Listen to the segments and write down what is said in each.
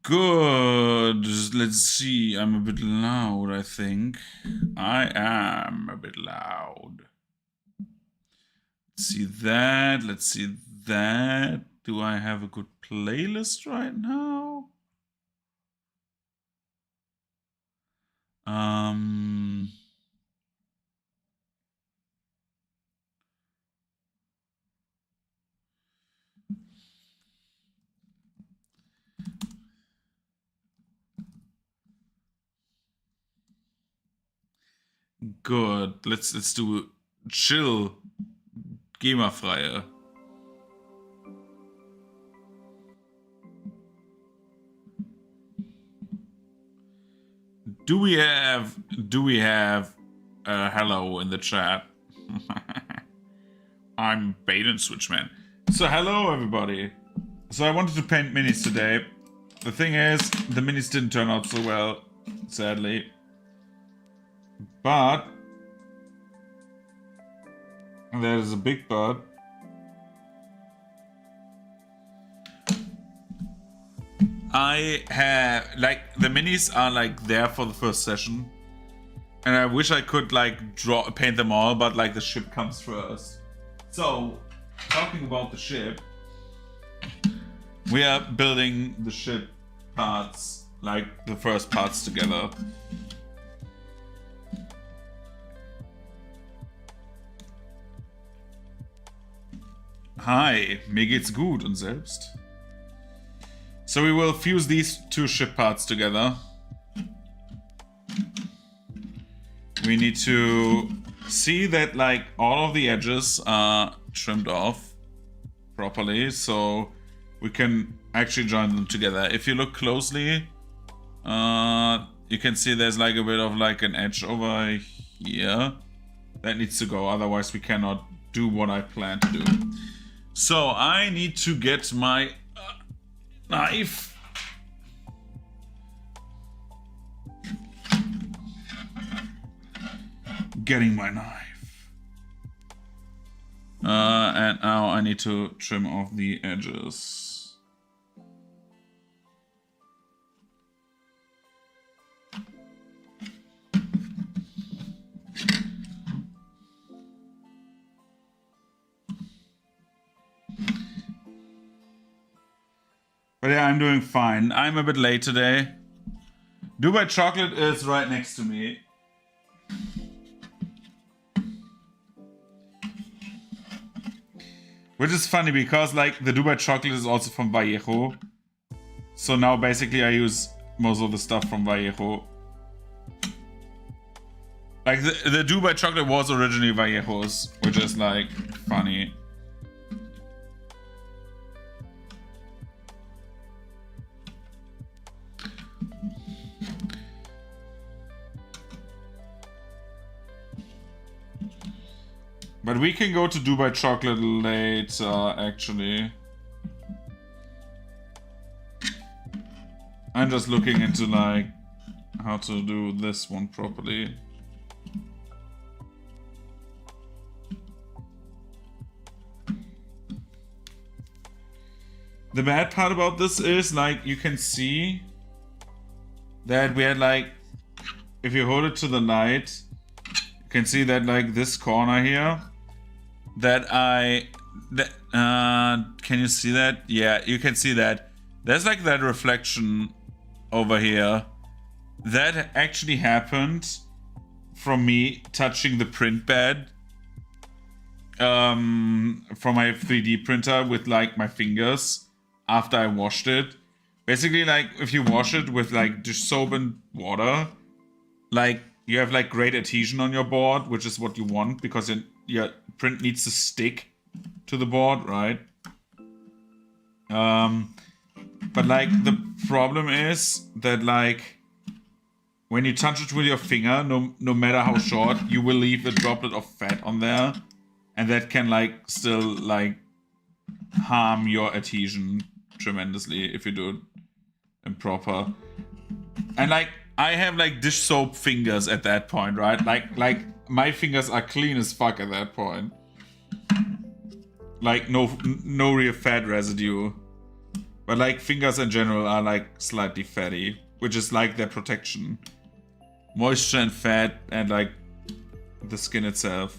Good. Let's see. I'm a bit loud, I think. I am a bit loud. Let's see that. Let's see that. Do I have a good playlist right now? Good. Let's do chill, GEMA-freie. Do we have hello in the chat? I'm Bait and Switchman. So hello everybody. So I wanted to paint minis today. The thing is, the minis didn't turn out so well, sadly. But there is a big but. I have, like, the minis are like there for the first session, and I wish I could like paint them all, but like the ship comes first. So, talking about the ship, we are building the ship parts, like the first parts together. Hi, mir geht's gut und selbst? So we will fuse these two ship parts together. We need to see that like all of the edges are trimmed off properly, so we can actually join them together. If you look closely, you can see there's like a bit of like an edge over here that needs to go, otherwise we cannot do what I plan to do. So I need to get my knife. Getting my knife. And now I need to trim off the edges. But yeah, I'm doing fine. I'm a bit late today. Dubai Chocolate is right next to me. Which is funny because like the Dubai Chocolate is also from Vallejo. So now basically I use most of the stuff from Vallejo. Like the Dubai Chocolate was originally Vallejo's, which is like funny. But we can go to Dubai Chocolate later, actually. I'm just looking into, like, how to do this one properly. The bad part about this is, like, you can see that we had, like, if you hold it to the light, you can see that, like, this corner here, can you see that? Yeah, you can see that. There's like that reflection over here. That actually happened from me touching the print bed from my 3D printer with like my fingers after I washed it. Basically, like if you wash it with like dish soap and water, like you have like great adhesion on your board, which is what you want because your print needs to stick to the board, right? But like the problem is that like when you touch it with your finger, no matter how short, you will leave a droplet of fat on there, and that can like still like harm your adhesion tremendously if you do it improper. And like I have like dish soap fingers at that point, right? Like my fingers are clean as fuck at that point. Like no real fat residue. But like fingers in general are like slightly fatty, which is like their protection. Moisture and fat and like the skin itself.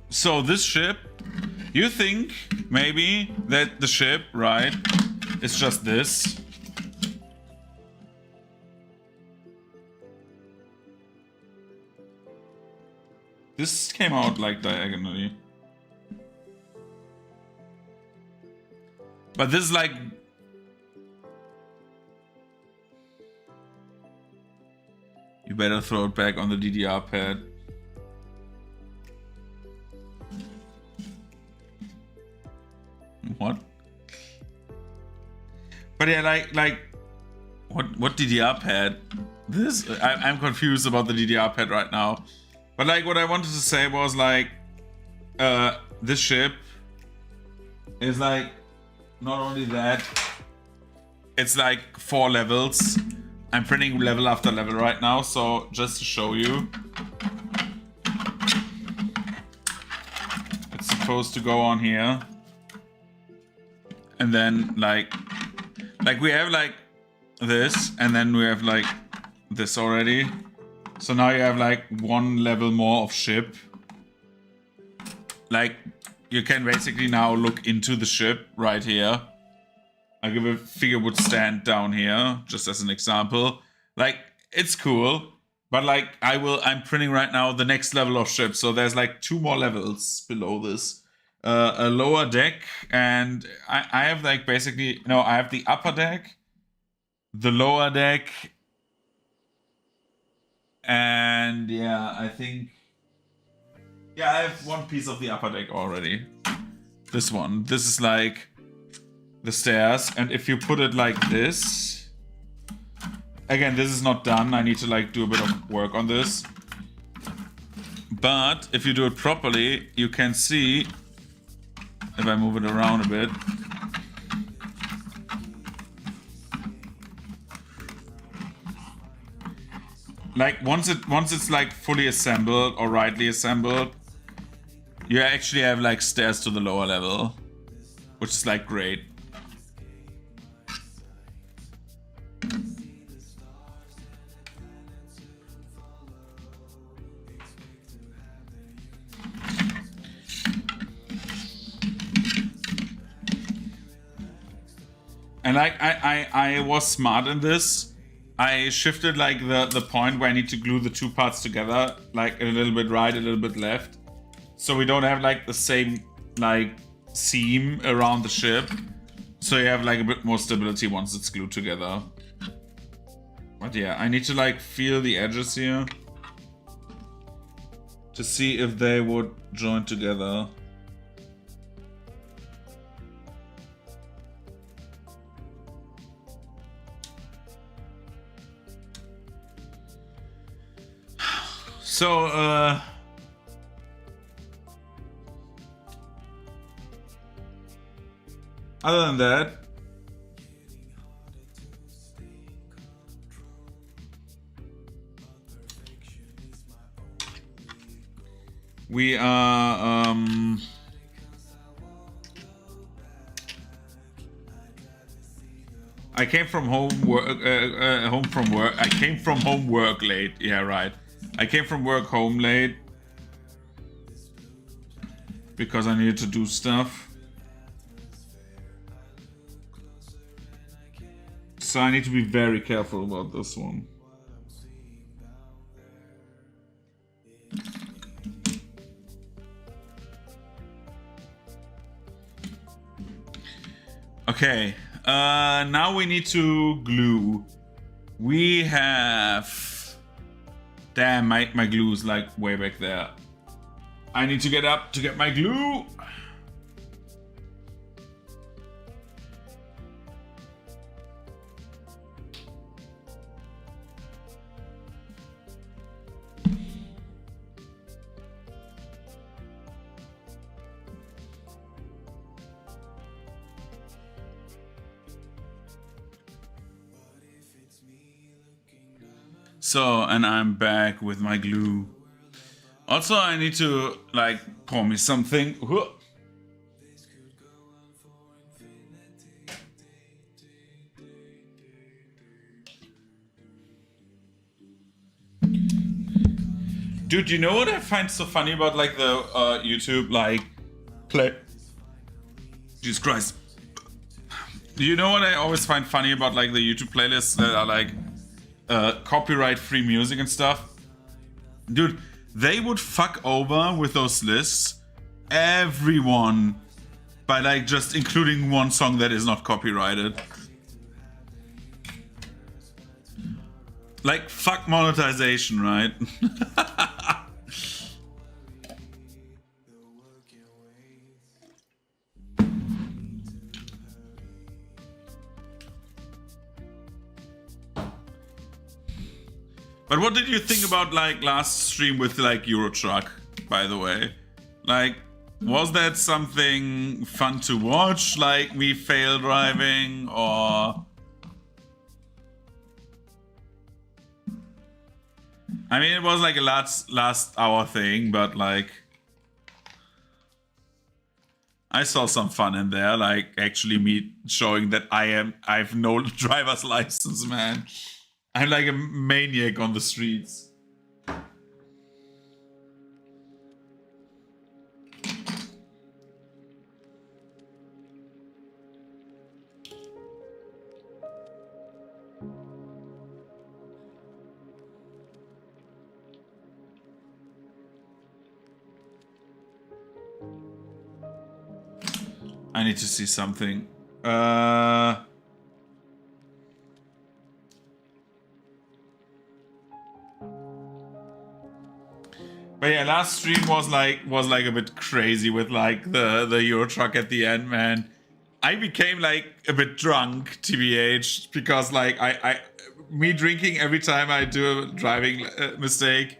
So this ship, you think maybe that the ship, right, is just this. This came out like diagonally. But this is like... You better throw it back on the DDR pad. What? But yeah, like, what DDR pad? This I'm confused about the DDR pad right now. But like, what I wanted to say was like, this ship is like not only that, it's like 4 levels. I'm printing level after level right now, so just to show you, it's supposed to go on here. And then like we have like this, and then we have like this already. So now you have like 1 level more of ship. Like you can basically now look into the ship right here. Like if a figure would stand down here, just as an example. Like it's cool, but like I'm printing right now the next level of ship. So there's like 2 more levels below this. A lower deck, and I have like basically, no, I have the upper deck, the lower deck, and yeah, I think, yeah, I have 1 piece of the upper deck already. This one. This is like the stairs, and if you put it like this, again, this is not done. I need to like do a bit of work on this. But if you do it properly, you can see, if I move it around a bit, like once it's like fully assembled or rightly assembled, you actually have like stairs to the lower level, which is like great. And like I was smart in this. I shifted like the point where I need to glue the 2 parts together, like a little bit right, a little bit left, so we don't have like the same like seam around the ship. So you have like a bit more stability once it's glued together. But yeah, I need to like feel the edges here to see if they would join together. So, other than that, we are, I came from home work late. Yeah, right. I came from work home late because I needed to do stuff. So I need to be very careful about this one. Okay, now we need to glue. We have... Damn, my glue is like way back there. I need to get up to get my glue. So, and I'm back with my glue. Also, I need to, like, pour me something. Dude, you know what I find so funny about, like, the YouTube, like, play... Jesus Christ. You know what I always find funny about, like, the YouTube playlists that are, like, copyright-free music and stuff? Dude, they would fuck over with those lists everyone by, like, just including one song that is not copyrighted. Like, fuck monetization, right? But what did you think about, like, last stream with, like, Euro Truck, by the way? Like, was that something fun to watch? Like, we fail driving, or... I mean, it was like a last hour thing, but, like... I saw some fun in there, like, actually me showing that I've no driver's license, man. I'm like a maniac on the streets. I need to see something. But yeah, last stream was like a bit crazy with, like, the Euro Truck at the end, man. I became, like, a bit drunk, TBH, because, like, me drinking every time I do a driving mistake,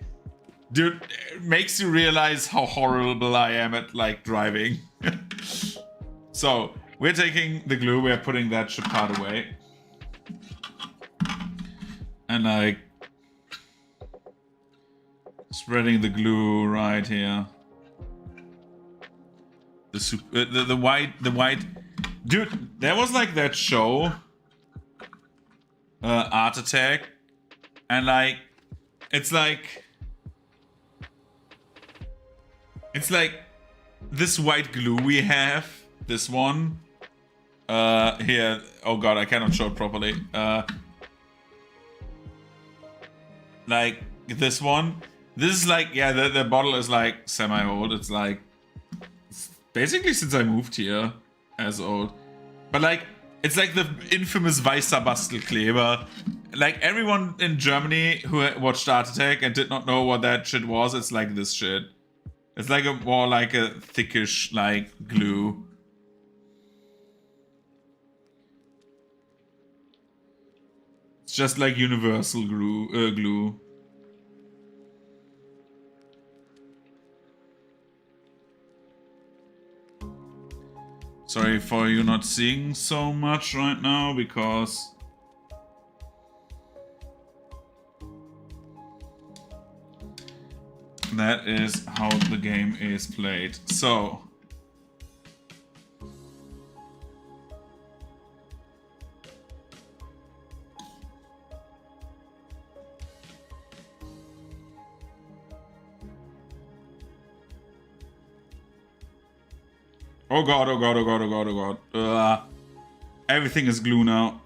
dude, it makes you realize how horrible I am at, like, driving. So we're taking the glue, we're putting that shit part away, and, like, spreading the glue right here. The white. Dude, there was, like, that show, Art Attack, and, like, it's like this white glue we have, this one, here. Oh god, I cannot show it properly. Like this one. This is like, yeah, the bottle is like semi-old. It's like, basically since I moved here as old. But, like, it's like the infamous Weißer Bastelkleber. Like, everyone in Germany who watched Art Attack and did not know what that shit was, it's like this shit. It's like a more like a thickish, like, glue. It's just like universal glue. Sorry for you not seeing so much right now, because that is how the game is played. So oh god, oh god, oh god, oh god, oh god. Everything is glue now.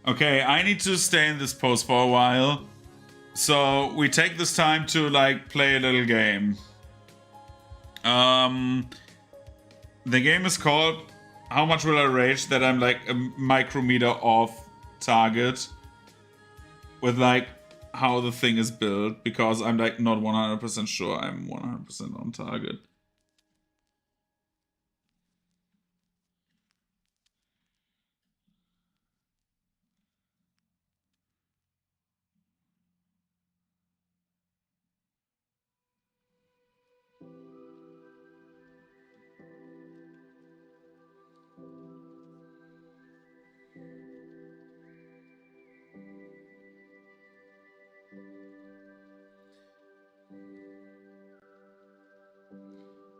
Okay, I need to stay in this pose for a while. So we take this time to, like, play a little game. The game is called How Much Will I Rage That I'm, like, a micrometer off target. With, like, how the thing is built because I'm like not 100% sure I'm 100% on target.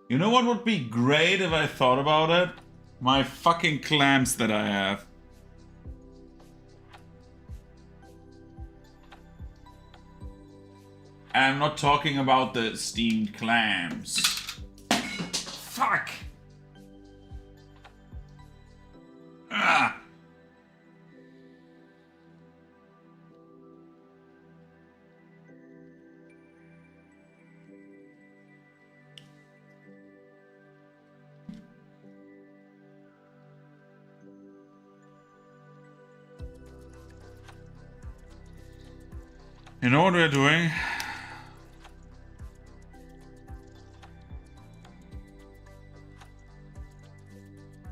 You know what would be great if I thought about it? My fucking clams that I have. And I'm not talking about the steamed clams. Fuck! Ah! You know what we're doing?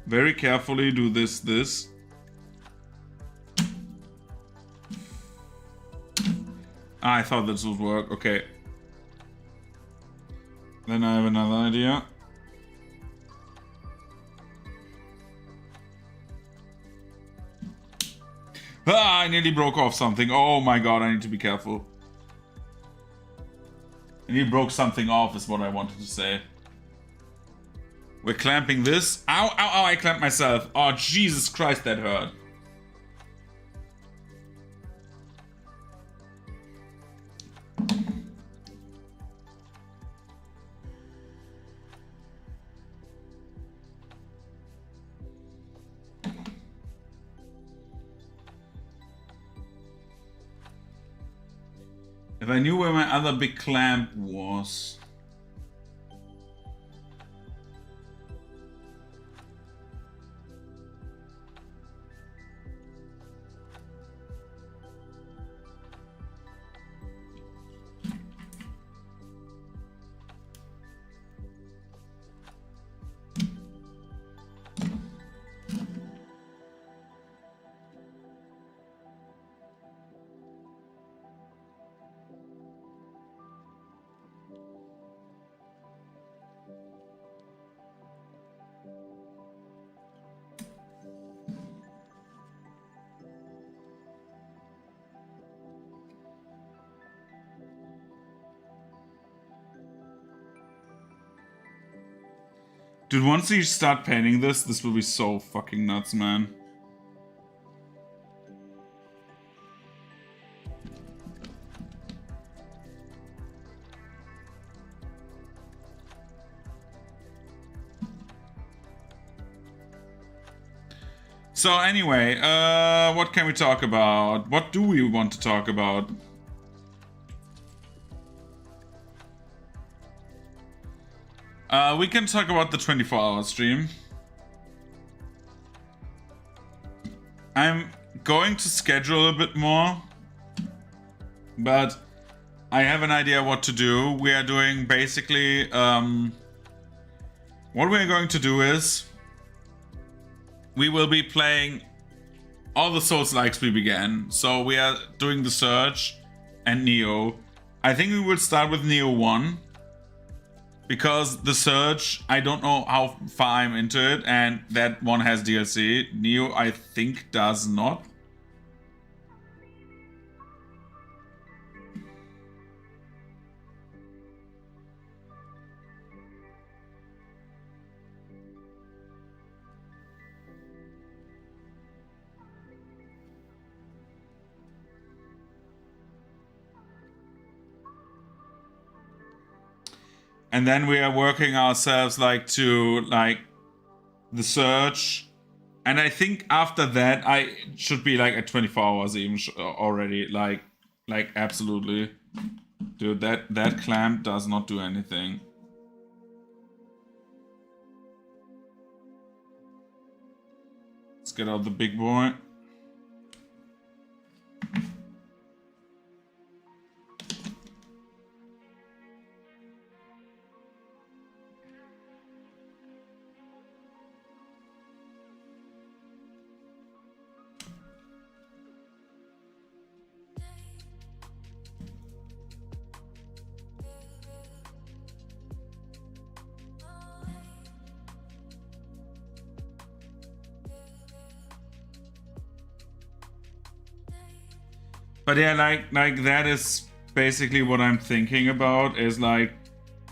Very carefully do this. I thought this would work. Okay. Then I have another idea. Ah, I nearly broke off something. Oh my god, I need to be careful. I nearly broke something off is what I wanted to say. We're clamping this. Ow, ow, ow, I clamped myself. Oh, Jesus Christ, that hurt. If I knew where my other big clamp was. Dude, once you start painting this will be so fucking nuts, man. So anyway, what can we talk about? What do we want to talk about? We can talk about the 24-hour stream. I'm going to schedule a bit more, but I have an idea what to do. We are doing basically, what we're going to do is we will be playing all the Souls-likes we began. So we are doing The Surge and Neo. I think we will start with Neo 1. Because The Surge, I don't know how far I'm into it, and that one has DLC. Neo, I think, does not. And then we are working ourselves like to like The Surge. And I think after that, I should be like at 24 hours even already. Like absolutely. Dude, that clamp does not do anything. Let's get out the big boy. But yeah, like that is basically what I'm thinking about, is like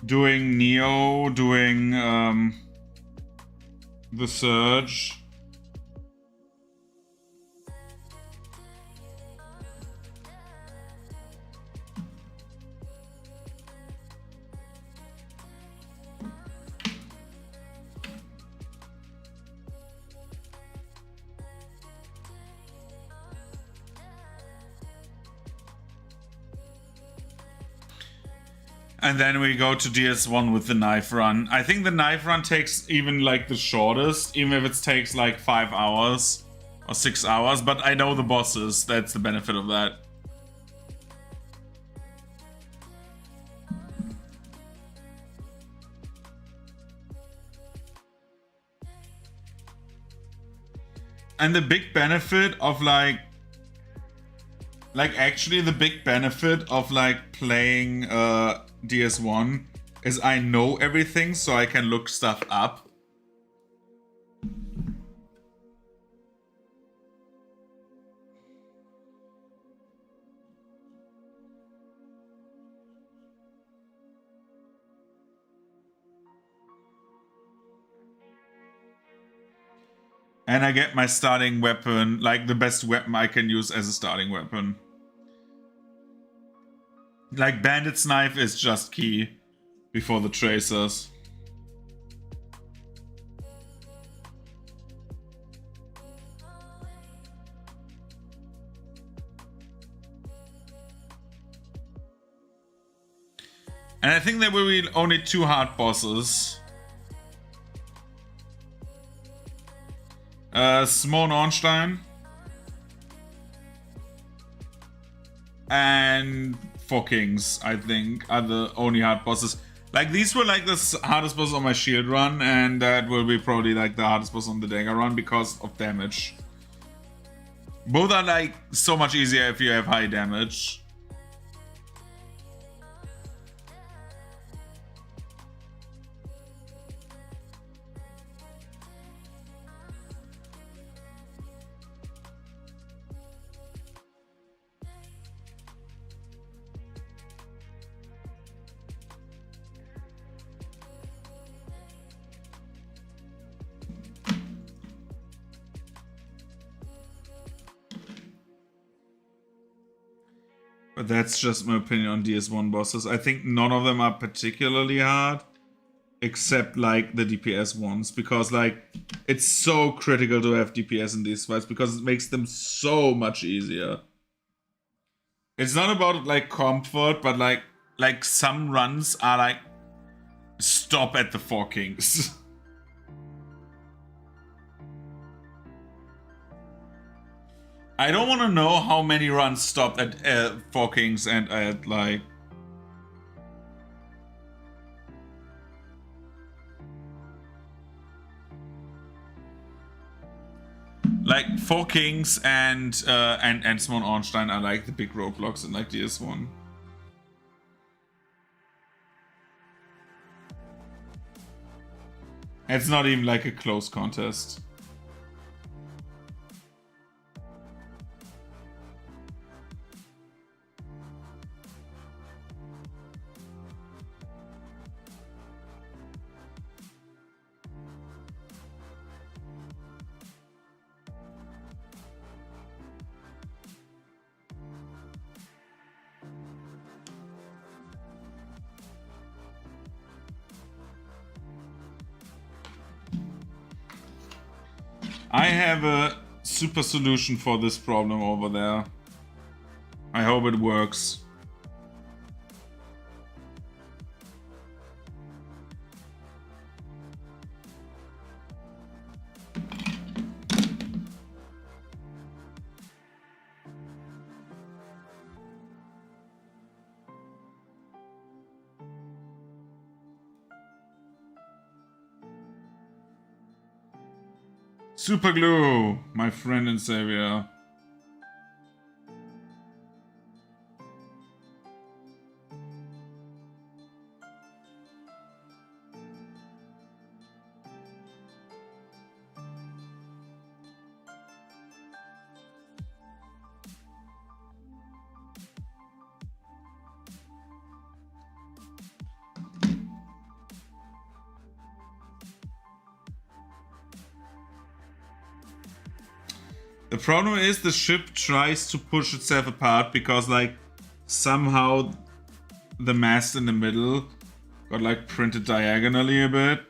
doing Neo, doing the Surge. And then we go to DS1 with the knife run. I think the knife run takes even like the shortest, even if it takes like 5 hours or 6 hours. But I know the bosses, that's the benefit of that. And the big benefit of like actually the big benefit of like playing DS1 is I know everything, so I can look stuff up. And I get my starting weapon, like the best weapon I can use as a starting weapon. Like Bandit's knife is just key before the tracers. And I think there will be only 2 hard bosses. Simone Ornstein and Four Kings, I think, are the only hard bosses. Like, these were like the hardest boss on my shield run, and that will be probably like the hardest boss on the dagger run because of damage. Both are like so much easier if you have high damage. But that's just my opinion on DS1 bosses. I think none of them are particularly hard, except like the DPS ones, because like it's so critical to have DPS in these fights because it makes them so much easier. It's not about like comfort, but like some runs are like stop at the Four Kings. I don't want to know how many runs stopped at Four Kings and at like... Like Four Kings and Simone Ornstein are like the big roadblocks in like DS1. It's not even like a close contest. I have a super solution for this problem over there. I hope it works. Super glue, my friend and savior. The problem is the ship tries to push itself apart because like somehow the mast in the middle got like printed diagonally a bit.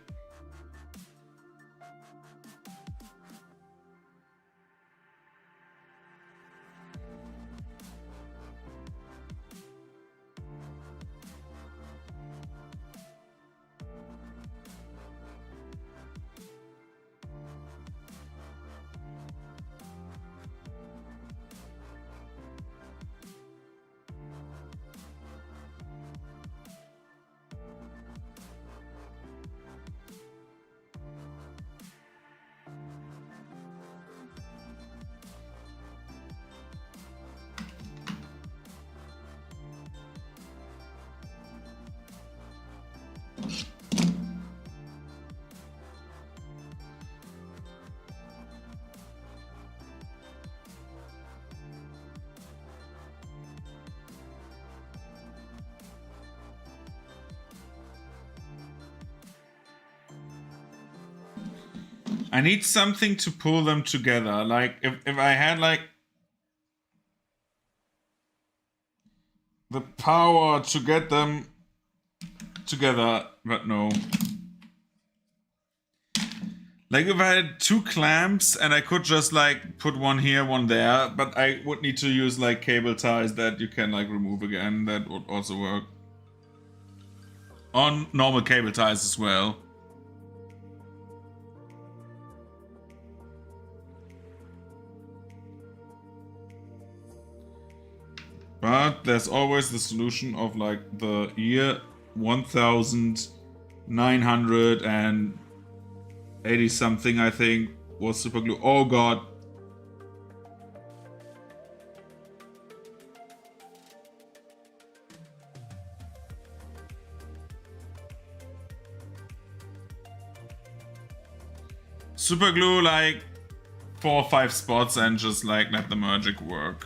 I need something to pull them together. Like, if I had, like, the power to get them together, but no. Like, if I had 2 clamps and I could just, like, put one here, one there, but I would need to use, like, cable ties that you can, like, remove again. That would also work. On normal cable ties as well. But there's always the solution of like the year 1980 something, I think, was super glue. Oh god. Super glue like 4 or 5 spots and just like let the magic work.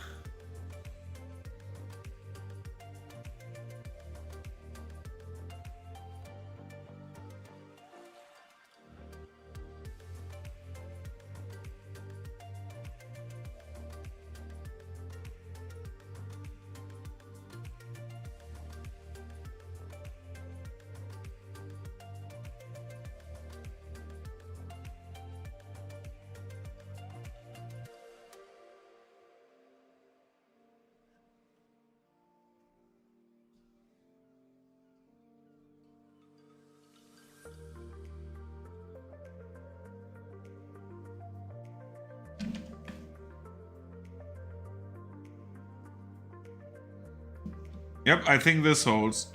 Yep, I think this holds.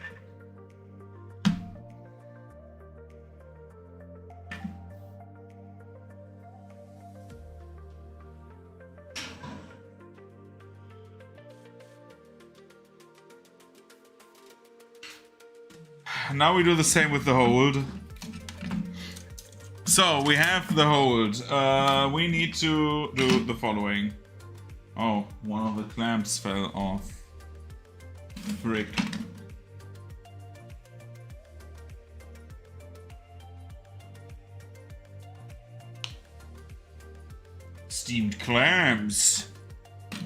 Now we do the same with the hold. So we have the hold. We need to do the following. Oh, one of the clamps fell off. Frick. Steamed clams.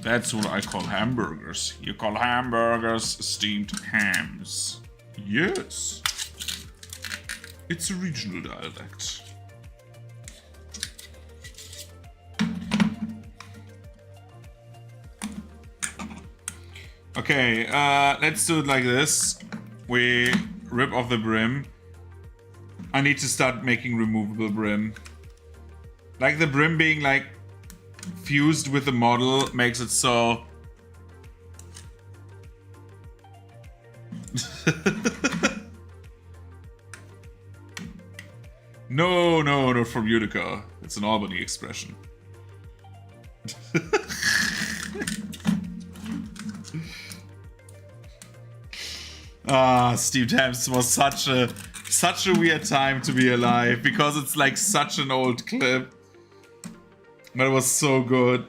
That's what I call hamburgers. You call hamburgers steamed hams. Yes. It's a regional dialect. Okay, let's do it like this. We rip off the brim. I need to start making removable brim. Like the brim being like fused with the model makes it so... No, not from Utica. It's an Albany expression. Steve Thames was such a weird time to be alive because it's like such an old clip. But it was so good.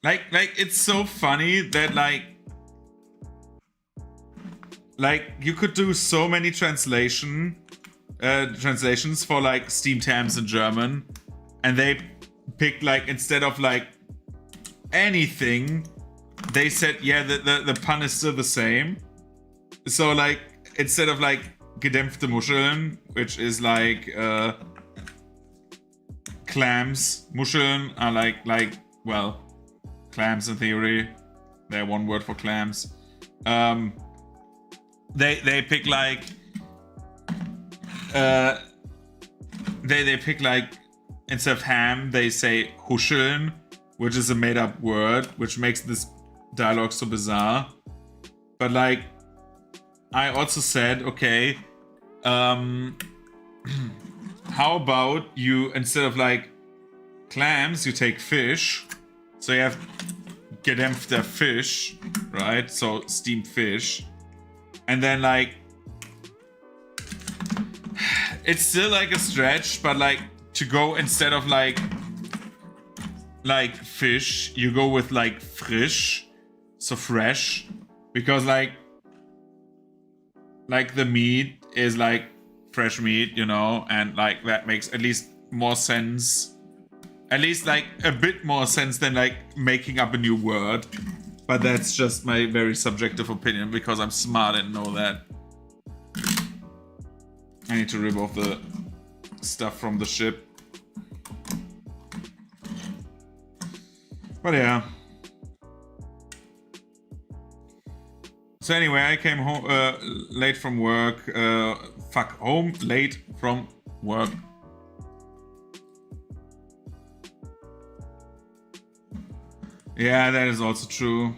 Like it's so funny that like you could do so many translations for like Steam terms in German, and they picked like, instead of like anything, they said, yeah, the pun is still the same. So like, instead of like gedämpfte Muscheln, which is like clams, Muscheln are like well, clams in theory. They're one word for clams. They pick like they pick like, instead of ham they say Huscheln, which is a made-up word, which makes this dialogue so bizarre. But like, I also said, okay, how about you, instead of like clams, you take fish. So you have gedämpfter fish, right? So steamed fish. And then like, it's still like a stretch, but like, to go, instead of like fish, you go with like frisch, so fresh, because like the meat is like fresh meat, you know, and like that makes at least more sense, at least like a bit more sense than like making up a new word. But that's just my very subjective opinion, because I'm smart and know that. I need to rip off the stuff from the ship. But yeah. So anyway, I came home late from work. Home late from work. Yeah, that is also true.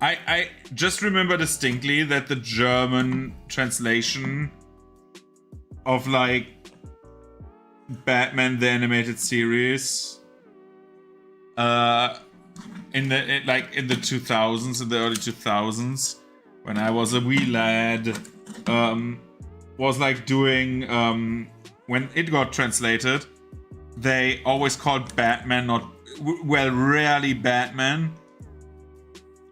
I just remember distinctly that the German translation of like Batman the animated series in the 2000s, in the early 2000s, when I was a wee lad, was like doing when it got translated, they always called Batman rarely Batman,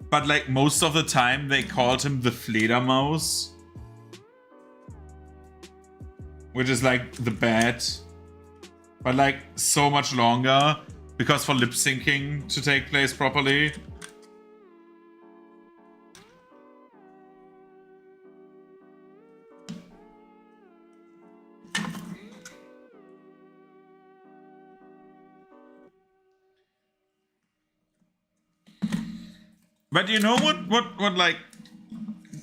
but like most of the time they called him the Fledermaus, which is like the bat, but like so much longer, because for lip syncing to take place properly. But you know what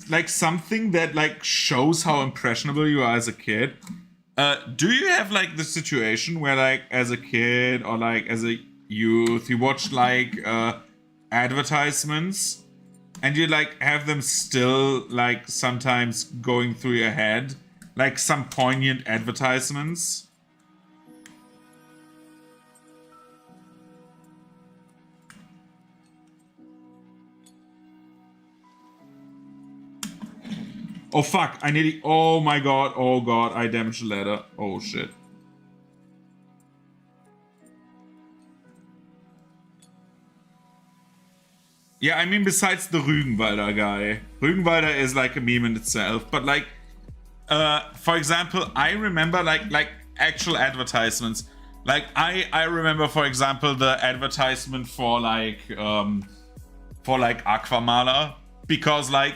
like something that like shows how impressionable you are as a kid? Do you have like the situation where like as a kid or like as a youth you watch like advertisements and you like have them still like sometimes going through your head, like some poignant advertisements? Oh fuck, I nearly, oh my god, I damaged the ladder. Oh shit. Yeah, I mean, besides the Rügenwalder guy. Rügenwalder is like a meme in itself, but like, for example, I remember like actual advertisements. Like I remember, for example, the advertisement for like Aquamaler, because like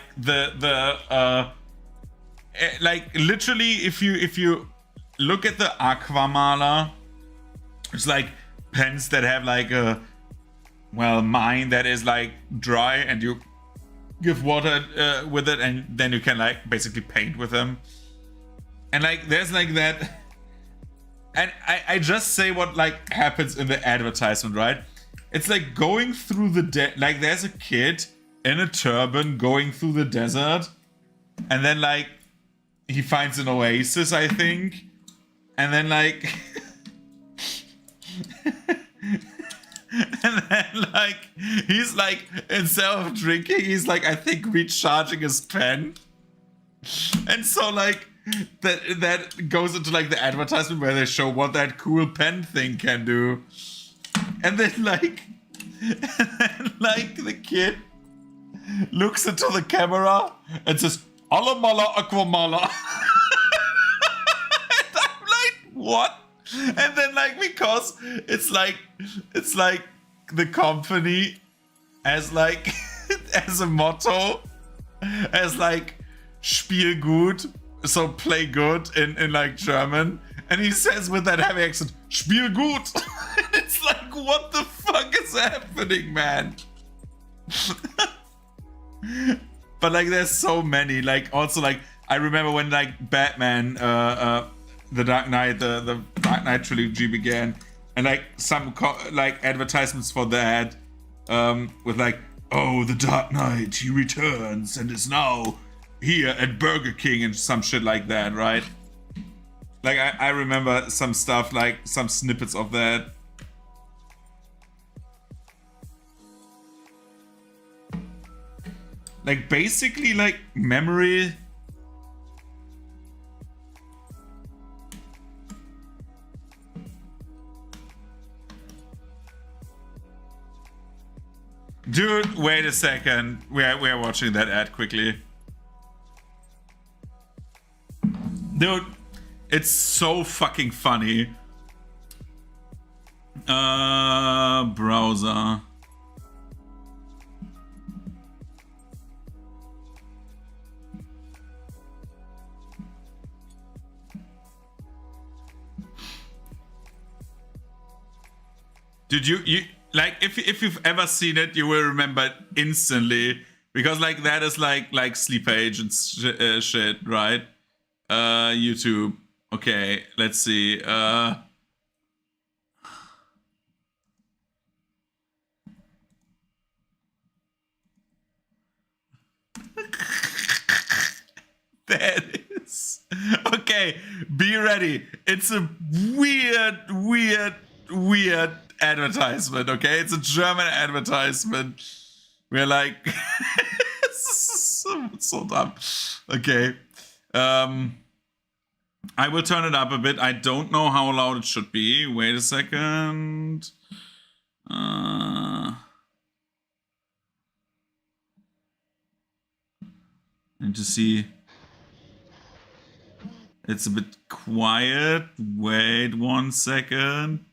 like literally if you look at the Aquamaler, it's like pens that have like a mine that is like dry, and you give water with it, and then you can like basically paint with them. And like there's like that, and I just say what like happens in the advertisement, right? It's like going through the like there's a kid in a turban going through the desert, and then like he finds an oasis, I think, and then like and then like he's like, instead of drinking, he's like, I think recharging his pen. And so like that goes into like the advertisement where they show what that cool pen thing can do, and then like the kid looks into the camera and says Alamala Aquamala. And I'm like, what? And then like, because it's like the company as like as a motto, as like Spiel gut, so play good in like German, and he says with that heavy accent, Spiel gut. And it's like, what the fuck is happening, man? But like, there's so many. Like, also like, I remember when like Batman, the Dark Knight, the Dark Knight trilogy began, and like some like advertisements for that, with like, oh, the Dark Knight, he returns and is now here at Burger King and some shit like that, right? Like, I remember some stuff, like some snippets of that. Like, basically, like, memory. Dude, wait a second. We're watching that ad quickly. Dude, it's so fucking funny. Browser. Dude, you like, if you've ever seen it, you will remember it instantly, because like that is like sleep age and shit, right? YouTube. Okay, let's see. That is okay. Be ready. It's a weird advertisement. Okay, it's a German advertisement. We're like, so dumb. Okay. I will turn it up a bit. I don't know how loud it should be. Wait a second. And to see. It's a bit quiet. Wait 1 second.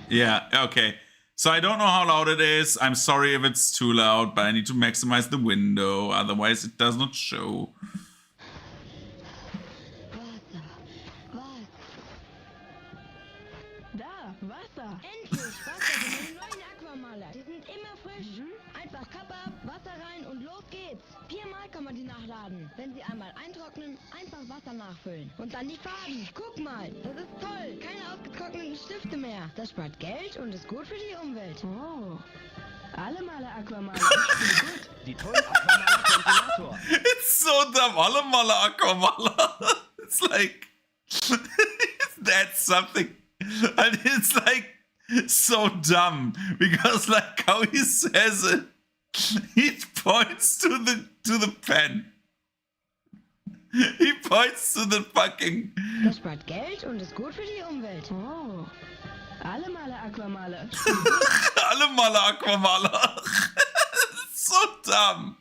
Yeah, okay. So I don't know how loud it is. I'm sorry if it's too loud, but I need to maximize the window. Otherwise, it does not show. Wasser. Endlich! Wasser für den neuen Aquamaler. Die sind immer frisch. Einfach Kappe ab, Wasser rein und los geht's. 4-mal kann man die nachladen. Wenn sie einmal eintrocknen, einfach Wasser nachfüllen. Und dann die Farben. Guck mal, das ist toll. Keine ausgetrockneten Stifte mehr. Das spart Geld und ist gut für die Umwelt. Oh. Alle Male Aquamaler. Gut. Die tollen Aquamaler Ventilator. It's so dumb. Alle Male Aquamaler. It's like, that's something. And it's like so dumb, because like how he says it, he points to the pen. He points to the fucking. Das spart Geld und ist gut für die Umwelt. Oh. Alle Male Aquamaler. Alle Male Aquamaler. It's so dumb.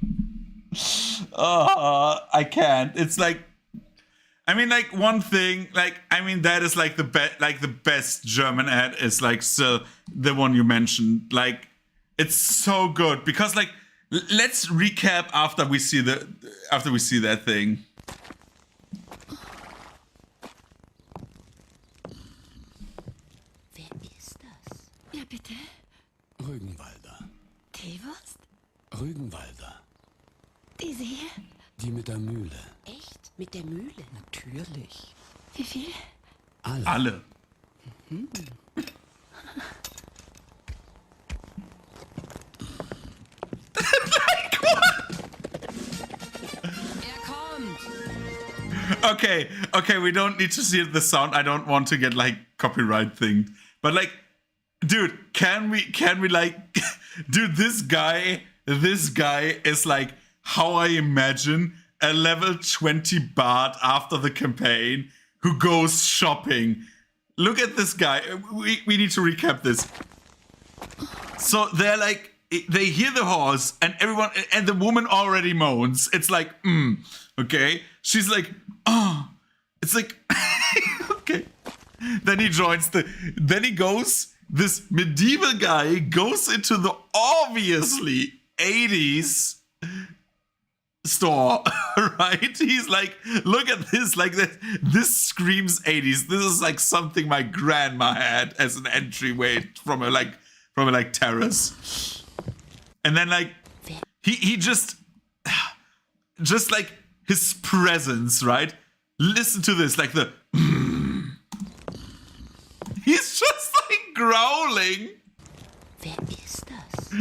Oh, I can't. It's like, I mean, like, one thing, like, I mean, that is like the best German ad is like still the one you mentioned. Like, it's so good because like, let's recap after we see that thing. Wer ist das? Ja, bitte. Rügenwalder. Teewurst? Rügenwalder. Diese hier? Die mit der Mühle. Echt? Mit der Mühle? Natürlich. Wie viel? Alle. Er kommt! Okay, we don't need to see the sound. I don't want to get like copyright thing. But like, dude, can we like, dude, this guy is like how I imagine a level 20 bard after the campaign who goes shopping. Look at this guy. We need to recap this. So they're like, they hear the horse and everyone, and the woman already moans. It's like, okay. She's like, oh, it's like, okay. Then he joins then he goes, this medieval guy goes into the obviously 80s store, right? He's like, look at this, like this screams 80s. This is like something my grandma had as an entryway from a terrace. And then like he just like his presence, right? Listen to this, like the he's just like growling. Wer ist das?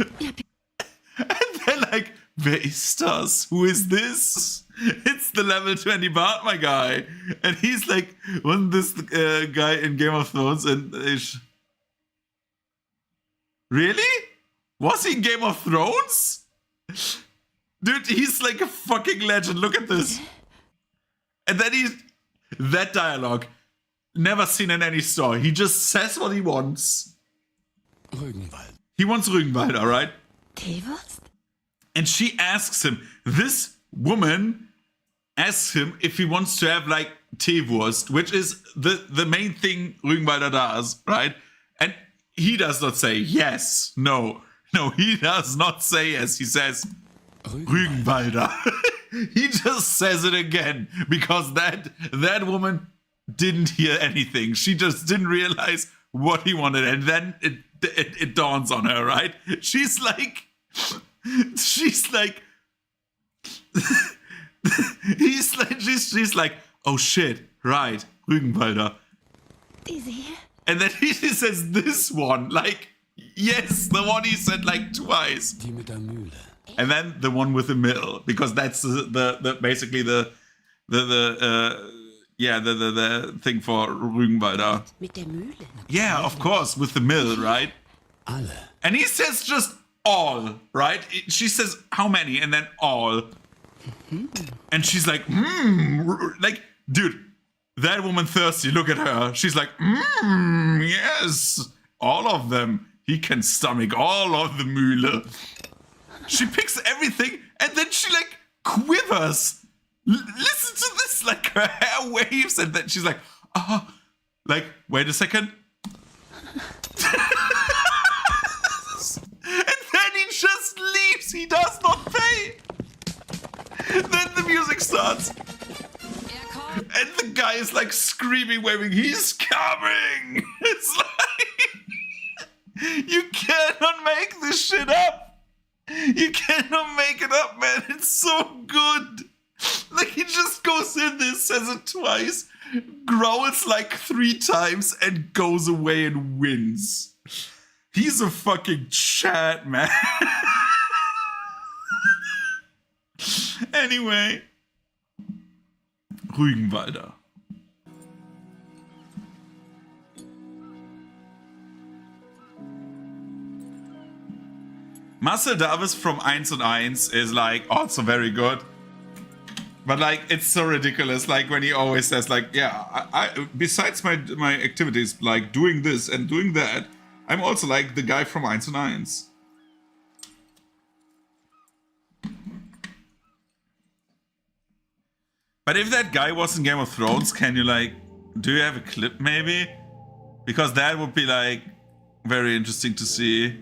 And they're like, wer ist das? Who is this? It's the level 20 bard, my guy. And he's like, wasn't this the guy in Game of Thrones? And really? Was he in Game of Thrones? Dude, he's like a fucking legend. Look at this. And then that dialogue, never seen in any store. He just says what he wants. Rügenwald. He wants Rügenwald, all right? Teewurst? And she asks him, this woman asks him if he wants to have like Teewurst, which is the main thing Rügenwalder does, right? And he does not say yes, no, he does not say yes. He says Rügenwalder. He just says it again because that woman didn't hear anything. She just didn't realize what he wanted, and then it dawns on her, right? She's like, she's like, oh shit, right, Rügenwalder. Diese hier? And then he says this one, like, yes, the one he said like twice. Die mit der Mühle. And then the one with the mill, because that's the basically the thing for Rügenwalder. Mit der Mühle. Yeah, of course, with the mill, right? Alle. And he says just all, right? She says how many, and then all. And she's like, like, dude, that woman thirsty. Look at her. She's like, yes, all of them. He can stomach all of the Mühle. She picks everything, and then she like quivers. Listen to this, like her hair waves, and then she's like, like, wait a second. And then he just leaves. He does not pay. Then the music starts. Er kommt. And the guy is like screaming, waving, he's coming! It's like, you cannot make this shit up! You cannot make it up, man! It's so good! Like, he just goes in there, says it twice, growls like 3 times, and goes away and wins. He's a fucking chat, man. Anyway. Rügenwalder. Marcel Davis from 1 und 1 is like also very good. But like it's so ridiculous, like when he always says like, yeah, I besides my activities like doing this and doing that, I'm also like the guy from 1 und 1. But if that guy was in Game of Thrones, can you like, do you have a clip maybe? Because that would be like very interesting to see.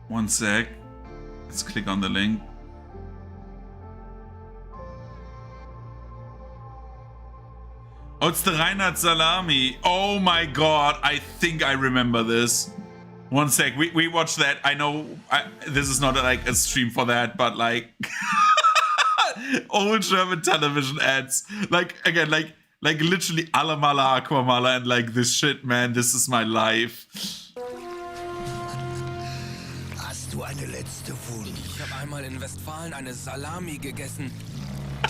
One sec. Let's click on the link. Oh, it's the Reinhard Salami. Oh my god, I think I remember this. One sec, we watched that. I know this is not like a stream for that, but like old German television ads. Like again, like literally Alamala Aquamala and like this shit, man. This is my life. Hast du du eine letzte Wunsch? Ich habe einmal in Westfalen eine Salami gegessen.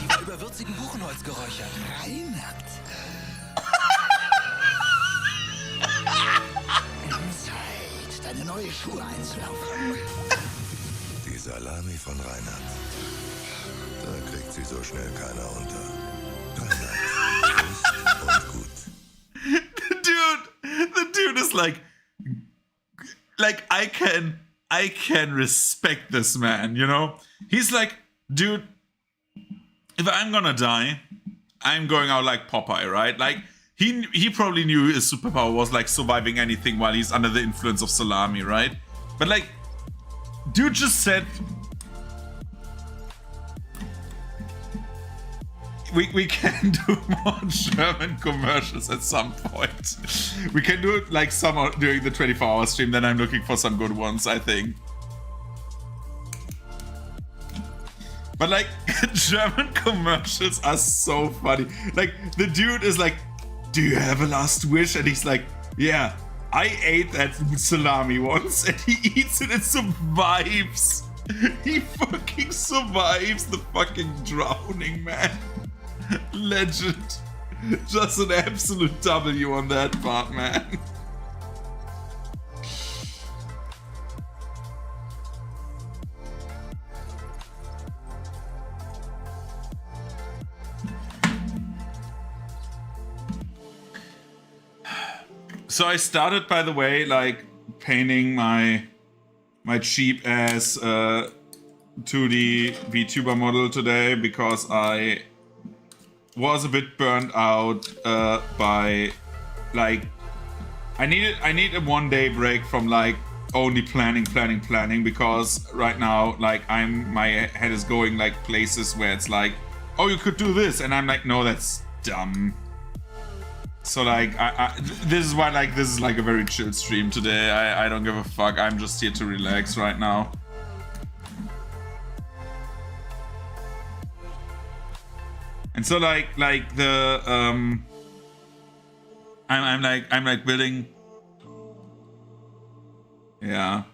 Die war über würzigen Buchenholz geräuchert. Reinhard. Zeit, deine neue Schuhe einzulaufen. Die Salami von Reinhard. Da kriegt sie so schnell keiner unter. Reinhard. Frisch und gut. The dude is like I can respect this man, you know? He's like, dude, if I'm gonna die, I'm going out like Popeye, right? Like, he probably knew his superpower was like surviving anything while he's under the influence of salami, right? But like, dude just said, we can do more German commercials at some point. We can do it like some during the 24-hour stream, then I'm looking for some good ones, I think. But like, German commercials are so funny. Like, the dude is like, do you have a last wish? And he's like, yeah, I ate that salami once, and he eats it and survives. He fucking survives the fucking drowning, man. Legend. Just an absolute W on that part, man. So I started, by the way, like painting my cheap ass 2D VTuber model today because I was a bit burned out by like I need a 1 day break from like only planning because right now like my head is going like places where it's like, oh, you could do this, and I'm like, no, that's dumb. So like this is why like this is like a very chill stream today. I don't give a fuck. I'm just here to relax right now. And so like the I'm like building. Yeah.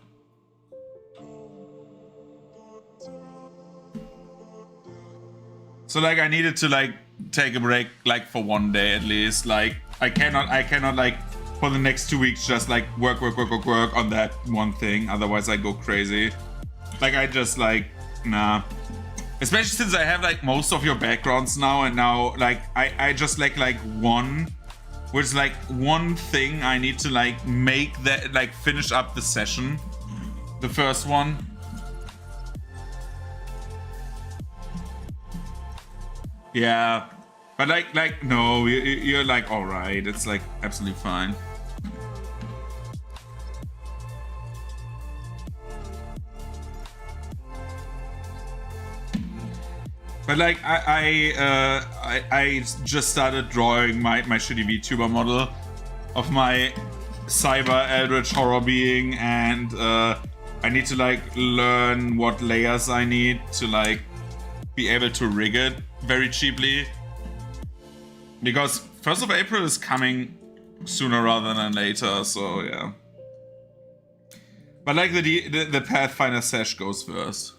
So like I needed to like take a break like for 1 day at least. Like I cannot like for the next 2 weeks just like work on that one thing. Otherwise I go crazy. Like I just like nah. Especially since I have like most of your backgrounds now, and now like I just like one, which is like one thing I need to like make that like finish up the session, the first one. Yeah, but like no, you're like all right. It's like absolutely fine. But like I just started drawing my shitty VTuber model of my cyber eldritch horror being, and I need to like learn what layers I need to like be able to rig it very cheaply, because 1st of April is coming sooner rather than later. So yeah. But like the Pathfinder sesh goes first.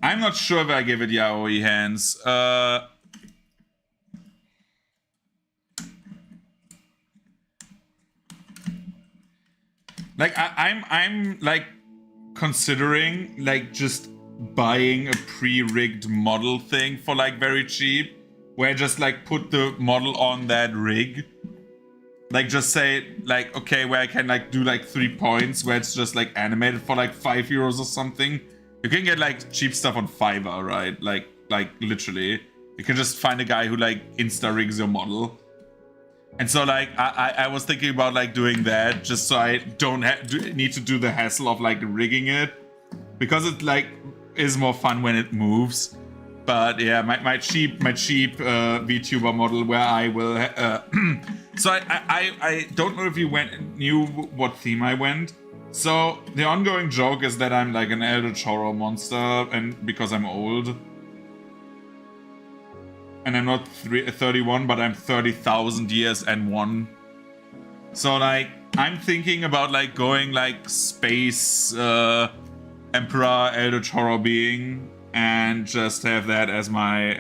I'm not sure if I give it yaoi hands. Like I'm like considering like just buying a pre-rigged model thing for like very cheap, where I just like put the model on that rig. Like just say like, okay, where I can like do like 3 points where it's just like animated for like €5 or something. You can get like cheap stuff on Fiverr, right? Like literally, you can just find a guy who like insta rigs your model. And so like I was thinking about like doing that just so I don't need to do the hassle of like rigging it, because it like is more fun when it moves. But yeah, my cheap VTuber model where I will so I don't know if you knew what theme I went. So the ongoing joke is that I'm like an eldritch horror monster, and because I'm old. And I'm not 31, but I'm 30,000 years and one. So like I'm thinking about like going like space Emperor Eldritch Horror being and just have that as my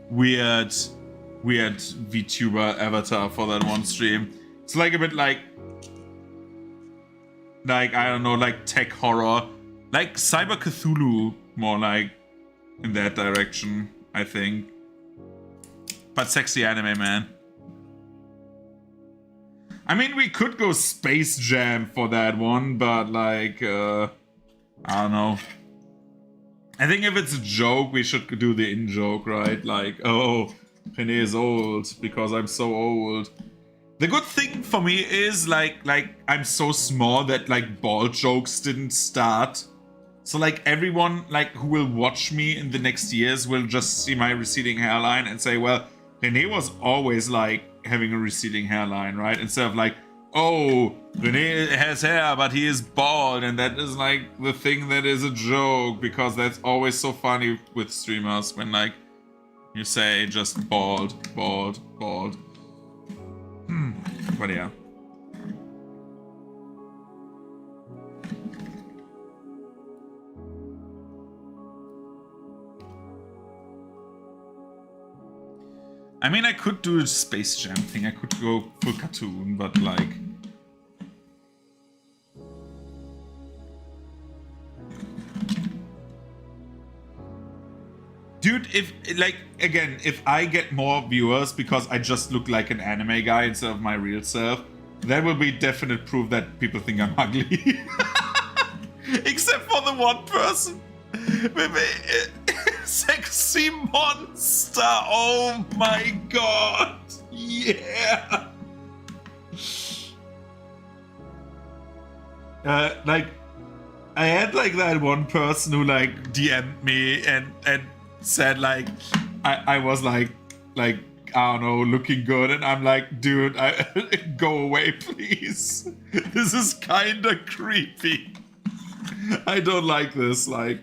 weird VTuber avatar for that one stream. It's like a bit like I don't know, like tech horror, like Cyber Cthulhu, more like in that direction, I think. But sexy anime, man. I mean, we could go Space Jam for that one, but like, I don't know. I think if it's a joke, we should do the in-joke, right? Like, oh, René is old because I'm so old. The good thing for me is like I'm so small that like bald jokes didn't start. So like everyone like who will watch me in the next years will just see my receding hairline and say, well, René was always like having a receding hairline, right? Instead of like, oh, René has hair, but he is bald, and that is like the thing that is a joke, because that's always so funny with streamers when like you say just bald. But yeah. I mean, I could do a Space Jam thing. I could go full cartoon, but like... Dude, if, like, again, if I get more viewers because I just look like an anime guy instead of my real self, that will be definite proof that people think I'm ugly. Except for the one person. Sexy monster! Oh my god! Yeah! Like, I had like that one person who like DM'd me and said like, I was like, I don't know, looking good, and I'm like, dude, go away, please. This is kinda creepy. I don't like this, like,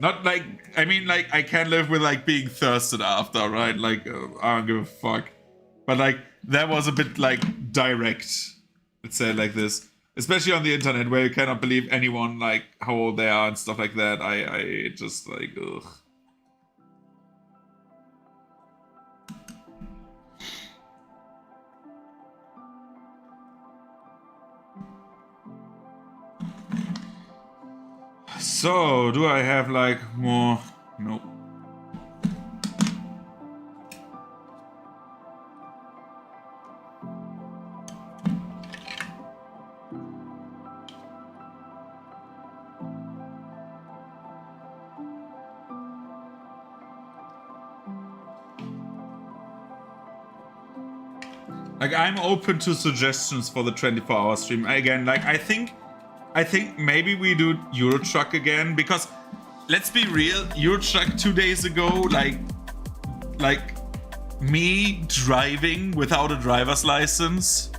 not like, I mean, like, I can live with like being thirsted after, right? Like, I don't give a fuck. But like, that was a bit like direct, let's say it like this. Especially on the internet where you cannot believe anyone, like, how old they are and stuff like that. I just like, ugh. So, do I have like more? Nope. Like, I'm open to suggestions for the 24-hour stream. Again, like, I think maybe we do Euro Truck again, because let's be real, Euro Truck 2 days ago, like me driving without a driver's license.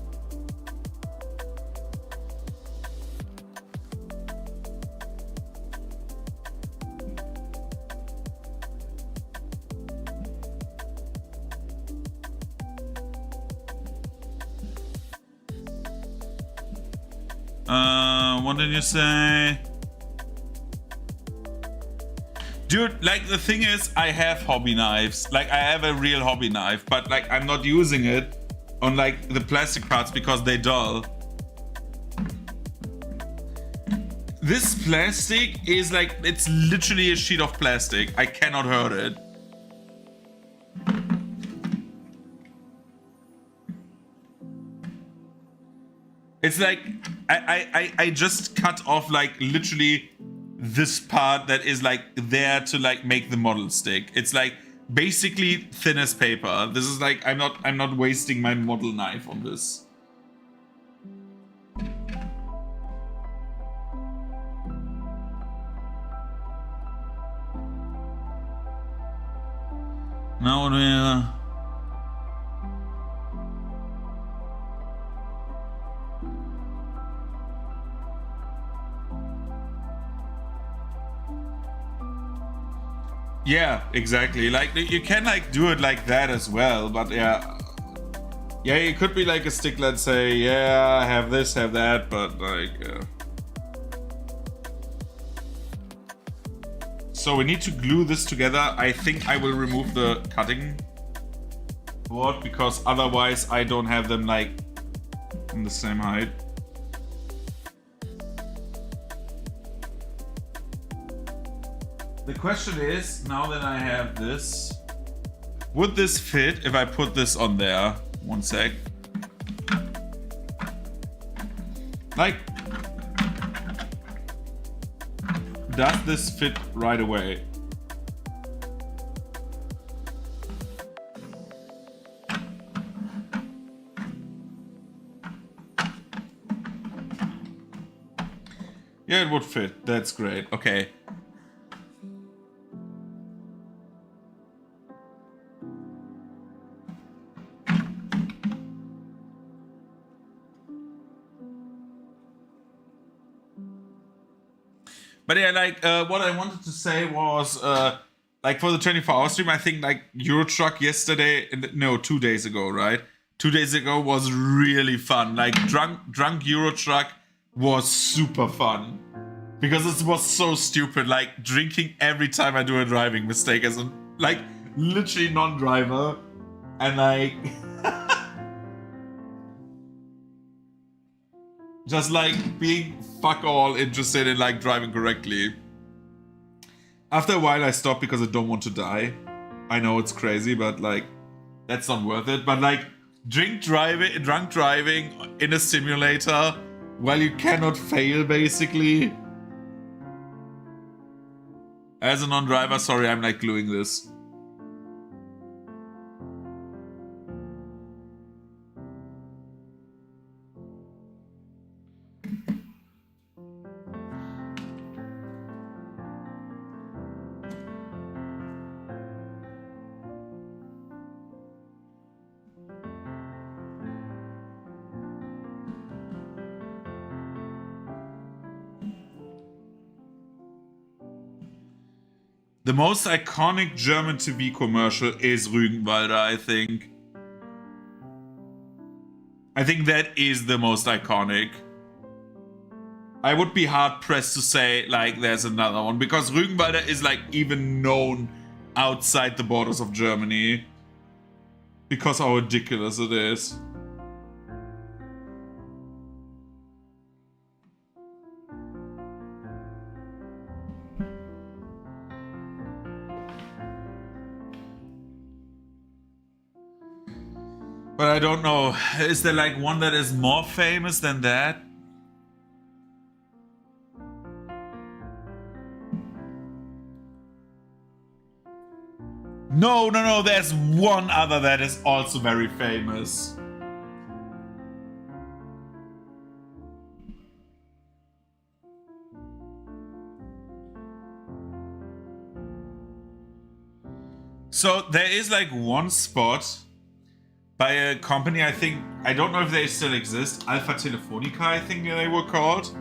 What did you say? Dude, like, the thing is, I have hobby knives. Like, I have a real hobby knife, but like, I'm not using it on like the plastic parts because they dull. This plastic is like, it's literally a sheet of plastic. I cannot hurt it. It's like, I just cut off like literally this part that is like there to like make the model stick. It's like basically thin as paper. This is like, I'm not wasting my model knife on this. Now we're... Yeah, exactly. Like, you can like do it like that as well, but yeah. Yeah, it could be like a stick, let's say, yeah, have this, have that, but like... So we need to glue this together. I think I will remove the cutting board because otherwise I don't have them like on the same height. The question is, now that I have this, would this fit if I put this on there? One sec. Like, does this fit right away? Yeah, it would fit. That's great. Okay. But yeah, like, what I wanted to say was, like, for the 24-hour stream, I think, like, Eurotruck yesterday, no, 2 days ago, right? 2 days ago was really fun. Like, drunk Eurotruck was super fun. Because it was so stupid, like, drinking every time I do a driving mistake as a, like, literally non-driver. And, like... just, like, being fuck all interested in, like, driving correctly. After a while, I stopped because I don't want to die. I know it's crazy, but, like, that's not worth it. But, like, drunk driving in a simulator while you cannot fail, basically. As a non-driver, sorry, I'm, like, gluing this. The most iconic German TV commercial is Rügenwalder, I think. I think that is the most iconic. I would be hard pressed to say, like, there's another one, because Rügenwalder is, like, even known outside the borders of Germany. Because how ridiculous it is. But I don't know, is there like one that is more famous than that? No, there's one other that is also very famous. So there is like one spot by a company, I think, I don't know if they still exist, Alpha Telefonica, I think they were called.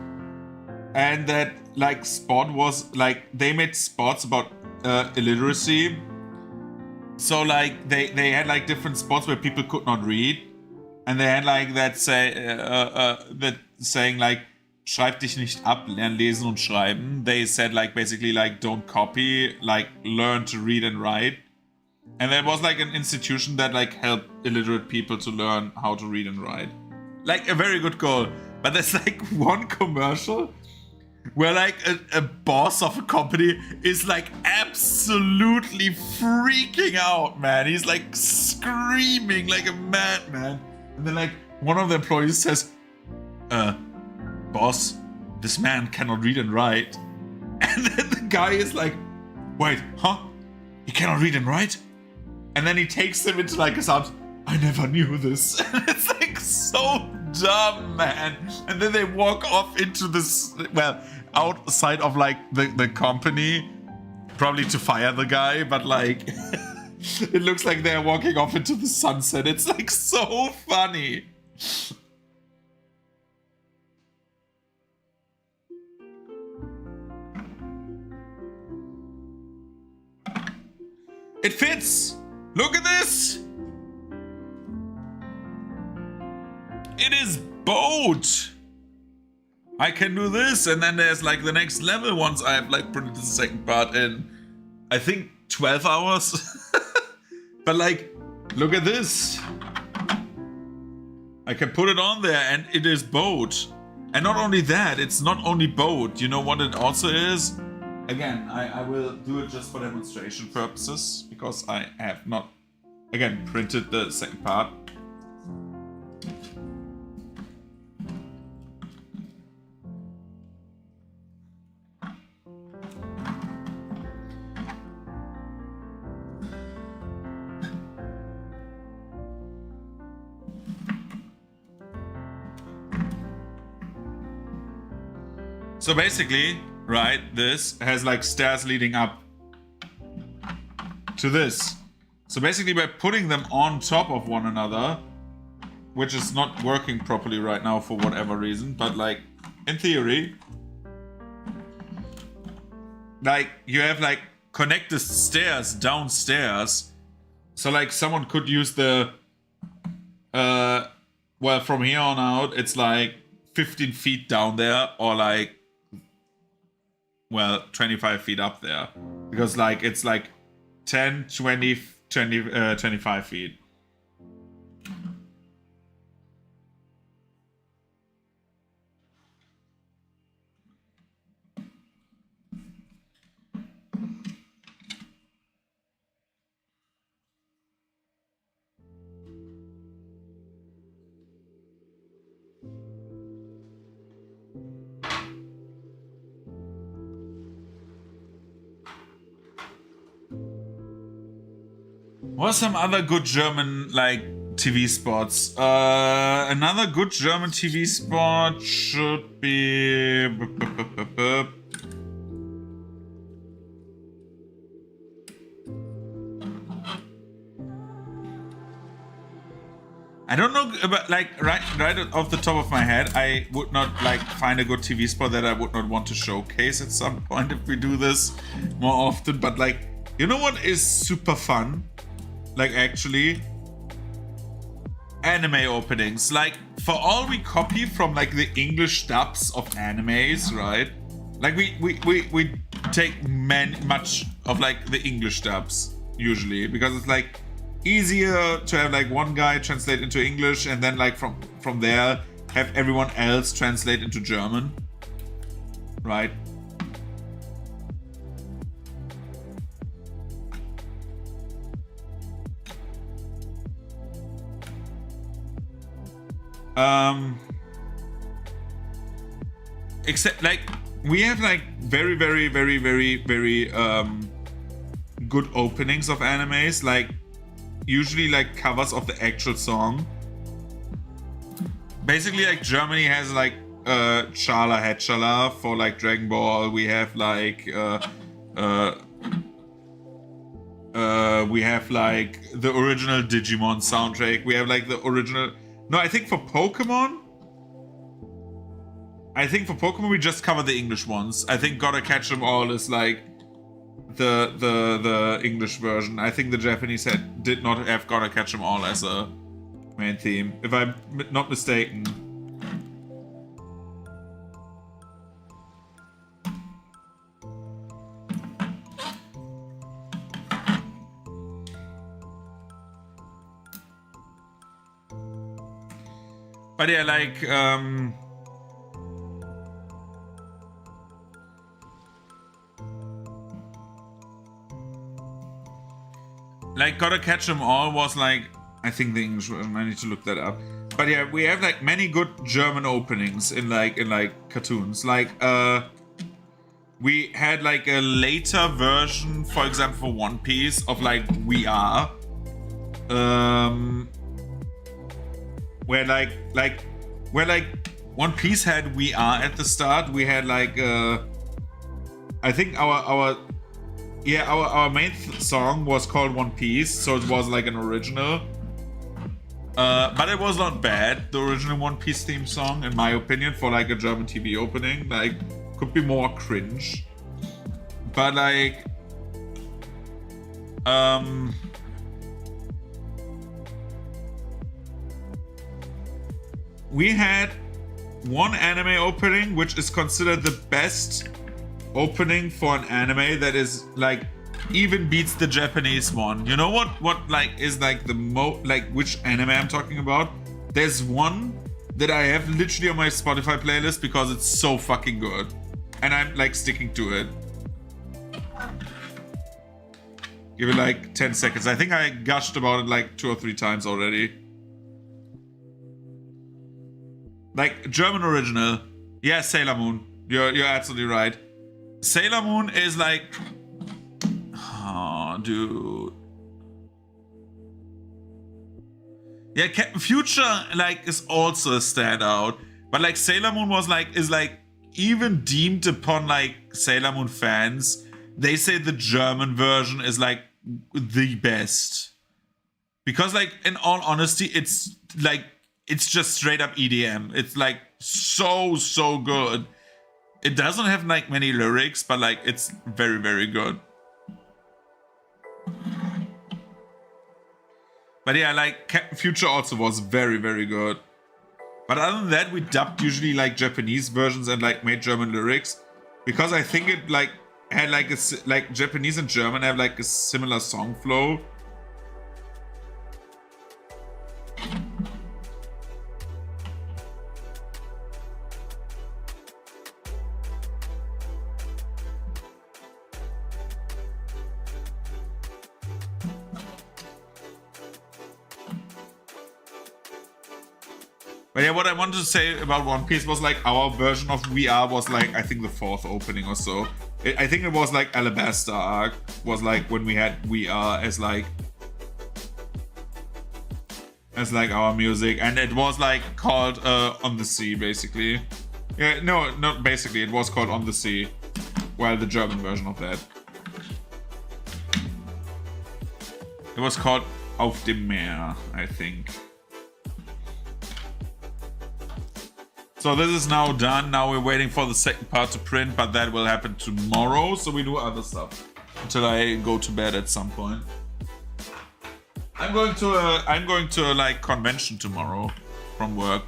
And that, like, spot was, like, they made spots about illiteracy. So, like, they had, like, different spots where people could not read. And they had, like, that saying, like, schreib dich nicht ab, lern lesen und schreiben. They said, like, basically, like, don't copy, like, learn to read and write. And there was like an institution that like helped illiterate people to learn how to read and write. Like a very good goal. But there's like one commercial where like a boss of a company is like absolutely freaking out, man. He's like screaming like a madman. And then like one of the employees says, boss, this man cannot read and write. And then the guy is like, wait, huh? He cannot read and write? And then he takes them into like his arms. I never knew this. It's like so dumb, man. And then they walk off into this, well, outside of like the company, probably to fire the guy, but like it looks like they're walking off into the sunset. It's like so funny. It fits! Look at this! it is boat. I can do this, and then there's like the next level once I have like printed the second part in, I think 12 hours. But like, look at this. I can put it on there, and it is boat. And not only that, it's not only boat. You know what it also is? Again, I will do it just for demonstration purposes, because I have not, again, printed the second part. So basically, right, this has like stairs leading up to this. So basically by putting them on top of one another, which is not working properly right now for whatever reason, but like in theory, like you have like connected stairs downstairs. So like someone could use the, well, from here on out, it's like 15 feet down there, or like, well, 25 feet up there, because like it's like 10, 20, 25 feet. What are some other good German, like, TV spots? Another good German TV spot should be... I don't know, but like right off the top of my head, I would not like find a good TV spot that I would not want to showcase at some point if we do this more often. But like, you know what is super fun? Like actually, anime openings. Like for all we copy from like the English dubs of animes, right? Like we take much of like the English dubs usually, because it's like easier to have like one guy translate into English and then like from there have everyone else translate into German, right? Except like we have like very good openings of animes, like usually like covers of the actual song. Basically like Germany has like Chala Hatchala for like Dragon Ball. We have like we have like the original Digimon soundtrack. We have like the original, no, I think for Pokemon we just cover the English ones. I think Gotta Catch 'Em All is like the English version. I think the Japanese did not have Gotta Catch 'Em All as a main theme, if I'm not mistaken. But yeah, like Gotta Catch 'Em All was like, I think the English version, I need to look that up. But yeah, we have like many good German openings in like cartoons. Like we had like a later version, for example, for One Piece of like We Are. Where like One Piece had We Are at the start. We had like I think our main song was called One Piece, so it was like an original. But it was not bad, the original One Piece theme song, in my opinion, for like a German TV opening. Like, could be more cringe. But like, we had one anime opening which is considered the best opening for an anime that is like even beats the Japanese one. You know what like is like the which anime I'm talking about? There's one that I have literally on my Spotify playlist because it's so fucking good. And I'm like sticking to it. Give it like 10 seconds. I think I gushed about it like 2 or 3 times already. Like German original. Yeah, Sailor Moon. You're absolutely right. Sailor Moon is like, oh, dude. Yeah, Captain Future like is also a standout, but like Sailor Moon is even deemed upon like Sailor Moon fans. They say the German version is like the best because like in all honesty, it's just straight up EDM. It's like so good. It doesn't have like many lyrics, but like it's very, very good. But yeah, like Captain Future also was very, very good. But other than that, we dubbed usually like Japanese versions and like made German lyrics because I think it like had like like Japanese and German have like a similar song flow. But yeah, what I wanted to say about One Piece was like our version of We Are was like I think the 4th opening or so. I think it was like Alabasta arc was like when we had We Are as like our music, and it was like called On the Sea basically. Yeah, no, not basically. It was called On the Sea. Well, the German version of that. It was called Auf dem Meer, I think. So this is now done. Now we're waiting for the second part to print, but that will happen tomorrow. So we do other stuff until I go to bed at some point. I'm going to like convention tomorrow from work.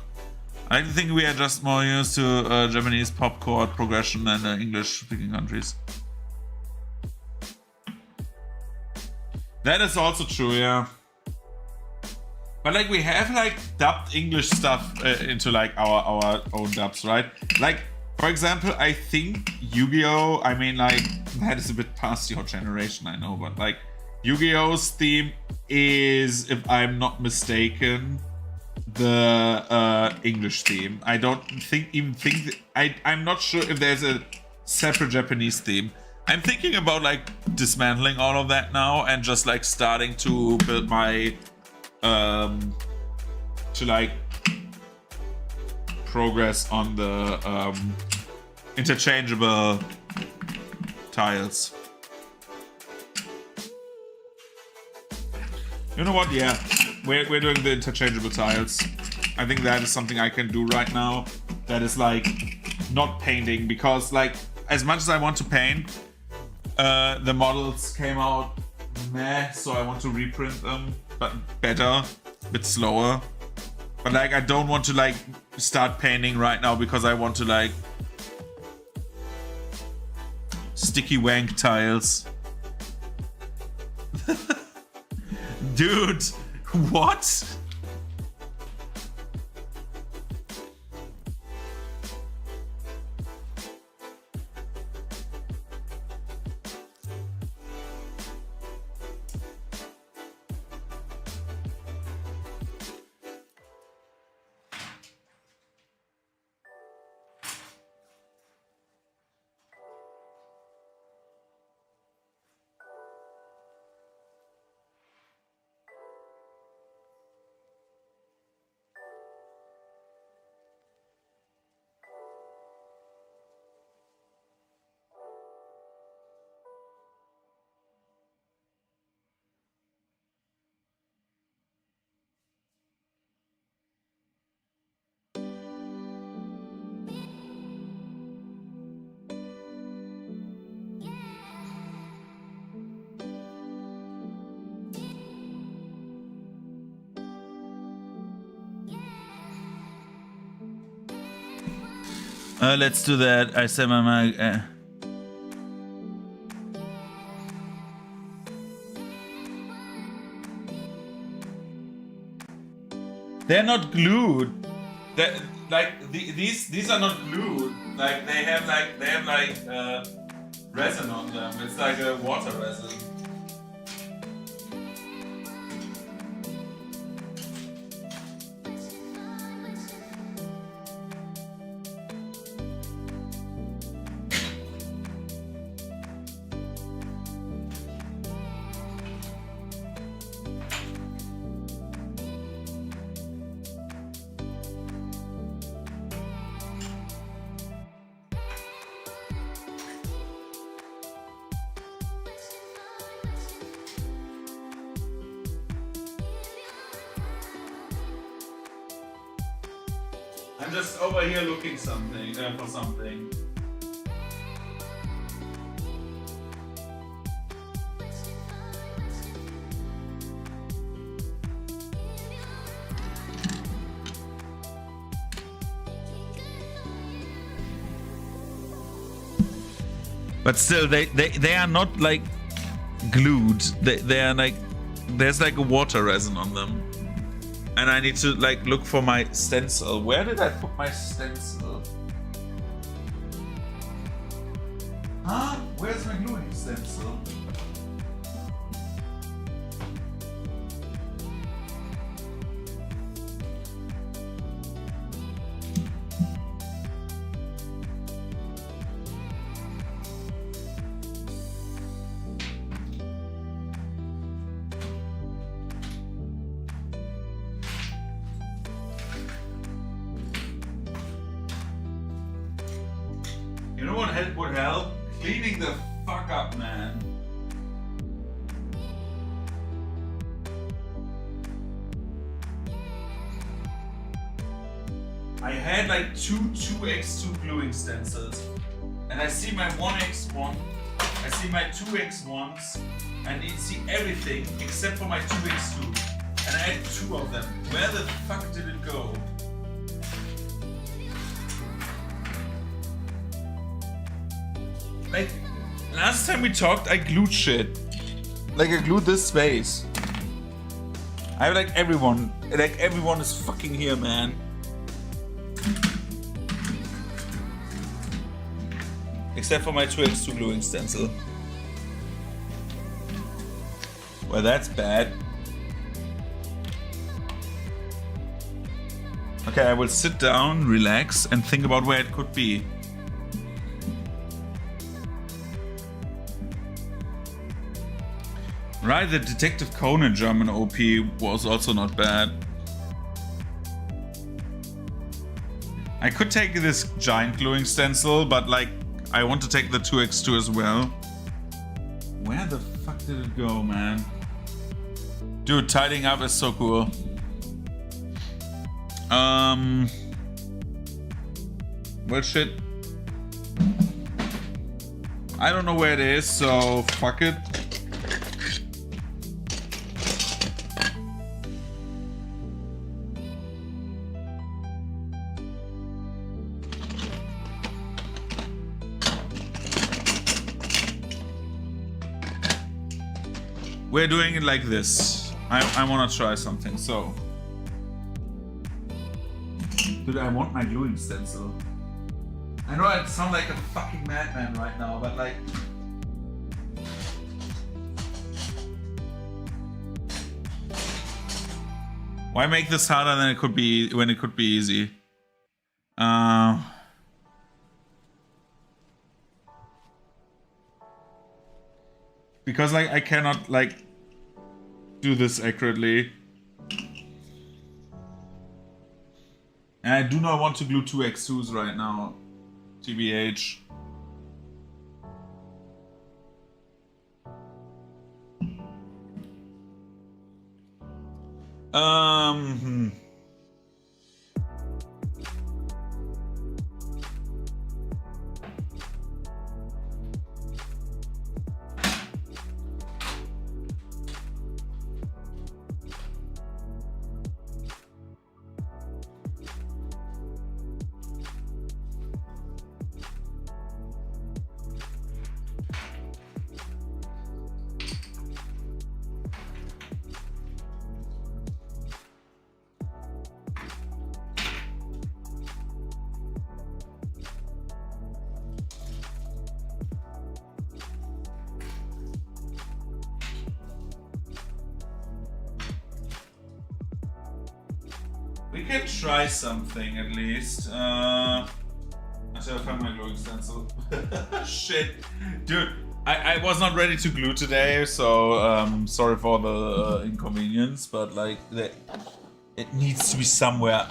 I think we are just more used to Japanese pop chord progression and English-speaking countries. That is also true, yeah. But like we have like dubbed English stuff into like our own dubs, right? Like for example, I think Yu-Gi-Oh! I mean like that is a bit past your generation, I know, but like Yu-Gi-Oh's theme is, if I'm not mistaken, the English theme. I don't think I'm not sure if there's a separate Japanese theme. I'm thinking about like dismantling all of that now and just like starting to build my to like progress on the interchangeable tiles. You know what? Yeah, we're doing the interchangeable tiles. I think that is something I can do right now. That is like not painting, because like as much as I want to paint, the models came out meh, so I want to reprint them, but better, a bit slower. But like I don't want to like start painting right now because I want to like sticky wank tiles. Dude, what? Let's do that. I said my mic. They're not glued. These are not glued. Like they have resin on them. It's like a water resin. I'm just over here looking for something. But still, they are not like glued. They are like, there's like a water resin on them. And I need to like look for my stencil. Where did I put my stencil? Huh? Where's my gluing stencil? You know what would help? Cleaning the fuck up, man. I had like two 2x2 gluing stencils. And I see my 1x1, I see my 2x1s, and you see everything except for my 2x2. And I had two of them. Where the fuck did it go? Like, last time we talked, I glued shit. Like, I glued this space. I have like everyone is fucking here, man. Except for my 2x2 gluing stencil. Well, that's bad. Okay, I will sit down, relax, and think about where it could be. Right, the Detective Conan German OP was also not bad. I could take this giant gluing stencil, but like, I want to take the 2x2 as well. Where the fuck did it go, man? Dude, tidying up is so cool. Well, shit. I don't know where it is, so fuck it. We're doing it like this. I want to try something, so. Dude, I want my gluing stencil. I know I sound like a fucking madman right now, but like. Why make this harder than it could be when it could be easy? Because like I cannot like do this accurately. And I do not want to glue 2x2s right now. TBH. We can try something at least. Until I find my glowing stencil. Shit. Dude, I was not ready to glue today, so sorry for the inconvenience, but like it needs to be somewhere.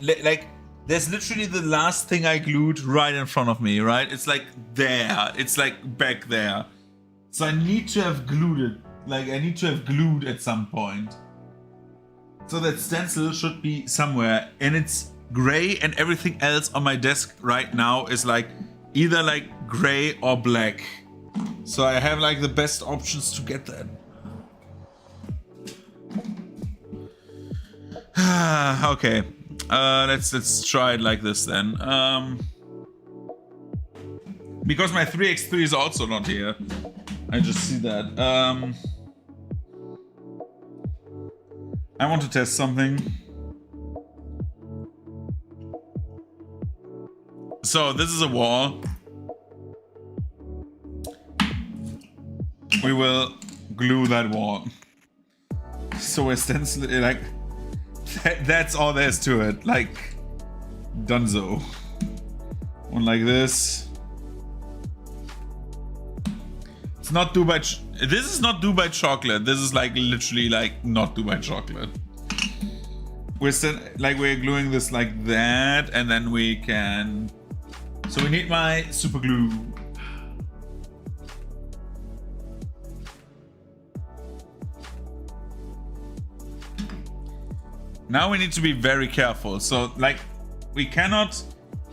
Like there's literally the last thing I glued right in front of me, right? It's like there. It's like back there. So I need to have glued it. Like I need to have glued at some point. So that stencil should be somewhere, and it's gray, and everything else on my desk right now is like either like gray or black. So I have like the best options to get that. Okay, let's try it like this then. Because my 3x3 is also not here. I just see that. I want to test something. So this is a wall. We will glue that wall. So we're stenciling, like, that's all there is to it. Like, donezo. One like this. It's not Dubai. This is not Dubai chocolate. This is like literally like not Dubai chocolate. We're still like we're gluing this like that, and then we can. So we need my super glue. Now we need to be very careful. So like we cannot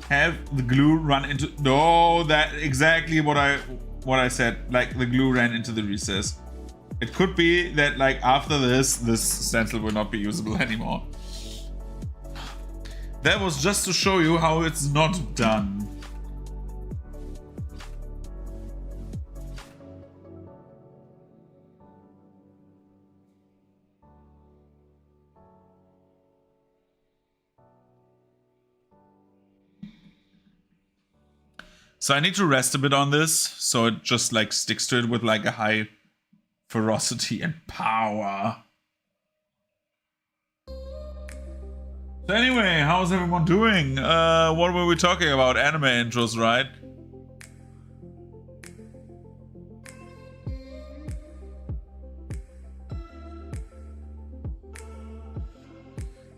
have the glue run into. No, that exactly what I said. Like the glue ran into the recess. It could be that like after this stencil will not be usable anymore. That was just to show you how it's not done. So I need to rest a bit on this, so it just like sticks to it with like a high ferocity and power. So anyway, how's everyone doing? What were we talking about? Anime intros, right?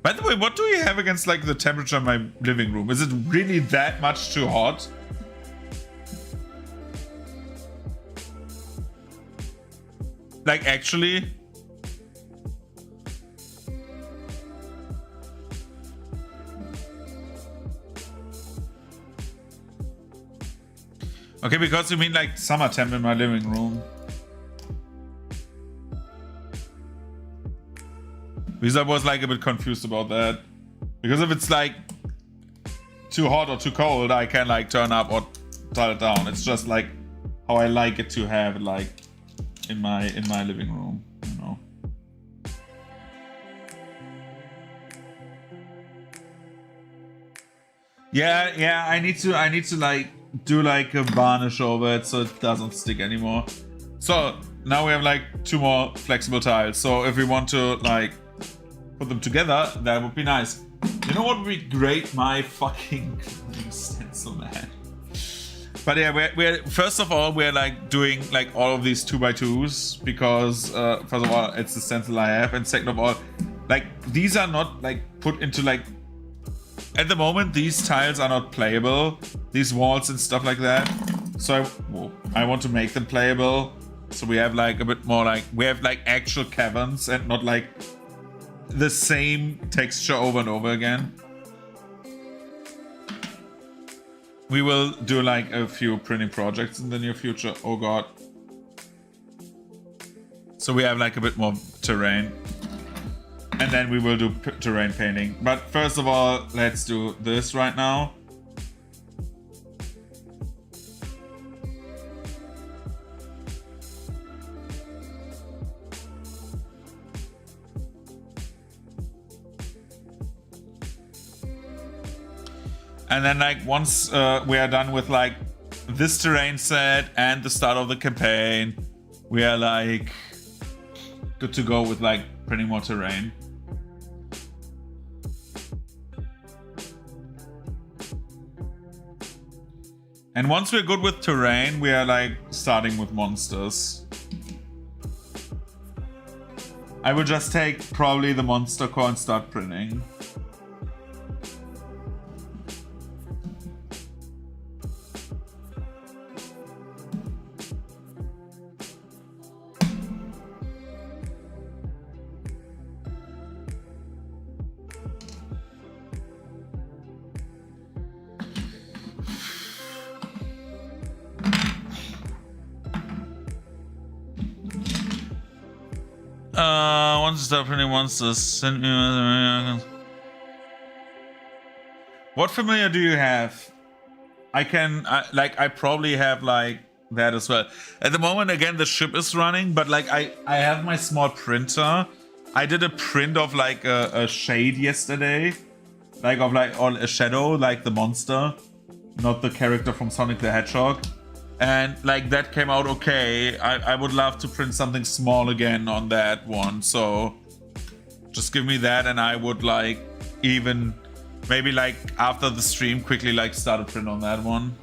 By the way, what do you have against like the temperature in my living room? Is it really that much too hot? Like actually? Okay, because you mean like summer temp in my living room. Because I was like a bit confused about that. Because if it's like too hot or too cold, I can like turn up or turn it down. It's just like how I like it to have it like in my living room, you know. Yeah, I need to like do like a varnish over it so it doesn't stick anymore. So now we have like 2 more flexible tiles. So if we want to like put them together, that would be nice. You know what would be great? My fucking stencil, man. But yeah, we're first of all we're like doing like all of these 2x2s because first of all it's the stencil I have, and second of all, like these are not like put into like at the moment these tiles are not playable, these walls and stuff like that. So I want to make them playable. So we have like a bit more like we have like actual caverns and not like the same texture over and over again. We will do like a few printing projects in the near future. Oh god. So we have like a bit more terrain. And then we will do terrain painting. But first of all, let's do this right now. And then like once we are done with like this terrain set and the start of the campaign, we are like good to go with like printing more terrain. And once we're good with terrain, we are like starting with monsters. I will just take probably the monster core and start printing. Once you start printing monsters, send me. What familiar do you have? I probably have like that as well. At the moment, again, the ship is running, but like I have my small printer. I did a print of like a shade yesterday, like a shadow, like the monster, not the character from Sonic the Hedgehog. And like that came out okay. I would love to print something small again on that one. So just give me that and I would like even maybe like after the stream quickly like start a print on that one.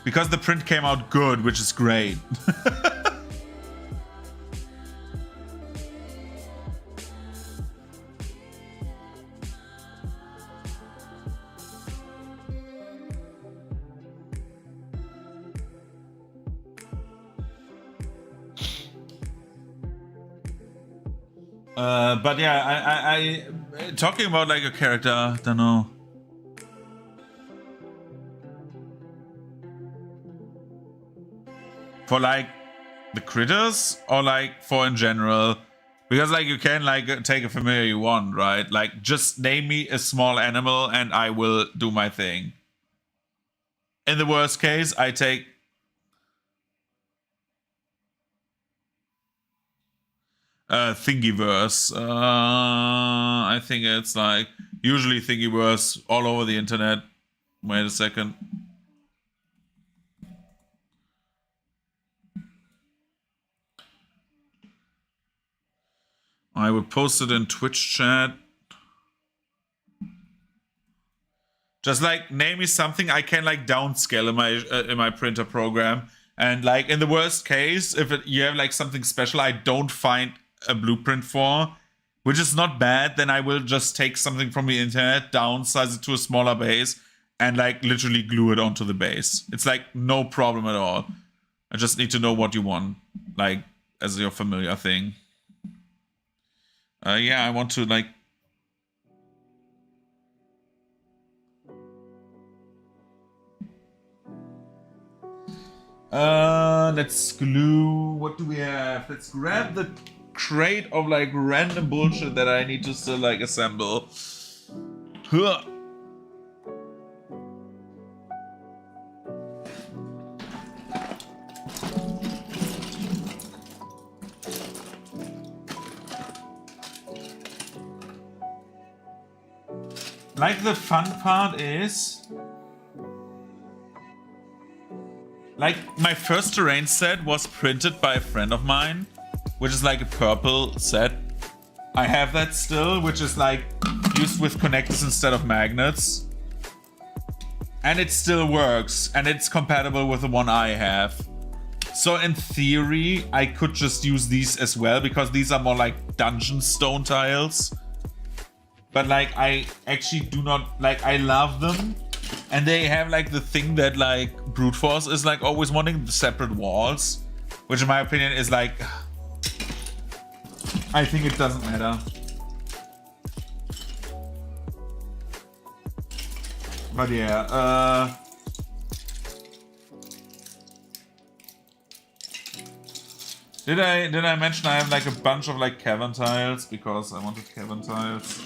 Because the print came out good, which is great. But yeah, I talking about like a character, don't know. For like the critters or like for in general? Because like you can like take a familiar you want, right? Like just name me a small animal and I will do my thing. In the worst case, I take Thingiverse. I think it's like usually Thingiverse all over the internet. Wait a second. I would post it in Twitch chat. Just like name me something I can like downscale in my printer program. And like in the worst case, if you have like something special I don't find a blueprint for, which is not bad, then I will just take something from the internet, downsize it to a smaller base, and like literally glue it onto the base. It's like no problem at all. I just need to know what you want, like as your familiar thing. Yeah, I want to like. Let's glue. What do we have? Let's grab the crate of like random bullshit that I need to still like assemble. Huh. Like the fun part is like my first terrain set was printed by a friend of mine, which is like a purple set. I have that still, which is like used with connectors instead of magnets. And it still works, and it's compatible with the one I have. So in theory, I could just use these as well, because these are more like dungeon stone tiles. But like, I actually do not, like, I love them. And they have like the thing that like Brute Force is like always wanting, the separate walls. Which in my opinion is like, I think it doesn't matter. But yeah, Did I mention I have like a bunch of like cavern tiles because I wanted cavern tiles?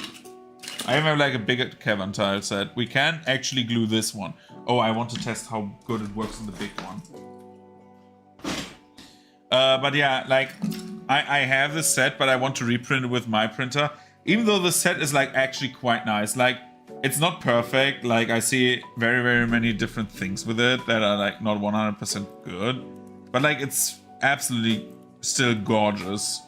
I have like a bigger cavern tile set. We can actually glue this one. Oh, I want to test how good it works in the big one. But yeah, like I have this set, but I want to reprint it with my printer. Even though the set is like actually quite nice. Like it's not perfect. Like I see very, very many different things with it that are like not 100% good. But like it's absolutely still gorgeous.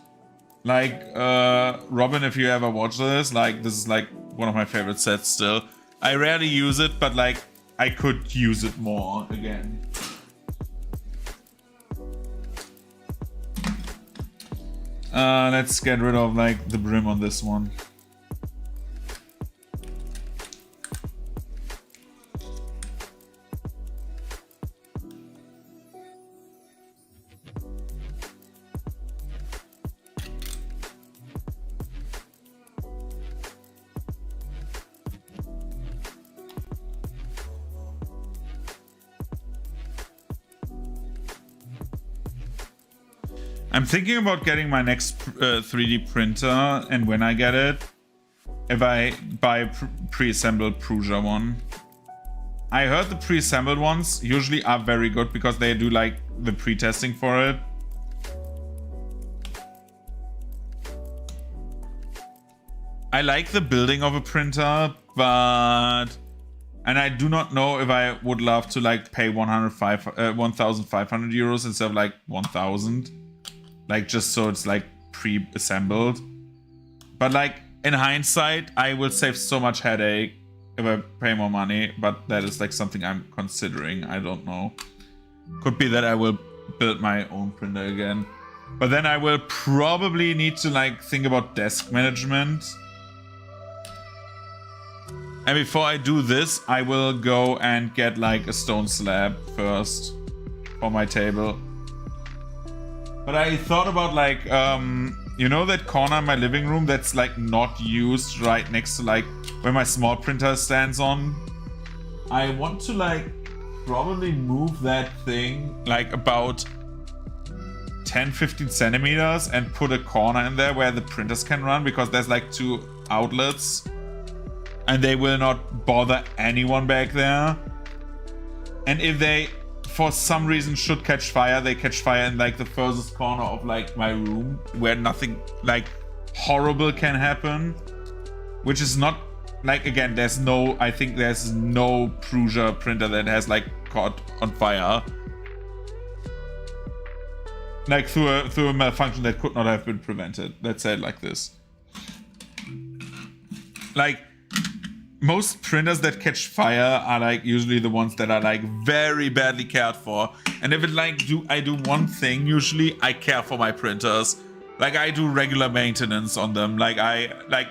Like Robin, if you ever watch this, like this is like one of my favorite sets still. I rarely use it, but like I could use it more again. Let's get rid of like the brim on this one. I'm thinking about getting my next 3D printer, and when I get it, if I buy a pre-assembled Prusa one. I heard the pre-assembled ones usually are very good because they do like the pre-testing for it. I like the building of a printer, but... And I do not know if I would love to like pay 1,500 euros instead of like 1,000. Like, just so it's like pre-assembled. But like, in hindsight, I will save so much headache if I pay more money. But that is like something I'm considering. I don't know. Could be that I will build my own printer again. But then I will probably need to like think about desk management. And before I do this, I will go and get like a stone slab first for my table. But I thought about like, you know that corner in my living room that's like not used right next to like where my small printer stands on? I want to like probably move that thing like about 10-15 centimeters and put a corner in there where the printers can run, because there's like 2 outlets and they will not bother anyone back there. And if they for some reason should catch fire, they catch fire in like the furthest corner of like my room where nothing like horrible can happen, which is not like, again, there's no, I think there's no Prusa printer that has like caught on fire like through a malfunction that could not have been prevented. Let's say it like this. Like, most printers that catch fire are like usually the ones that are like very badly cared for. And if it like I do one thing, usually I care for my printers. Like, I do regular maintenance on them. Like, I like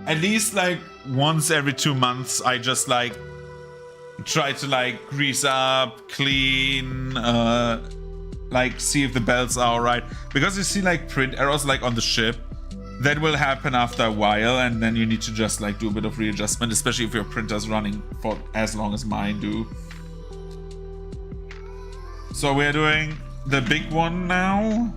at least like once every 2 months I just like try to like grease up, clean, like see if the belts are alright. Because you see like print errors like on the ship. That will happen after a while, and then you need to just like do a bit of readjustment, especially if your printer's running for as long as mine do. So we're doing the big one now.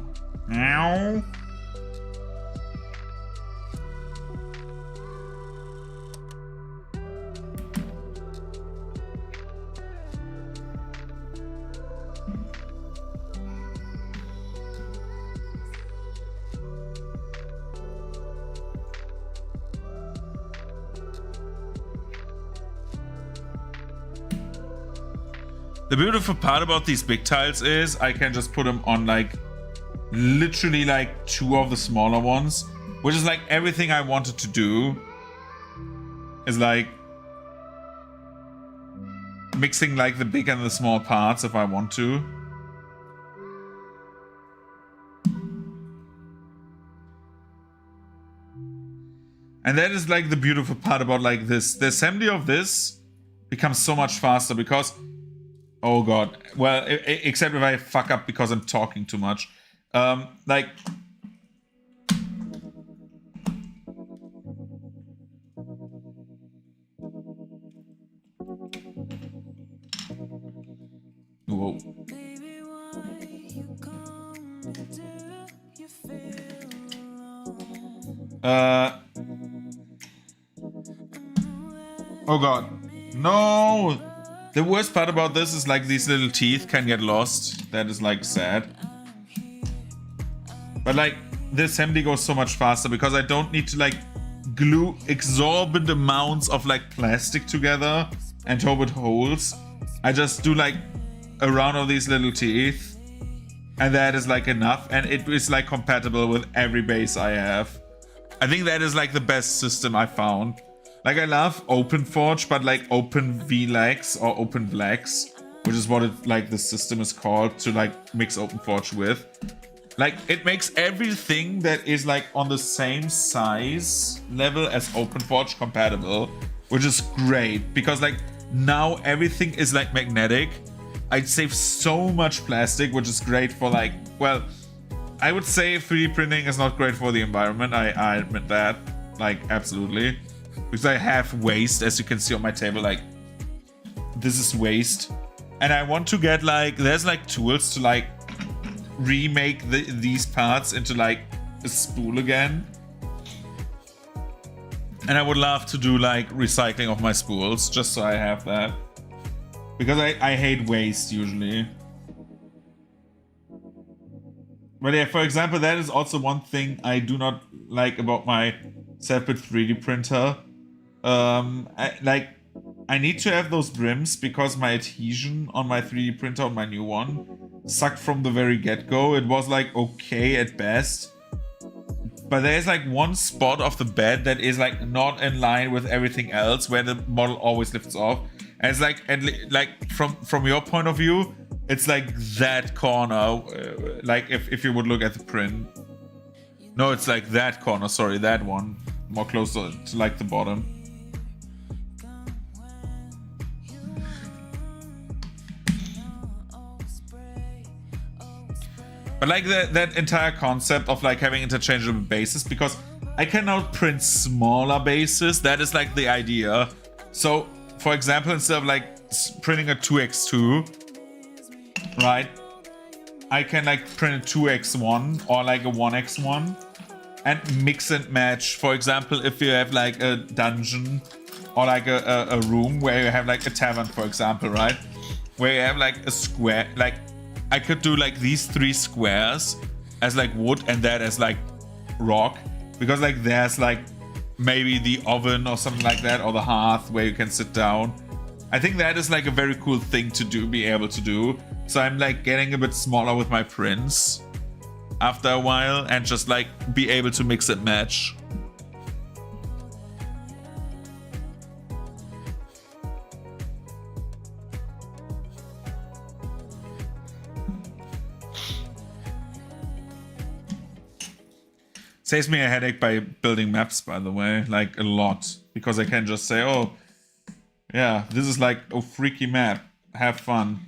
The beautiful part about these big tiles is I can just put them on like literally like 2 of the smaller ones, which is like everything I wanted to do is like mixing like the big and the small parts if I want to. And that is like the beautiful part about like this. The assembly of this becomes so much faster because, oh god, well, except if I fuck up because I'm talking too much. Like, whoa. Oh god, no! The worst part about this is like these little teeth can get lost. That is like sad. But like the assembly goes so much faster because I don't need to like glue exorbitant amounts of like plastic together and hope it holds. I just do like a round of these little teeth and that is like enough, and it is like compatible with every base I have. I think that is like the best system I found. Like, I love OpenForge, but like Open VLAX or Open VLAX, which is what it, like, the system is called to like mix OpenForge with. Like, it makes everything that is like on the same size level as OpenForge compatible, which is great because like now everything is like magnetic. I'd save so much plastic, which is great for like, well, I would say 3D printing is not great for the environment. I admit that, like, absolutely. Because I have waste, as you can see on my table, like, this is waste. And I want to get like, there's like tools to like remake these parts into like a spool again. And I would love to do like recycling of my spools, just so I have that. Because I hate waste usually. But yeah, for example, that is also one thing I do not like about my separate 3D printer. I need to have those brims because my adhesion on my 3D printer, on my new one, sucked from the very get-go. It was like okay at best. But there's like one spot of the bed that is like not in line with everything else, where the model always lifts off. And it's like from your point of view, it's like that corner, like if you would look at the print. No, it's like that corner, sorry, that one. More closer to like the bottom. But like that entire concept of like having interchangeable bases, because I can now print smaller bases. That is like the idea. So for example, instead of like printing a 2x2, right, I can like print a 2x1 or like a 1x1 and mix and match. For example, if you have like a dungeon or like a room where you have like a tavern, for example, right, where you have like a square, like I could do like these 3 squares as like wood and that as like rock, because like there's like maybe the oven or something like that, or the hearth where you can sit down. I think that is like a very cool thing to do, be able to do. So I'm like getting a bit smaller with my prints after a while and just like be able to mix and match. Saves me a headache by building maps, by the way, like a lot, because I can just say, oh yeah, this is like a freaky map, have fun.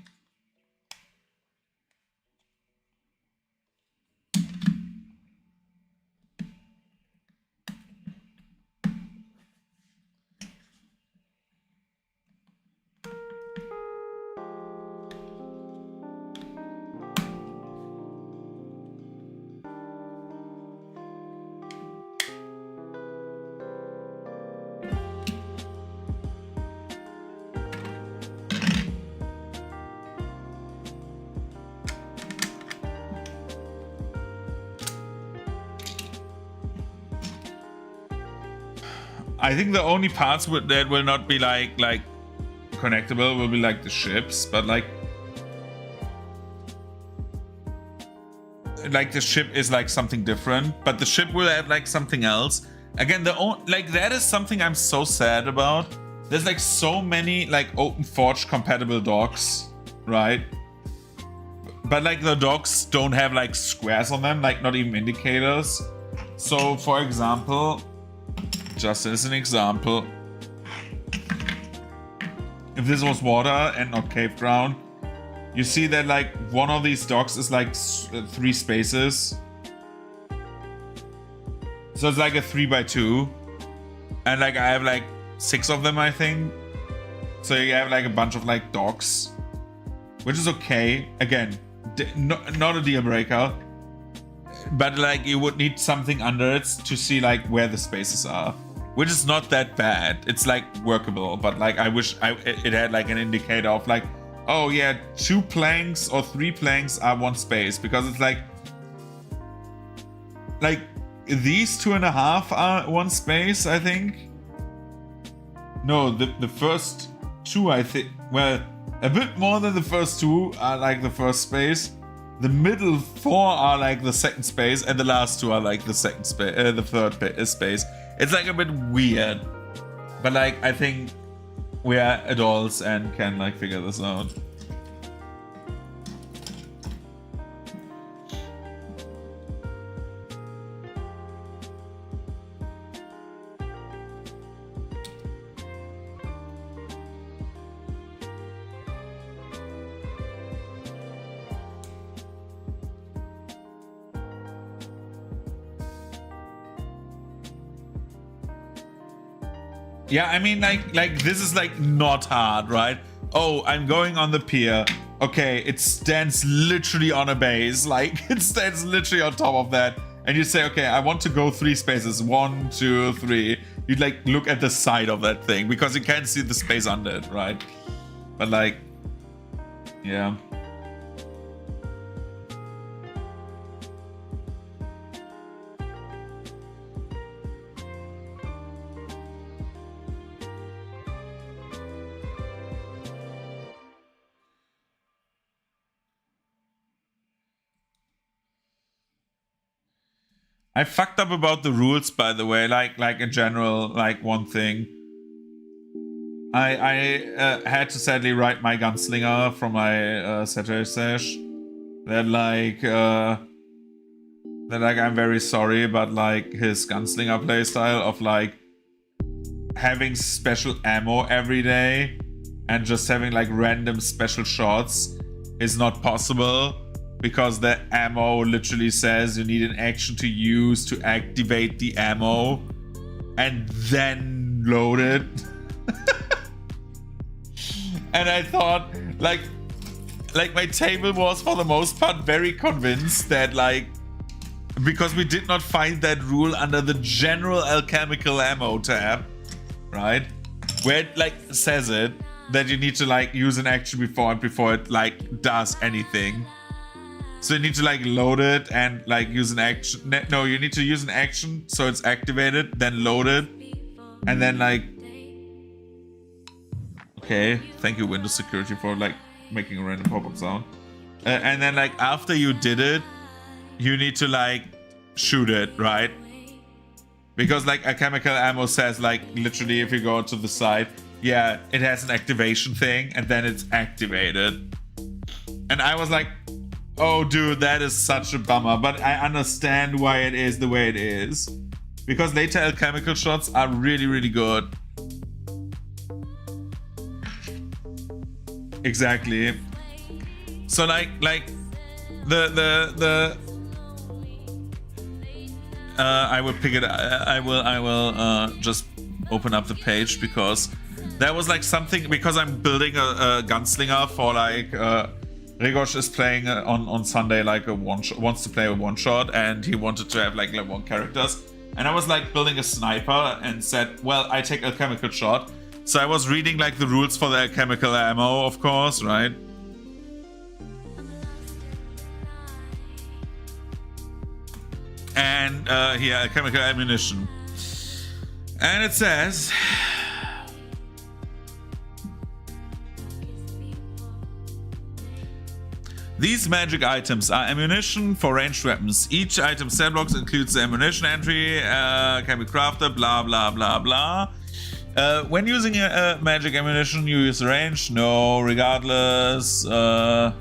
I think the only parts that will not be like connectable will be like the ships, but like the ship is like something different, but the ship will have like something else. Again, like that is something I'm so sad about. There's like so many like OpenForge compatible docks, right? But like the docks don't have like squares on them, like not even indicators. So for example, just as an example, if this was water and not cave ground, you see that like one of these docks is like 3 spaces. So it's like a 3x2. And like I have like 6 of them, I think. So you have like a bunch of like docks, which is okay. Again, not a deal breaker. But like you would need something under it to see like where the spaces are. Which is not that bad. It's like workable, but like I wish it had like an indicator of like, oh yeah, 2 planks or 3 planks are 1 space, because it's like these 2.5 are 1 space, I think. No, the first 2, I think, well, a bit more than the first 2 are like the first space. The middle 4 are like the second space, and the last 2 are like the second space, the third space. It's like a bit weird, But like, I think we are adults and can like figure this out. Yeah, I mean, like this is like not hard, right? Oh, I'm going on the pier. Okay, it stands literally on a base. Like, it stands literally on top of that. And you say, okay, I want to go 3 spaces. 1, 2, 3. You'd like look at the side of that thing because you can't see the space under it, right? But like, yeah. I fucked up about the rules, by the way. Like in general, like one thing. I had to sadly write my gunslinger from my Saturday sesh. That I'm very sorry, but like his gunslinger playstyle of like having special ammo every day and just having like random special shots is not possible. Because the ammo literally says you need an action to use to activate the ammo and then load it. And I thought, like my table was for the most part very convinced that like, because we did not find that rule under the general alchemical ammo tab, right? Where it like says it, that you need to like use an action before it like does anything. So you need to like load it and like use an action. No, you need to use an action so it's activated, then load it, and then like. Okay, thank you Windows Security for like making a random pop-up sound. And then like after you did it, you need to like shoot it, right? Because like alchemical ammo says like literally if you go to the side, yeah, it has an activation thing and then it's activated. And I was like, oh, dude, that is such a bummer. But I understand why it is the way it is. Because later alchemical shots are really, really good. Exactly. So like the I will pick it. I will just open up the page because that was like something, because I'm building a gunslinger for like. Regosh is playing on Sunday like a wants to play a one shot, and he wanted to have like level 1 characters, and I was like building a sniper and said, well, I take alchemical shot. So I was reading like the rules for the alchemical ammo, of course, right? And here, alchemical ammunition, and it says. These magic items are ammunition for ranged weapons. Each item set box includes the ammunition entry, can be crafted, blah, blah, blah, blah. When using magic ammunition, you use range? No, regardless. No.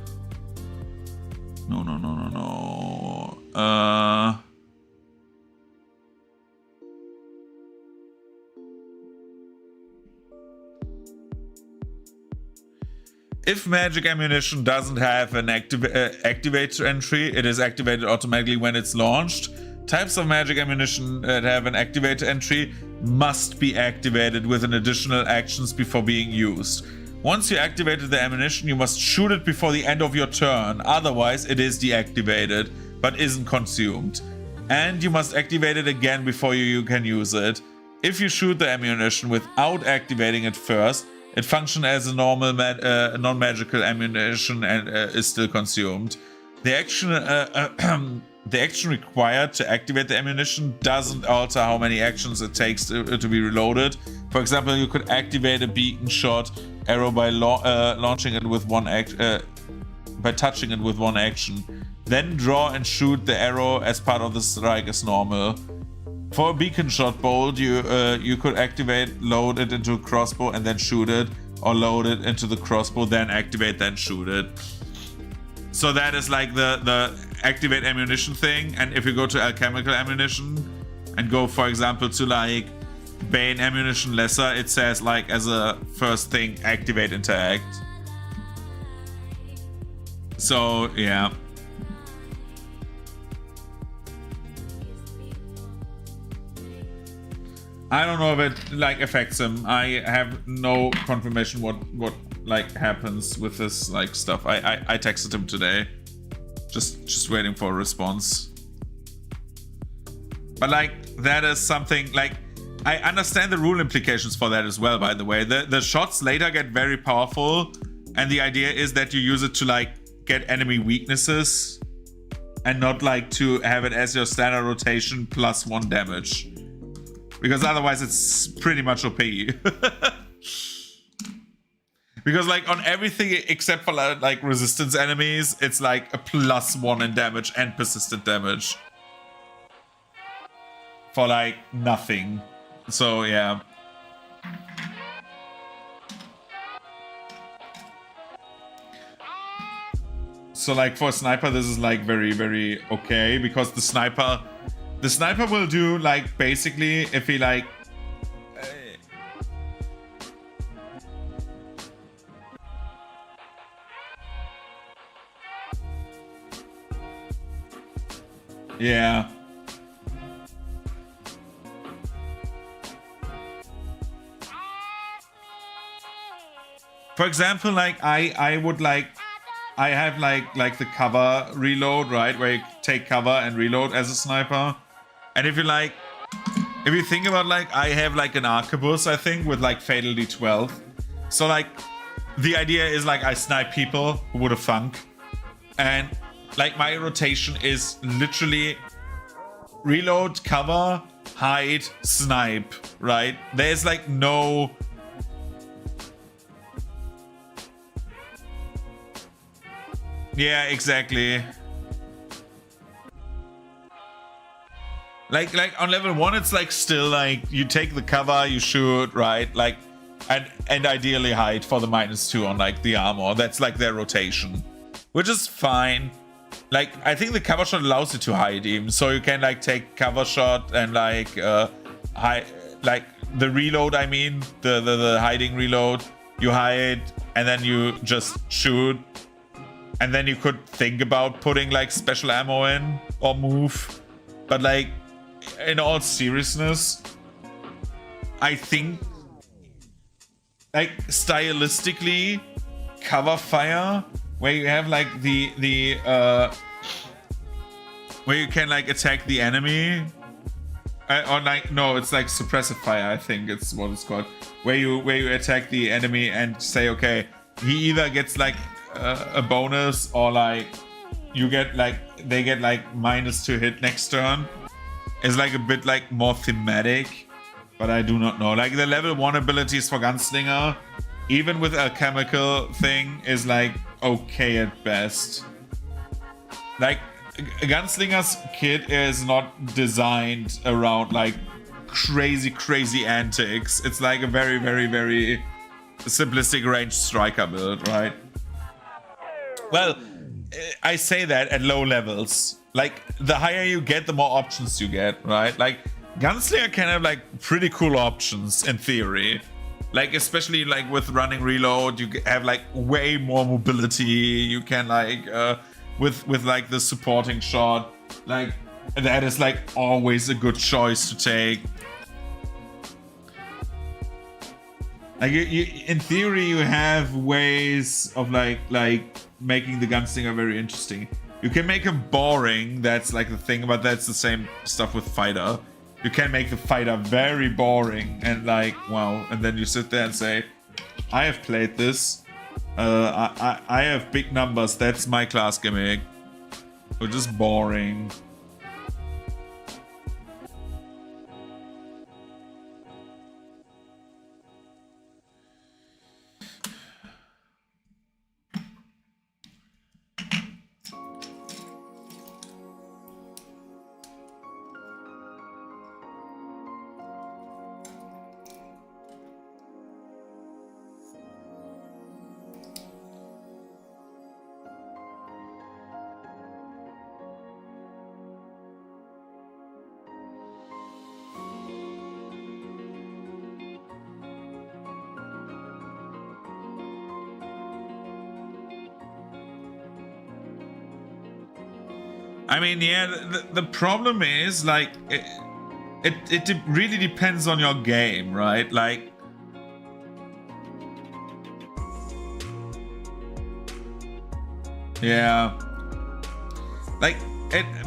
If magic ammunition doesn't have an activator entry, it is activated automatically when it's launched. Types of magic ammunition that have an activator entry must be activated with an additional actions before being used. Once you activated the ammunition, you must shoot it before the end of your turn, otherwise it is deactivated, but isn't consumed. And you must activate it again before you can use it. If you shoot the ammunition without activating it first, it functions as a normal non-magical ammunition and is still consumed. The action required to activate the ammunition doesn't alter how many actions it takes to be reloaded. For example, you could activate a beacon shot arrow by launching it with one by touching it with one action. Then draw and shoot the arrow as part of the strike as normal. For a beacon shot bolt, you could activate, load it into a crossbow, and then shoot it, or load it into the crossbow, then activate, then shoot it. So that is like the activate ammunition thing. And if you go to alchemical ammunition and go, for example, to like Bane ammunition lesser, it says like as a first thing, activate interact. So yeah. I don't know if it like affects him. I have no confirmation what like happens with this like stuff. I texted him today, just waiting for a response. But like that is something like I understand the rule implications for that as well. By the way, the shots later get very powerful, and the idea is that you use it to like get enemy weaknesses, and not like to have it as your standard rotation plus 1 damage. Because otherwise it's pretty much OP. Because like on everything except for like resistance enemies, it's like a +1 in damage and persistent damage. For like nothing. So yeah. So like for a sniper, this is like very, very okay, because the sniper will do like basically if he like yeah. For example, like I would like I have like the cover reload, right, where you take cover and reload as a sniper. And if you think about like I have like an arquebus, I think, with like fatal D12. So like the idea is like I snipe people who would have thunk, and like my rotation is literally reload, cover, hide, snipe, right? There's like no yeah, exactly. Like on level 1, it's like still like you take the cover, you shoot, right? Like and ideally hide for the -2 on like the armor. That's like their rotation, which is fine. Like I think the cover shot allows you to hide even, so you can like take cover shot and like hide, like the reload. I mean the hiding reload. You hide and then you just shoot, and then you could think about putting like special ammo in or move, but like. In all seriousness, I think like stylistically cover fire, where you have like the where you can like attack the enemy, or like no, it's like suppressive fire, I think it's what it's called, where you attack the enemy and say, okay, he either gets like a bonus, or like you get like they get like -2 hit next turn. Is like a bit like more thematic, but I do not know. Like the level 1 abilities for Gunslinger, even with alchemical thing, is like okay at best. Like a Gunslinger's kit is not designed around like crazy antics. It's like a very, very, very simplistic ranged striker build, right? Well, I say that at low levels. Like, the higher you get, the more options you get, right? Like, Gunslinger can have, like, pretty cool options, in theory. Like, especially, like, with running reload, you have, like, way more mobility. You can, like, with like, the supporting shot, like, that is, like, always a good choice to take. Like, in theory, you have ways of, like, making the Gunslinger very interesting. You can make him boring, that's like the thing, but that's the same stuff with Fighter. You can make the Fighter very boring and like, wow, and then you sit there and say, I have played this, I have big numbers, that's my class gimmick. Which is boring. I mean, yeah, the problem is, like, it really depends on your game, right? Like, yeah. Like,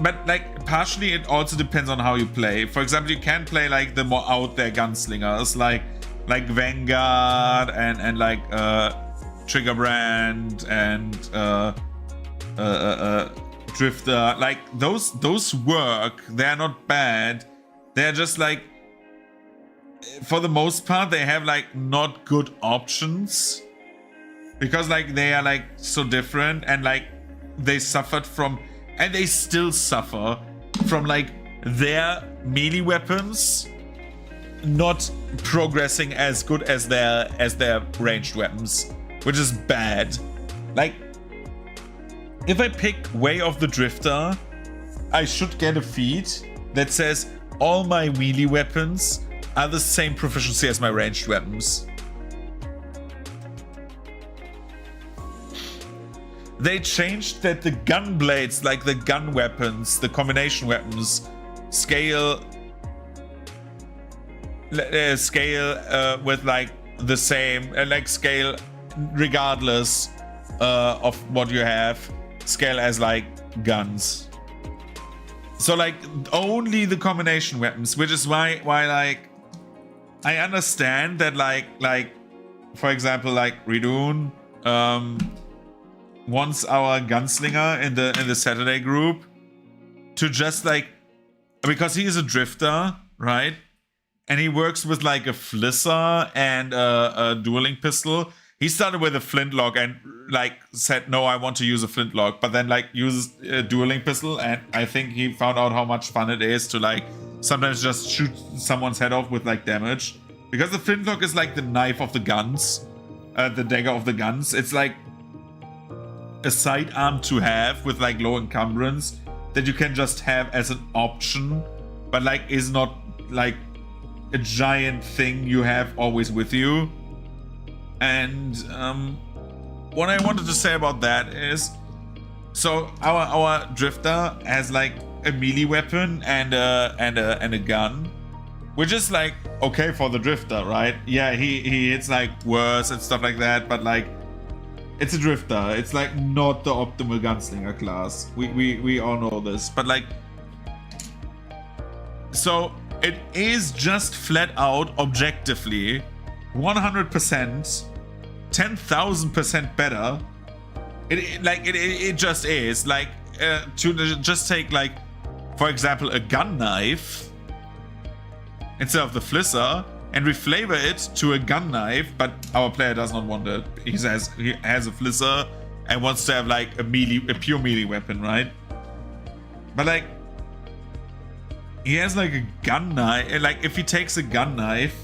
but, like, partially it also depends on how you play. For example, you can play, like, the more out there gunslingers, like Vanguard and like, Triggerbrand and, Drifter. Like, those work. They're not bad. They're just, like, for the most part, they have, like, not good options. Because, like, they are, like, so different, and, like, they suffered from, and they still suffer from, like, their melee weapons not progressing as good as their ranged weapons, which is bad. Like, if I pick Way of the Drifter, I should get a feat that says all my melee weapons are the same proficiency as my ranged weapons. They changed that the gun blades, like the gun weapons, the combination weapons, scale with like the same, like scale regardless of what you have, scale as like guns. So like only the combination weapons, which is why like I understand that like for example like Ridun wants our gunslinger in the Saturday group to just like, because he is a drifter, right? And he works with like a flisser and a dueling pistol. He started with a flintlock and like said, no, I want to use a flintlock, but then like uses a dueling pistol, and I think he found out how much fun it is to like sometimes just shoot someone's head off with like damage. Because the flintlock is like the knife of the guns, the dagger of the guns. It's like a sidearm to have with like low encumbrance that you can just have as an option, but like is not like a giant thing you have always with you. And what I wanted to say about that is, so our drifter has like a melee weapon and a gun, which is like okay for the drifter, right? Yeah, he hits like worse and stuff like that, but like it's a drifter. It's like not the optimal gunslinger class. We all know this, but like, so it is just flat out objectively 100%, 10,000% better. It just is like to just take like, for example, a gun knife instead of the flisser and reflavor it to a gun knife, but our player does not want it. He has a flisser and wants to have like a pure melee weapon, right? But like, he has like a gun knife. Like if he takes a gun knife,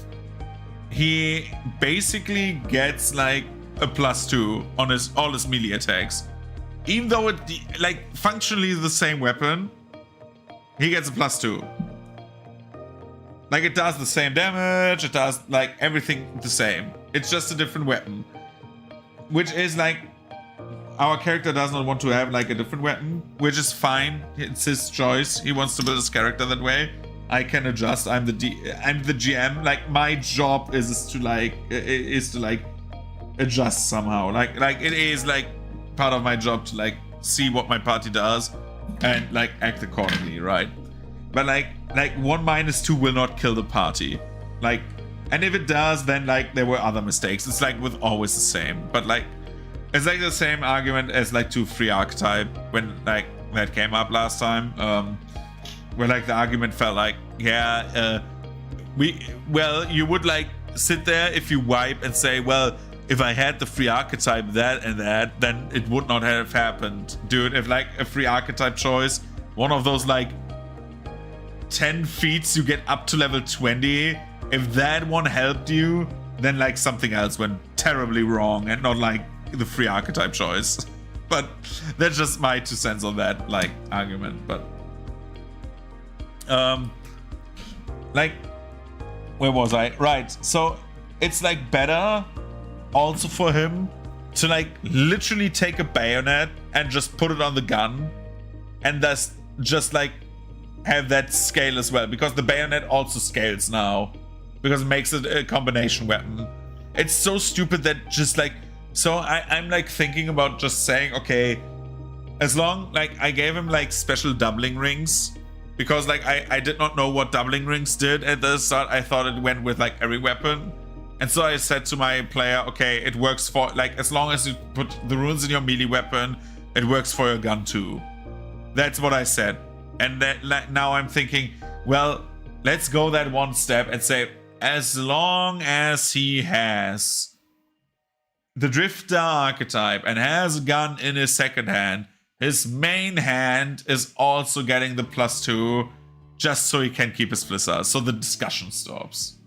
he basically gets like a +2 on all his melee attacks. Even though it like functionally the same weapon, he gets a +2. Like it does the same damage, it does like everything the same. It's just a different weapon. Which is like, our character does not want to have like a different weapon, which is fine. It's his choice. He wants to build his character that way. I can adjust. I'm the GM. Like my job is to like adjust somehow. Like it is like part of my job to like see what my party does and like act accordingly, right? But like 1 - 2 will not kill the party. Like, and if it does, then like there were other mistakes. It's like with always the same. But like, it's like the same argument as like to free archetype when like that came up last time. Where like the argument felt like, yeah, you would like sit there if you wipe and say, well, if I had the free archetype that and that, then it would not have happened. Dude, if like a free archetype choice, one of those like 10 feats you get up to level 20, if that one helped you, then like something else went terribly wrong and not like the free archetype choice. But that's just my 2 cents on that like argument. But like, where was I? Right, so it's like better also for him to like literally take a bayonet and just put it on the gun and thus just like have that scale as well, because the bayonet also scales now because it makes it a combination weapon. It's so stupid that just like, so I'm like thinking about just saying, okay, as long like I gave him like special doubling rings, because like I did not know what doubling rings did at the start. I thought it went with like every weapon. And so I said to my player, okay, it works for like, as long as you put the runes in your melee weapon, it works for your gun too. That's what I said. And that, like, now I'm thinking, well, let's go that one step and say, as long as he has the Drifter archetype and has a gun in his second hand, his main hand is also getting the +2, just so he can keep his Flisser. So the discussion stops.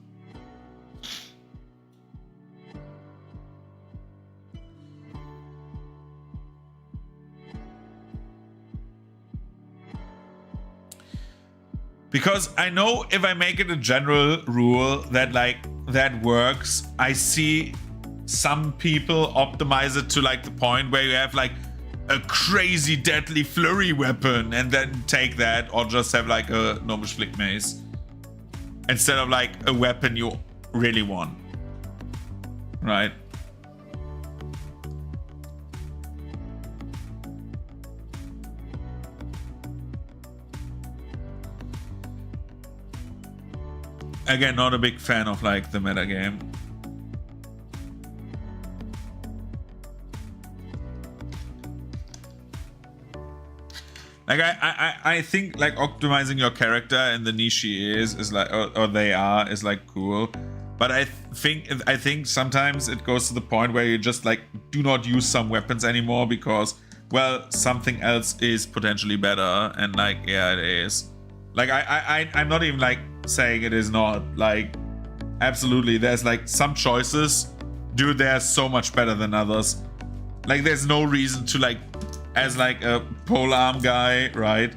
Because I know if I make it a general rule that like that works, I see some people optimize it to like the point where you have like a crazy deadly flurry weapon and then take that, or just have like a normal flick mace instead of like a weapon you really want, right? Again, not a big fan of like the meta game. Like I think like optimizing your character in the niche he is like, or they are, is like cool. But I think sometimes it goes to the point where you just like do not use some weapons anymore because, well, something else is potentially better, and like, yeah, it is. Like I'm not even like saying it is not, like, absolutely there's like some choices, dude, they're so much better than others. Like there's no reason to like, as like a polearm guy, right,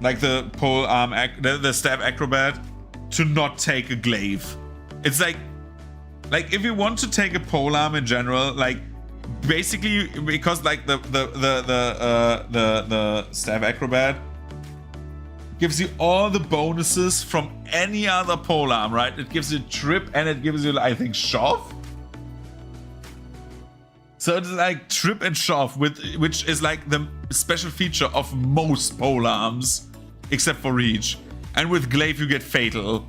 like the polearm the stab acrobat, to not take a glaive. It's like if you want to take a polearm in general, like basically, because like the stab acrobat gives you all the bonuses from any other polearm, right? It gives you trip and it gives you, I think, shove. So it's like trip and shove, which is like the special feature of most polearms, except for reach. And with glaive you get fatal.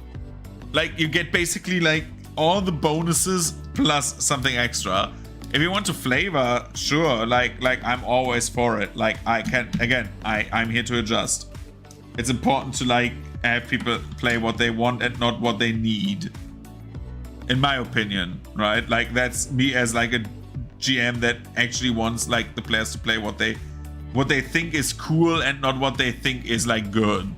Like you get basically like all the bonuses plus something extra. If you want to flavor, sure, like I'm always for it. Like I can, again, I'm here to adjust. It's important to like have people play what they want and not what they need, in my opinion, right? Like that's me as like a GM that actually wants like the players to play what they think is cool and not what they think is like good.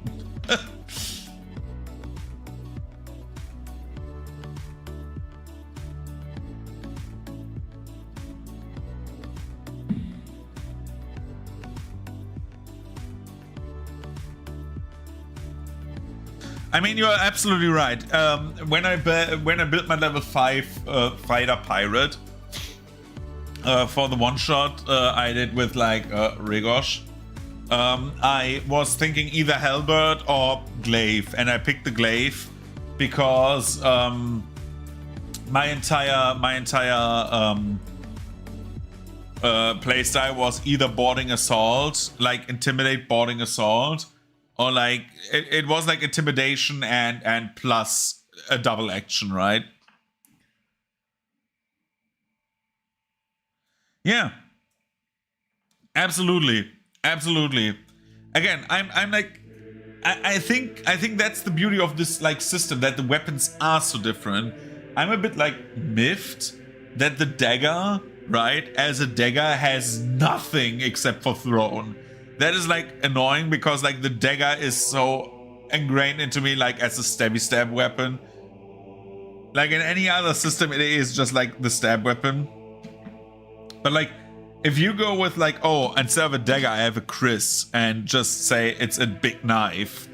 I mean, you're absolutely right. When I built my level 5 fighter pirate for the one shot I did with like Rigosh, I was thinking either halberd or glaive, and I picked the glaive because my entire playstyle was either boarding assault, like intimidate, boarding assault, or like it was like intimidation and plus a double action, right? Yeah, absolutely. Again, I'm like, I think that's the beauty of this like system, that the weapons are so different. I'm a bit like miffed that the dagger, right, as a dagger has nothing except for thrown. That is like annoying because like the dagger is so ingrained into me like as a stabby stab weapon. Like in any other system it is just like the stab weapon. But like if you go with like, oh, instead of a dagger I have a Chris, and just say it's a big knife,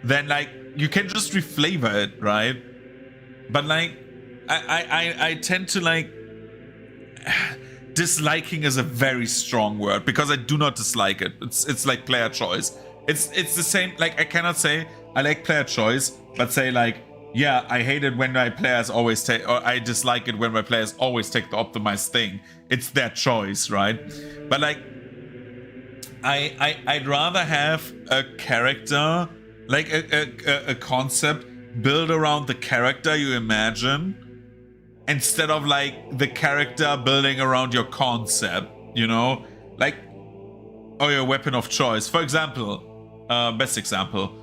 then like you can just reflavor it, right? But like I tend to like disliking is a very strong word because I do not dislike it. It's like player choice. It's the same. Like I cannot say I like player choice, but say like, yeah, I hate it when my players always take, or I dislike it when my players always take the optimized thing. It's their choice, right? But like, I'd rather have a character, like a concept built around the character you imagine, instead of like the character building around your concept, you know? Like, or your weapon of choice. For example, best example,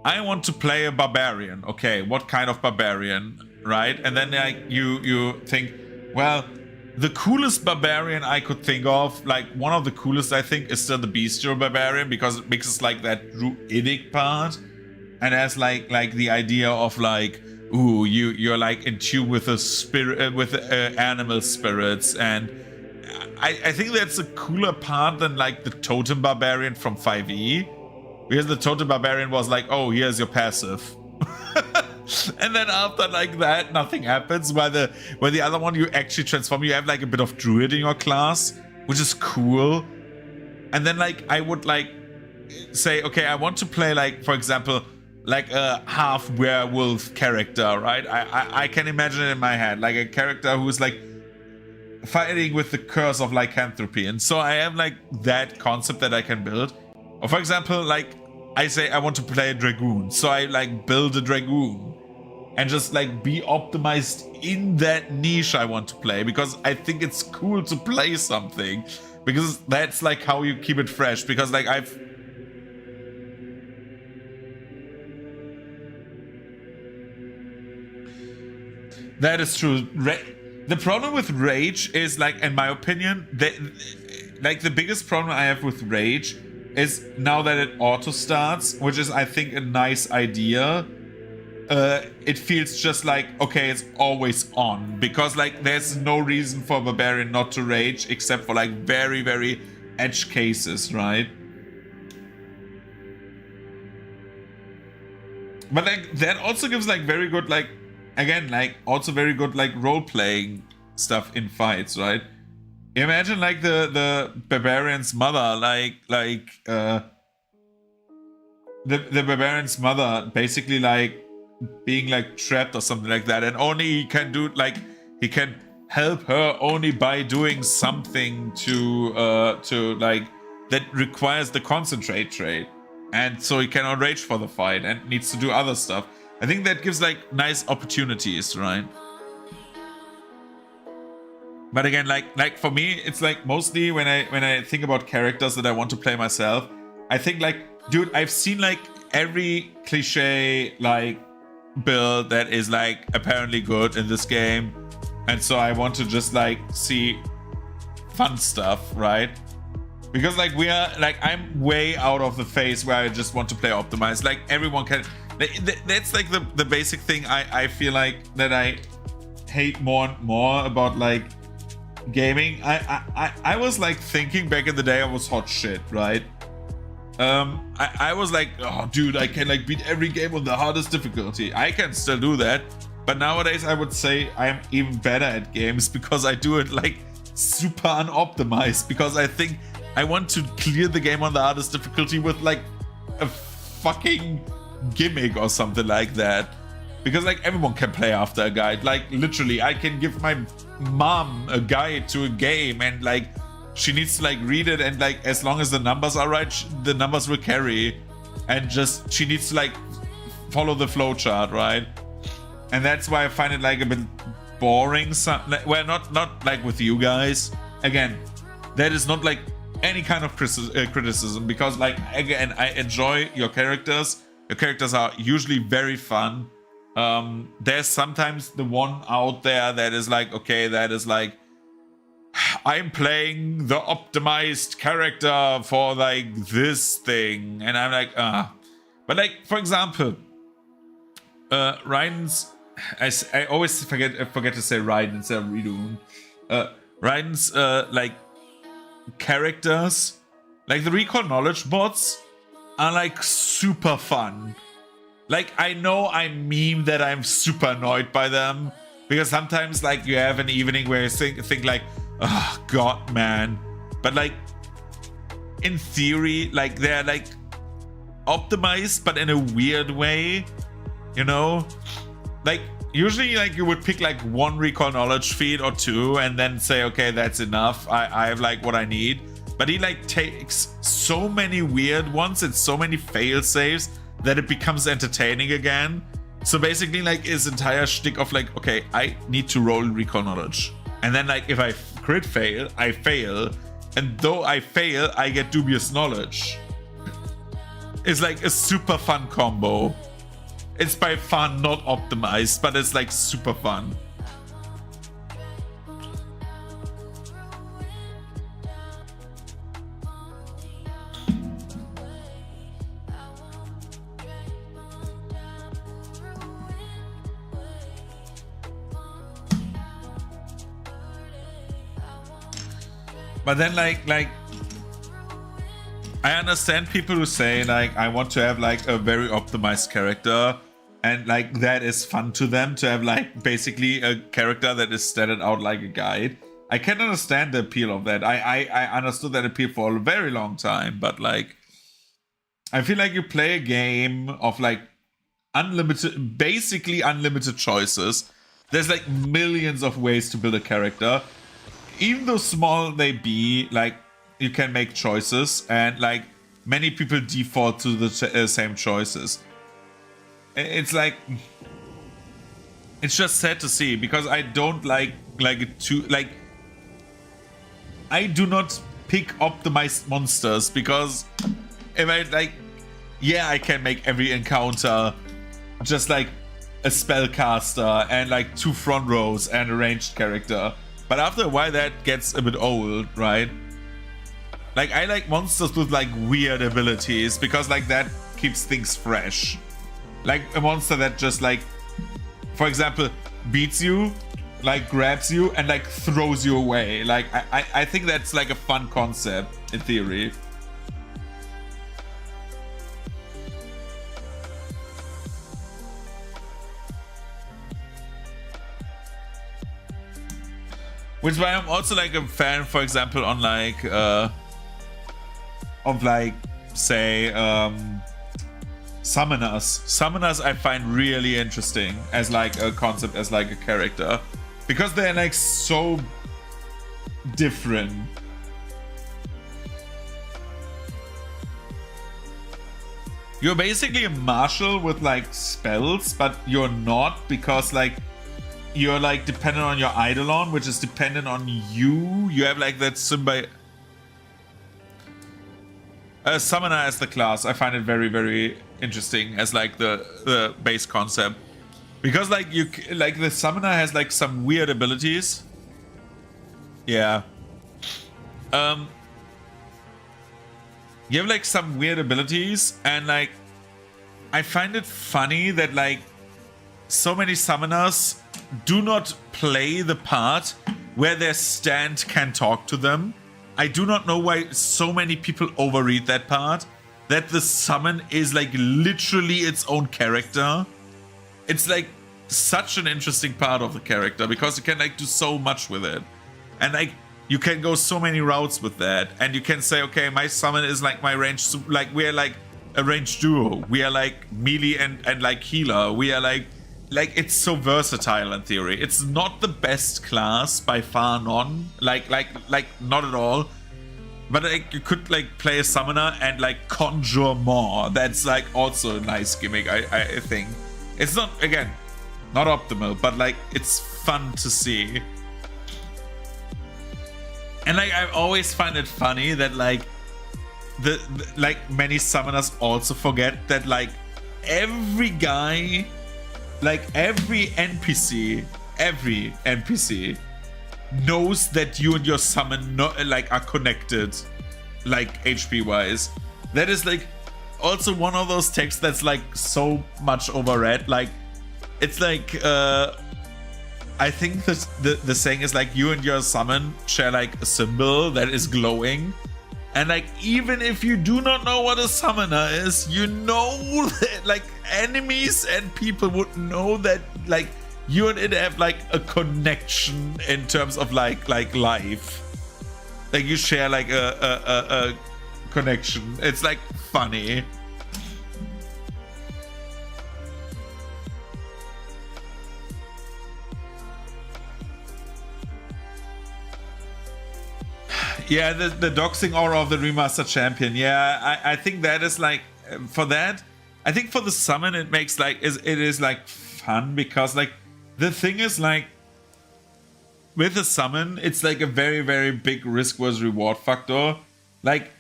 I want to play a barbarian. Okay, what kind of barbarian, right? And then like you think, well, the coolest barbarian I could think of, like one of the coolest I think is still the bestial barbarian because it mixes like that druidic part and has like the idea of like, ooh, you're like in tune with the spirit, with animal spirits, and I think that's a cooler part than like the totem barbarian from 5e, because the totem barbarian was like, oh, here's your passive. And then after like that, nothing happens. While the other one, you actually transform. You have like a bit of druid in your class, which is cool. And then like I would like say, okay, I want to play like, for example, like a half werewolf character, right? I can imagine it in my head, like a character who's like fighting with the curse of lycanthropy. And so I have like that concept that I can build. Or for example, like I say I want to play a dragoon, so I like build a dragoon and just like be optimized in that niche I want to play, because I think it's cool to play something, because that's like how you keep it fresh. Because like that is true. The problem with rage is like, in my opinion, that like the biggest problem I have with rage is now that it auto starts, which is I think a nice idea. It feels just like, okay, it's always on, because like there's no reason for a barbarian not to rage except for like very, very edge cases, right? But like that also gives like very good, like, again, like also very good like role-playing stuff in fights, right? Imagine like the barbarian's mother, the barbarian's mother basically like being like trapped or something like that, and only he can do like, he can help her only by doing something to like that requires the concentrate trait, and so he cannot rage for the fight and needs to do other stuff. I think that gives like nice opportunities, right? But again, like for me, it's like mostly when I think about characters that I want to play myself, I think like, dude, I've seen like every cliche like build that is like apparently good in this game, and so I want to just like see fun stuff, right? Because like we are like, I'm way out of the phase where I just want to play optimized. Like everyone can, that's like the basic thing I feel like that I hate more and more about like gaming. I was like thinking back in the day I was hot shit, right? I was like, oh dude, I can like beat every game on the hardest difficulty. I can still do that, but nowadays I would say I am even better at games because I do it like super unoptimized, because I think I want to clear the game on the hardest difficulty with like a fucking gimmick or something like that. Because like everyone can play after a guide. Like literally, I can give my mom a guide to a game, and like she needs to like read it, and like as long as the numbers are right, the numbers will carry, and just she needs to like follow the flowchart, right? And that's why I find it like a bit boring. Well, not like with you guys. Again, that is not like any kind of criticism, because like again, I enjoy your characters. Your characters are usually very fun. There's sometimes the one out there that is like, okay, that is like, I'm playing the optimized character for like this thing, and I'm like, but like, for example, Raiden's, I always forget to say Raiden instead of Ridun. Raiden's like characters, like the recall knowledge bots, are like super fun. Like, I know I meme that I'm super annoyed by them, because sometimes like you have an evening where you think like, oh god, man. But like in theory, like they're like optimized, but in a weird way, you know? Like usually like you would pick like one recall knowledge feat or two and then say, okay, that's enough. I have like what I need. But he like takes so many weird ones and so many fail saves that it becomes entertaining again. So basically like his entire shtick of like, okay, I need to roll recall knowledge. And then like if I crit fail, I fail. And though I fail, I get dubious knowledge. It's like a super fun combo. It's by far not optimized, but it's like super fun. But then like I understand people who say like I want to have like a very optimized character, and like that is fun to them to have like basically a character that is statted out like a guide. I can understand the appeal of that. I understood that appeal for a very long time, but like I feel like you play a game of like unlimited, basically unlimited choices. There's like millions of ways to build a character. Even though small they be, like you can make choices, and like many people default to the same choices. It's like, it's just sad to see, because I don't like it too, like I do not pick optimized monsters, because if I like, yeah, I can make every encounter just like a spellcaster and like 2 front rows and a ranged character. But after a while that gets a bit old, right? Like I like monsters with like weird abilities, because like that keeps things fresh. Like a monster that just like, for example, beats you, like grabs you and like throws you away. Like I think that's like a fun concept in theory. Which is why I'm also like a fan, for example, on like of like say summoners. Summoners I find really interesting as like a concept, as like a character, because they're like so different. You're basically a marshal with like spells, but you're not, because like you're like dependent on your Eidolon, which is dependent on you. You have like that summoner as the class. I find it very, very interesting as like the base concept, because like you like the summoner has like some weird abilities. Yeah. You have like some weird abilities, and like I find it funny that like so many summoners do not play the part where their stand can talk to them. I do not know why so many people overread that part, that the summon is like literally its own character. It's like such an interesting part of the character, because you can like do so much with it, and like you can go so many routes with that. And you can say, okay, my summon is like my range, like we're like a ranged duo, we are like melee and like healer, we are like it's so versatile in theory. It's not the best class by far, none, like not at all. But like you could like play a summoner and like conjure more. That's like also a nice gimmick. I think it's not, again, not optimal, but like it's fun to see. And like I always find it funny that like the like many summoners also forget that like every guy, like every NPC knows that you and your summon like are connected, like HP wise. That is like also one of those texts that's like so much overread. Like it's like I think that the saying is like you and your summon share like a symbol that is glowing. And like even if you do not know what a summoner is, you know that like enemies and people would know that like you and it have like a connection in terms of like life. Like you share like a connection. It's like funny. Yeah, the doxing aura of the remaster champion. Yeah, I think that is like for that. I think for the summon it makes like it is like fun because like the thing is like with the summon it's like a very big risk versus reward factor. Like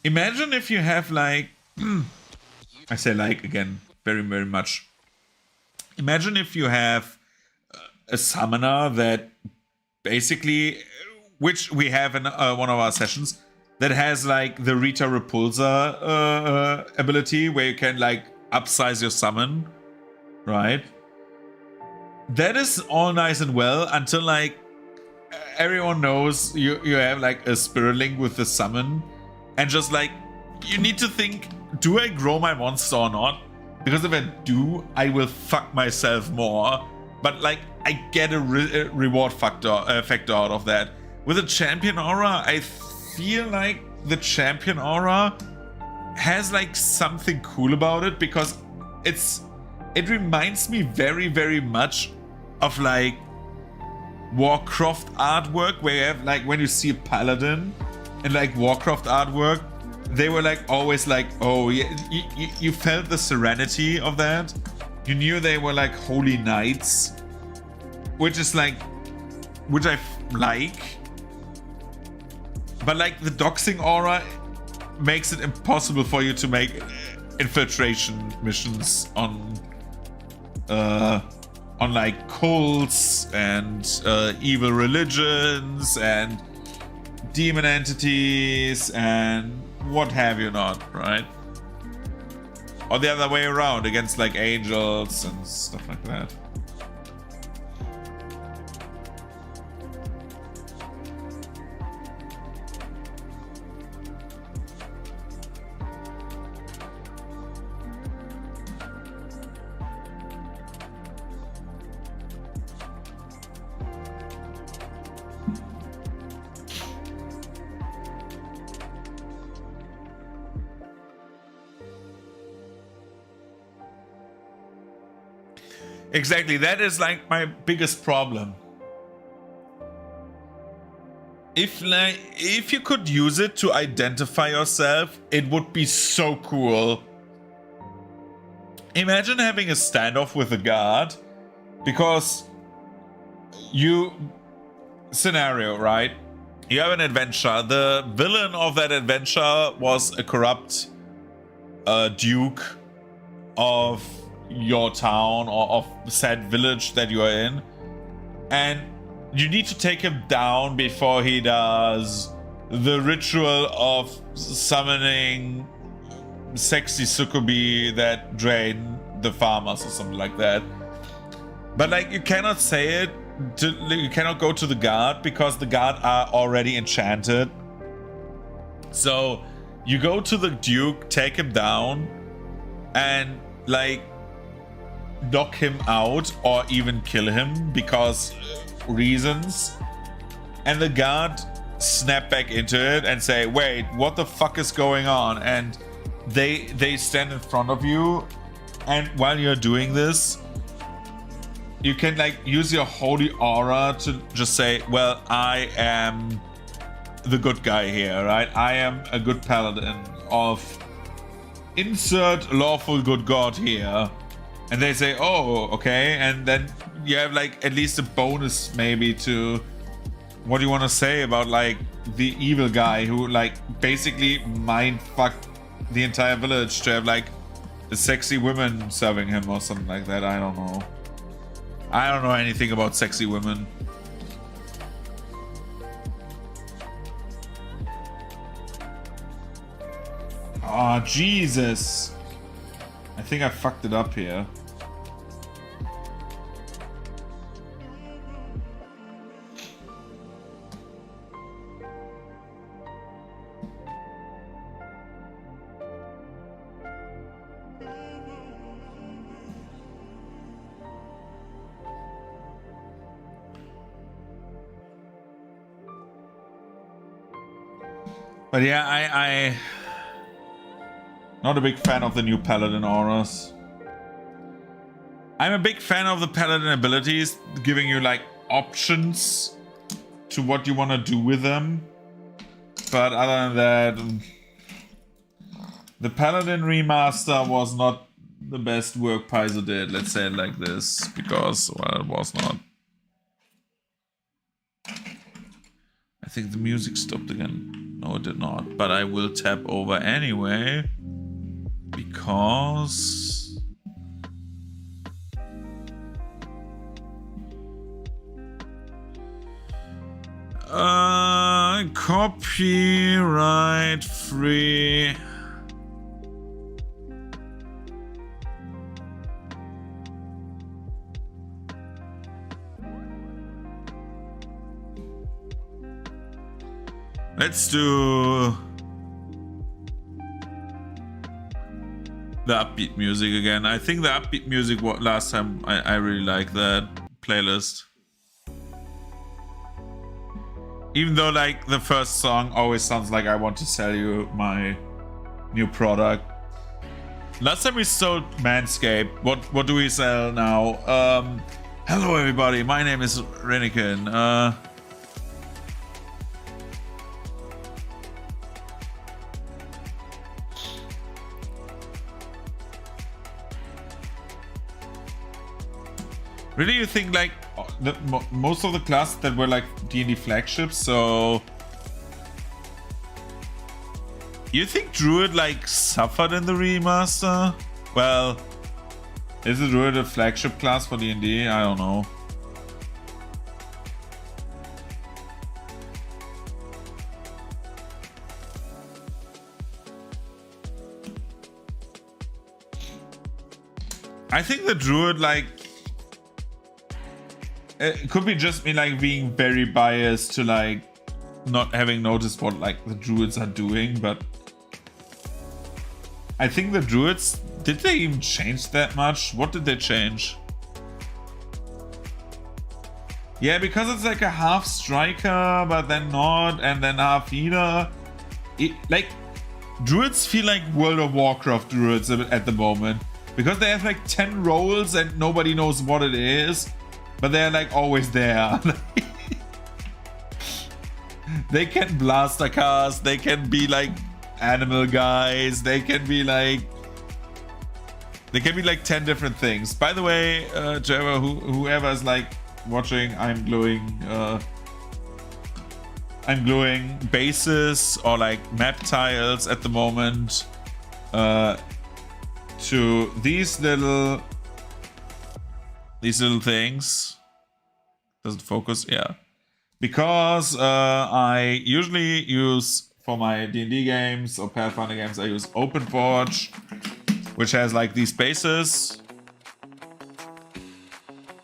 imagine if you have like I say like again very much. Imagine if you have a summoner that basically, which we have in one of our sessions, that has like the Rita Repulsa ability where you can like upsize your summon, right? That is all nice and well until like everyone knows you have like a Spirit Link with the summon, and just like you need to think, do I grow my monster or not? Because if I do, I will fuck myself more. But like I get a reward factor out of that. With a champion aura, I feel like the champion aura has like something cool about it because it reminds me very much of like Warcraft artwork, where you have like when you see a paladin in like Warcraft artwork, they were like always like, oh yeah, you felt the serenity of that. You knew they were like holy knights, which is like, which I like. But like the doxing aura makes it impossible for you to make infiltration missions on like cults and evil religions and demon entities and what have you not, right? Or the other way around, against like angels and stuff like that. Exactly, that is like my biggest problem. If you could use it to identify yourself, it would be so cool. Imagine having a standoff with a guard, because scenario, right? You have an adventure. The villain of that adventure was a corrupt duke of your town or of said village that you are in, and you need to take him down before he does the ritual of summoning sexy succubi that drain the farmers or something like that. But like you cannot say it you cannot go to the guard because the guard are already enchanted. So you go to the duke, take him down, and like knock him out or even kill him because reasons, and the guard snap back into it and say, wait, what the fuck is going on? And they stand in front of you, and while you're doing this, you can like use your holy aura to just say, well, I am the good guy here, right? I am a good paladin of insert lawful good god here. And they say, oh, okay. And then you have like at least a bonus maybe to what do you want to say about like the evil guy who like basically mind fucked the entire village to have like the sexy women serving him or something like that. I don't know. I don't know anything about sexy women. Oh, Jesus. I think I fucked it up here. But yeah, I not a big fan of the new Paladin auras. I'm a big fan of the Paladin abilities, giving you like options to what you want to do with them. But other than that, the Paladin remaster was not the best work Paizo did, let's say it like this, because, well, it was not. I think the music stopped again. No, it did not. But I will tap over anyway, because... copyright free. Let's do the upbeat music again. I think the upbeat music last time I really liked that playlist. Even though like the first song always sounds like I want to sell you my new product. Last time we sold Manscaped. What do we sell now? Hello everybody, my name is Renikin. Really, you think like most of the classes that were like D&D flagships, so you think Druid like suffered in the remaster? Well, is the Druid a flagship class for D&D? I don't know. I think the Druid like it could be just me like being very biased to like not having noticed what like the Druids are doing, but I think the Druids, did they even change that much? What did they change? Yeah, because it's like a half striker, but then not, and then half healer. Like Druids feel like World of Warcraft Druids at the moment, because they have like 10 roles and nobody knows what it is. But they're like always there. They can blaster cast, they can be like animal guys, they can be like 10 different things. By the way, Trevor, whoever is like watching, I'm gluing bases or like map tiles at the moment to these little things. Does it focus? Yeah. Because I usually use, for my D&D games or Pathfinder games, I use OpenForge, which has like these bases.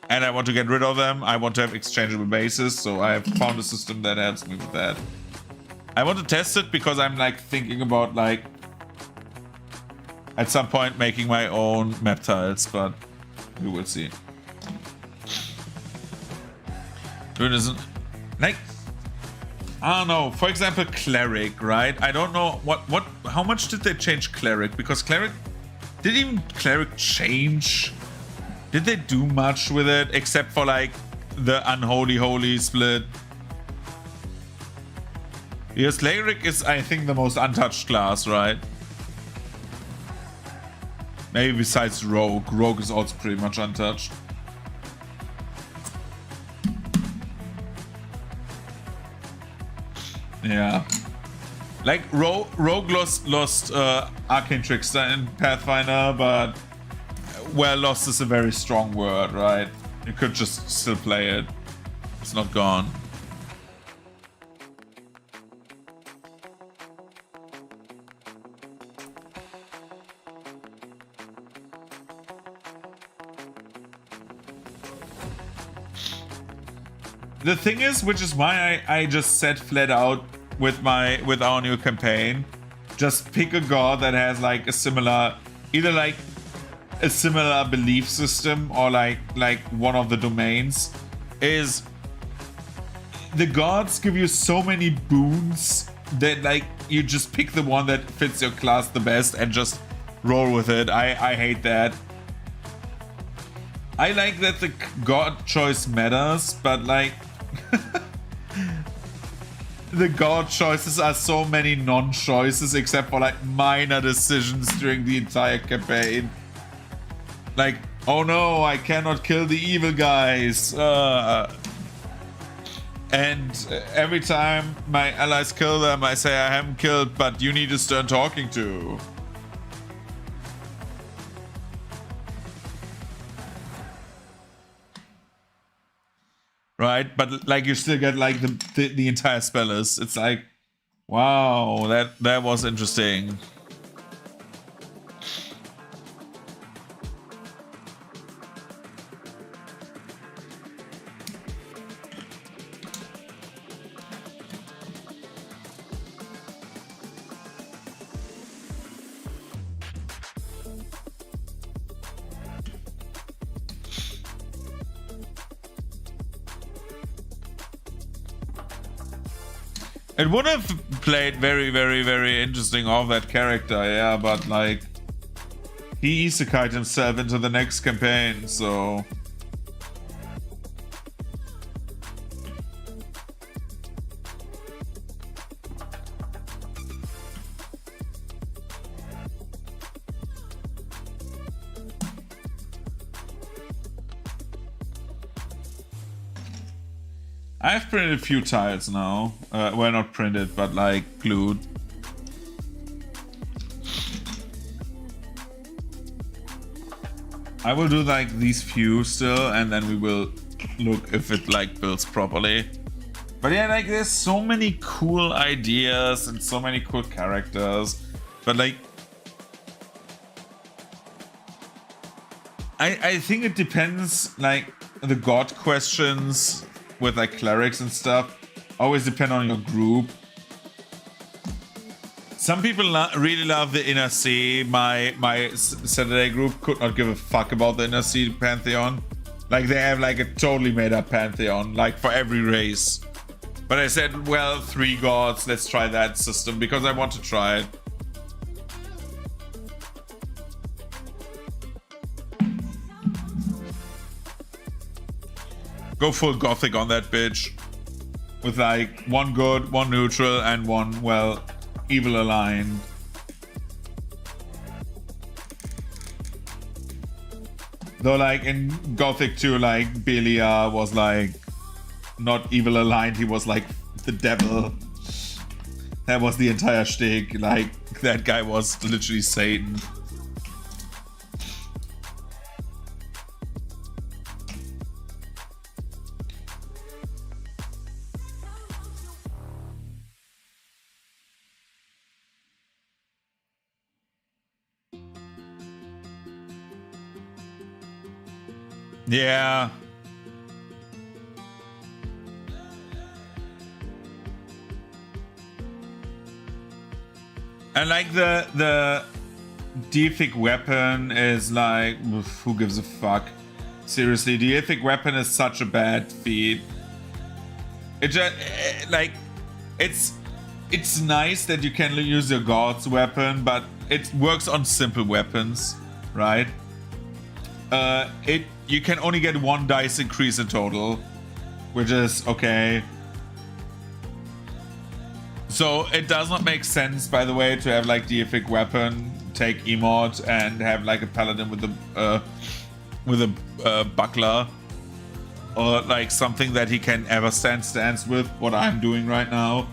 And I want to get rid of them. I want to have exchangeable bases, so I have found a system that helps me with that. I want to test it because I'm like thinking about like at some point making my own map tiles, but we will see. It isn't like, I don't know, for example, cleric, right? I don't know how much did they change cleric? Because cleric, did even cleric change? Did they do much with it except for like the unholy holy split? Because cleric is, I think, the most untouched class, right? Maybe besides rogue. Rogue is also pretty much untouched. Yeah, like Rogue lost Arcane Trickster in Pathfinder, but well, lost is a very strong word, right? You could just still play it. It's not gone. The thing is, which is why I just said flat out with our new campaign, just pick a god that has like a similar, either like a similar belief system or like one of the domains. Is the gods give you so many boons that like you just pick the one that fits your class the best and just roll with it. I hate that. I like that the god choice matters, but like the god choices are so many non-choices except for like minor decisions during the entire campaign. Like, oh no, I cannot kill the evil guys. And every time my allies kill them, I say I haven't killed, but you need a stern talking to. Right, but like you still get like the entire spell list. It's like, wow, that was interesting. It would have played very, very, very interesting off that character, yeah, but like he isekai'd himself into the next campaign, so I've printed a few tiles now. Well, not printed, but like glued. I will do like these few still, and then we will look if it like builds properly. But yeah, like there's so many cool ideas and so many cool characters. But like, I think it depends, like the god questions with like clerics and stuff always depend on your group. Some people really love the Inner Sea. My Saturday group could not give a fuck about the Inner Sea pantheon. Like they have like a totally made up pantheon, like for every race. But I said, well, 3 gods, let's try that system because I want to try it. Go full gothic on that bitch. With like 1 good, 1 neutral, and 1, well, evil aligned. Though like in Gothic 2, like Belia was like not evil aligned, he was like the devil. That was the entire shtick. Like that guy was literally Satan. Yeah. And like the deific weapon is like, who gives a fuck? Seriously, deific weapon is such a bad feat. It just like it's nice that you can use your god's weapon, but it works on simple weapons, right? You can only get 1 dice increase in total, which is okay. So it does not make sense, by the way, to have like deific weapon, take emote, and have like a paladin with a buckler, or like something that he can ever stand stance with. What I'm doing right now,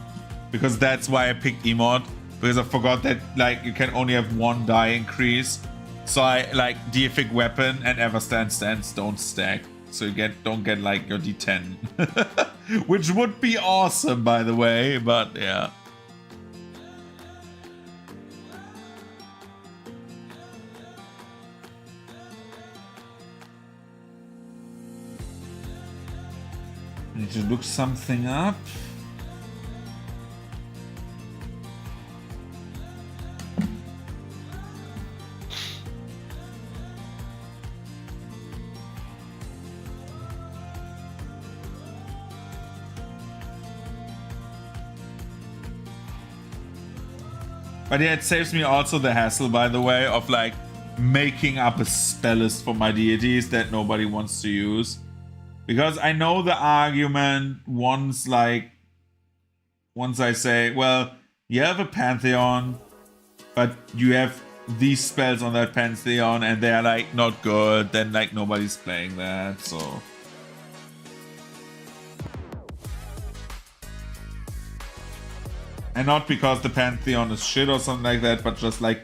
because that's why I picked emote, because I forgot that like you can only have 1 die increase. So I like deific weapon and ever stand stance don't stack, so you don't get like your D10, which would be awesome, by the way. But yeah. Need to look something up. But yeah, it saves me also the hassle, by the way, of like making up a spell list for my deities that nobody wants to use. Because I know the argument once I say, well, you have a pantheon, but you have these spells on that pantheon and they're like not good, then like nobody's playing that, so. And not because the pantheon is shit or something like that, but just like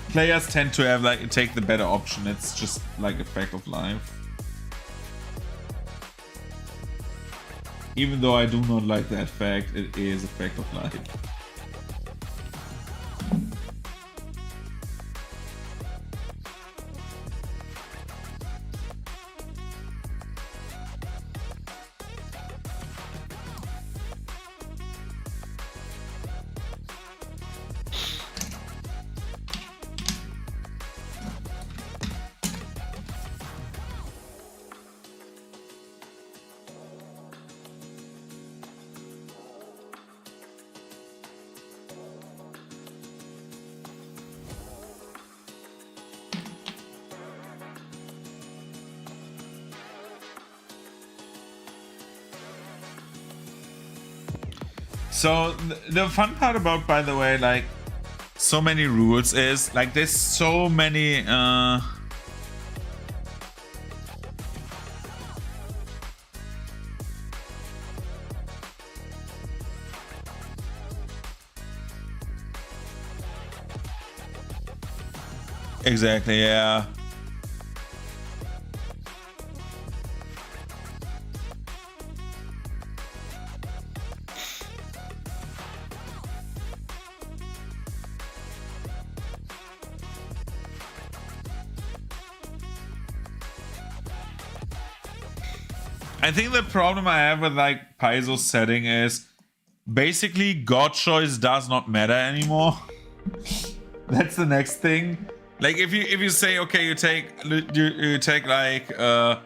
players tend to have like take the better option. It's just like a fact of life. Even though I do not like that fact, it is a fact of life. So the fun part about, by the way, like so many rules is like there's so many exactly, yeah. I think the problem I have with like Paizo's setting is basically God choice does not matter anymore. That's the next thing. Like if you say, okay, you take like the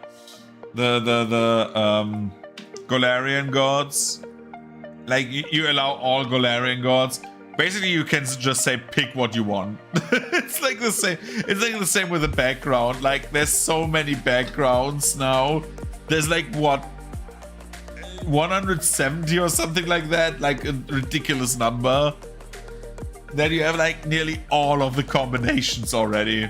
Golarian gods, like you allow all Golarian gods. Basically, you can just say pick what you want. It's like the same. It's like the same with the background. Like there's so many backgrounds now. There's like what 170 or something like that, like a ridiculous number. Then you have like nearly all of the combinations already.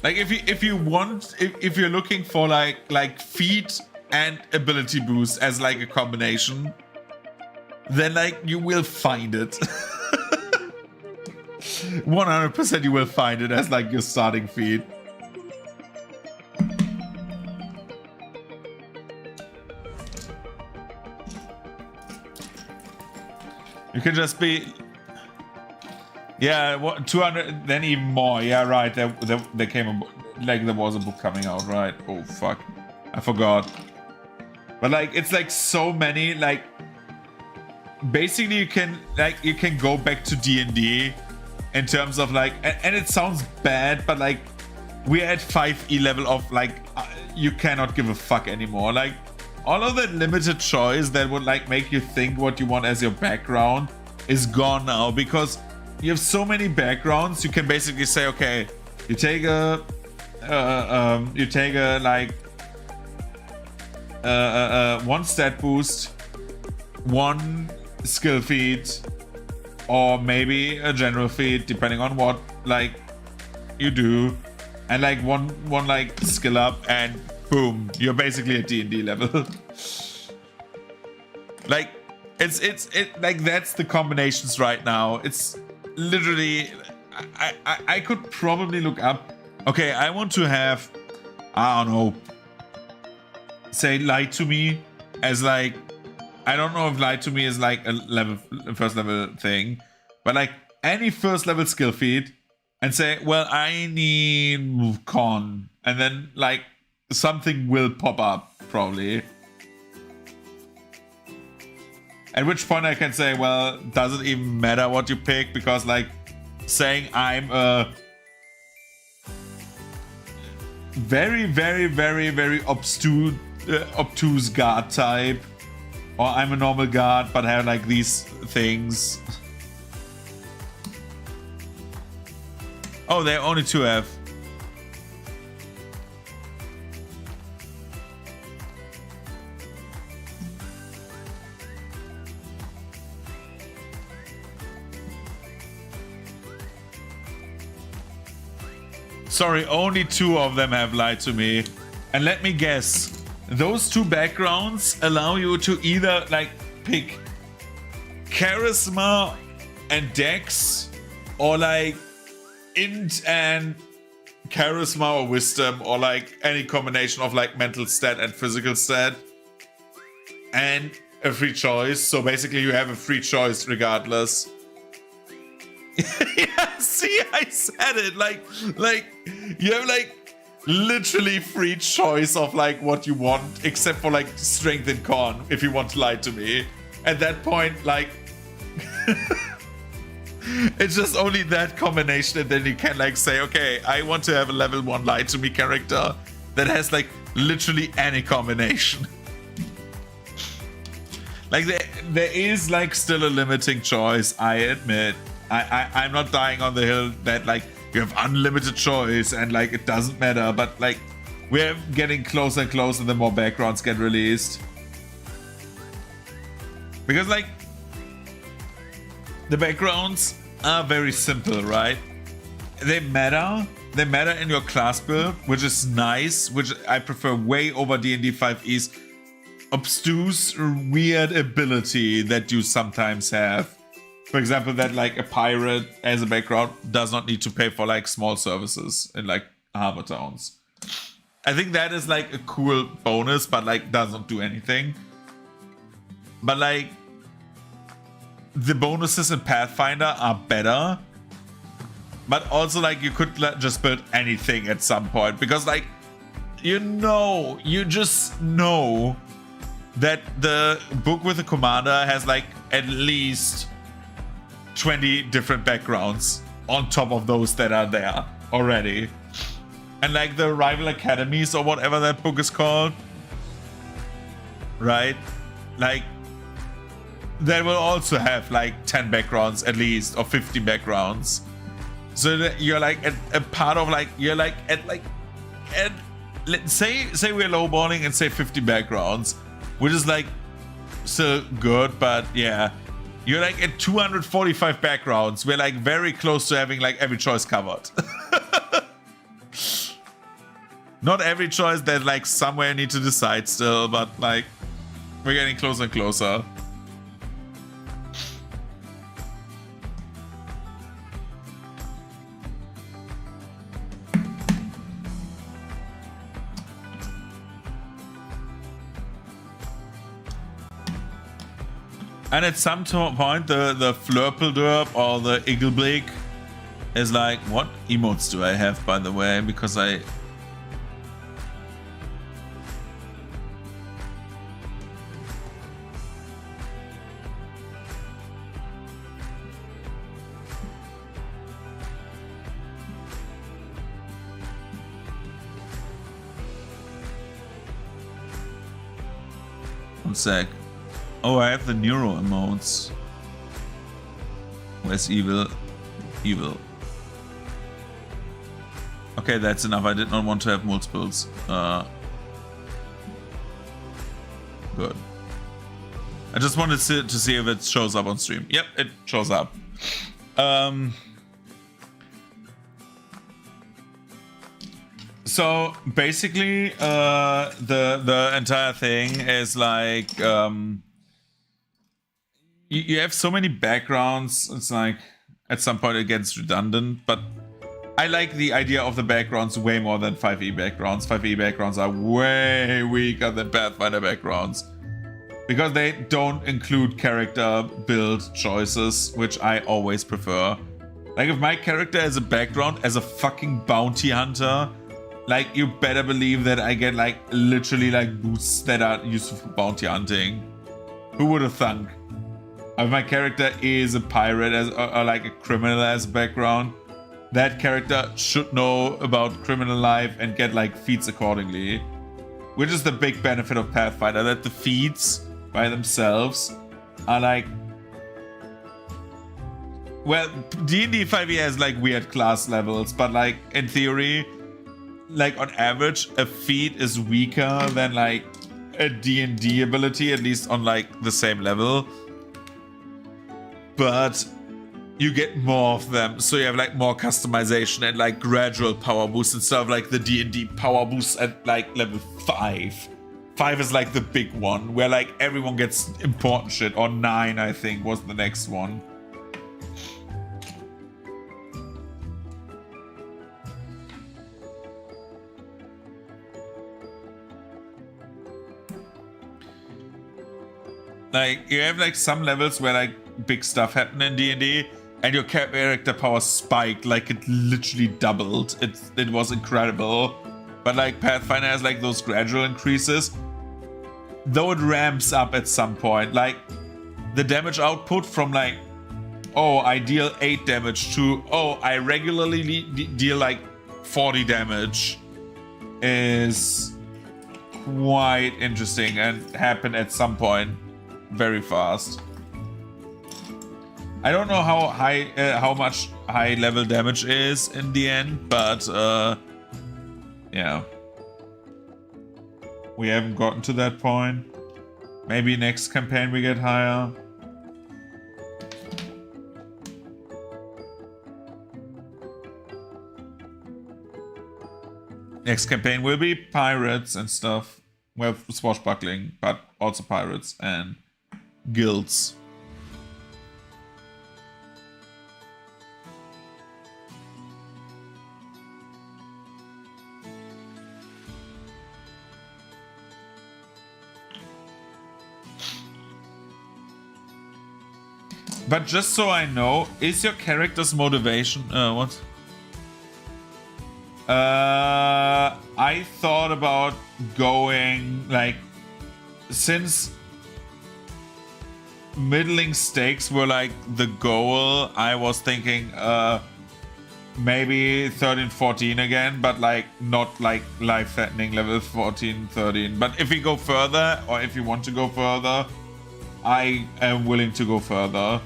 Like if you're looking for like feat and ability boost as like a combination, then like you will find it. 100% you will find it as like your starting feat. You can just be, yeah, what 200, then even more. Yeah, right. There came a, like there was a book coming out, right? Oh fuck, I forgot. But like it's like so many. Like basically you can go back to D&D in terms of like, and it sounds bad, but like we're at 5e level of like you cannot give a fuck anymore. Like. All of that limited choice that would like make you think what you want as your background is gone now, because you have so many backgrounds. You can basically say, okay, you take a like one stat boost, one skill feat, or maybe a general feat, depending on what like you do, and like one like skill up, and boom, you're basically at D&D level. Like it's like that's the combinations right now. It's literally I could probably look up, okay, I want to have, I don't know, say Light to Me as like, I don't know if Light to Me is like a first level thing, but like any first level skill feat, and say, well, I need con, and then like something will pop up probably. At which point I can say, well, does it even matter what you pick? Because like saying I'm a very, very, very, very obtuse guard type Or I'm a normal guard, but have like these things. Oh, there are only 2 F. Sorry, only 2 of them have lied to me. And let me guess, those 2 backgrounds allow you to either like pick charisma and dex, or like int and charisma or wisdom, or like any combination of like mental stat and physical stat, and a free choice. So basically you have a free choice regardless. Yeah, see, I said it. Like you have like literally free choice of like what you want, except for like strength and con if you want to lie to me. At that point, like it's just only that combination, and then you can like say, okay, I want to have a level 1 lie to me character that has like literally any combination. Like there is like still a limiting choice, I admit. I'm not dying on the hill that like you have unlimited choice and like it doesn't matter, but like we're getting closer and closer the more backgrounds get released. Because like the backgrounds are very simple, right? They matter in your class build, which is nice, which I prefer way over D&D 5e's obtuse, weird ability that you sometimes have. For example, that like a pirate as a background does not need to pay for like small services in like harbor towns. I think that is like a cool bonus, but like doesn't do anything. But like the bonuses in Pathfinder are better. But also like you could just build anything at some point, because like you just know that the book with the commander has like at least 20 different backgrounds on top of those that are there already. And like the rival academies or whatever that book is called, right? Like they will also have like 10 backgrounds at least, or 50 backgrounds. So that you're like a part of like, you're like at let's say we're lowballing and say 50 backgrounds, which is like still good, but yeah. You're like at 245 backgrounds. We're like very close to having like every choice covered. Not every choice, there's like somewhere I need to decide still, but like we're getting closer and closer. And at some point, the Flurpelderp or the Iggleblick is like, what emotes do I have, by the way? Because I... One sec. Oh, I have the Neuro emotes. Where's evil? Evil. Okay, that's enough. I did not want to have multiples. Good. I just wanted to see if it shows up on stream. Yep, it shows up. So basically, the entire thing is like you have so many backgrounds. It's like at some point it gets redundant, but I like the idea of the backgrounds way more than 5e backgrounds. 5e backgrounds are way weaker than Pathfinder backgrounds because they don't include character build choices, which I always prefer. Like if my character has a background as a fucking bounty hunter, like you better believe that I get like literally like boosts that are useful for bounty hunting. Who would have thunk? If my character is a pirate or like a criminal as a background, that character should know about criminal life and get like feats accordingly. Which is the big benefit of Pathfinder, that the feats by themselves are like, well, D&D 5e has like weird class levels, but like in theory, like on average, a feat is weaker than like a D&D ability, at least on like the same level. But you get more of them, so you have like more customization and like gradual power boosts instead of like the D&D power boosts at like level 5. 5 is like the big one, where like everyone gets important shit, or 9 I think was the next one. Like, you have like some levels where like big stuff happen in D&D, and your character power spiked, like it literally doubled. It was incredible. But like Pathfinder has like those gradual increases, though it ramps up at some point. Like the damage output from like, oh, I deal 8 damage to, oh, I regularly deal like 40 damage is quite interesting and happen at some point very fast. I don't know how high, how much high level damage is in the end, but yeah, we haven't gotten to that point. Maybe next campaign we get higher. Next campaign will be pirates and stuff. Well, swashbuckling, but also pirates and guilds. But just so I know, is your character's motivation... what? I thought about going, like... Since middling stakes were, like, the goal, I was thinking, maybe 13, 14 again, but, like, not, like, life-threatening level 14, 13. But if we go further, or if you want to go further, I am willing to go further.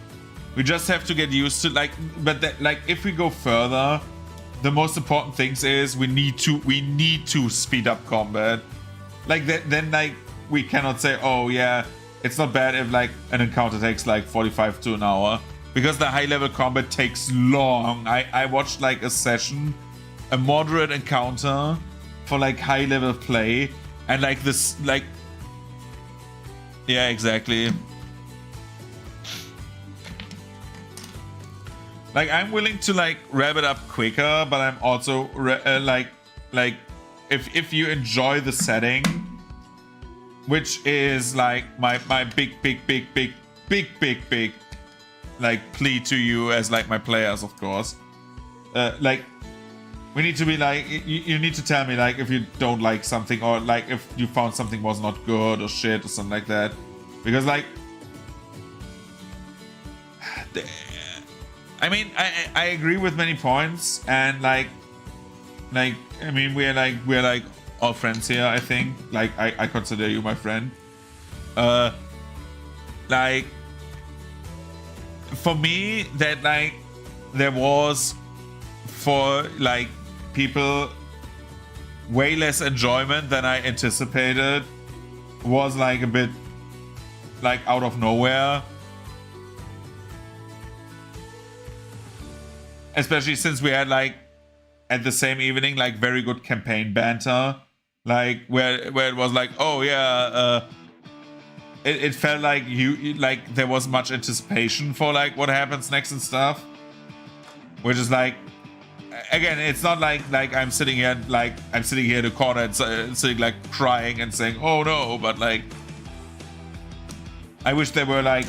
We just have to get used to, like, but that, like, if we go further, the most important things is we need to speed up combat. Like that, then like we cannot say, oh yeah, it's not bad if like an encounter takes like 45 to an hour, because the high level combat takes long. I watched like a session, a moderate encounter for like high level play, and like this, like, yeah, exactly. Like, I'm willing to, like, wrap it up quicker, but I'm also, like, if you enjoy the setting, which is, like, my big, like, plea to you as, like, my players, of course. Like, we need to be, like, you need to tell me, like, if you don't like something, or, like, if you found something was not good, or shit, or something like that. Because, like... I mean, I agree with many points, and like I mean, we're like all friends here. I think, like, I consider you my friend. Like, for me, that like there was, for like people, way less enjoyment than I anticipated, was like a bit like out of nowhere. Especially since we had, like, at the same evening, like, very good campaign banter. Like, where it was like, oh, yeah, it felt like like, there was much anticipation for, like, what happens next and stuff. Which is, like, again, it's not like I'm sitting here, like, I'm sitting here in the corner and sitting, like, crying and saying, oh, no, but, like, I wish there were, like,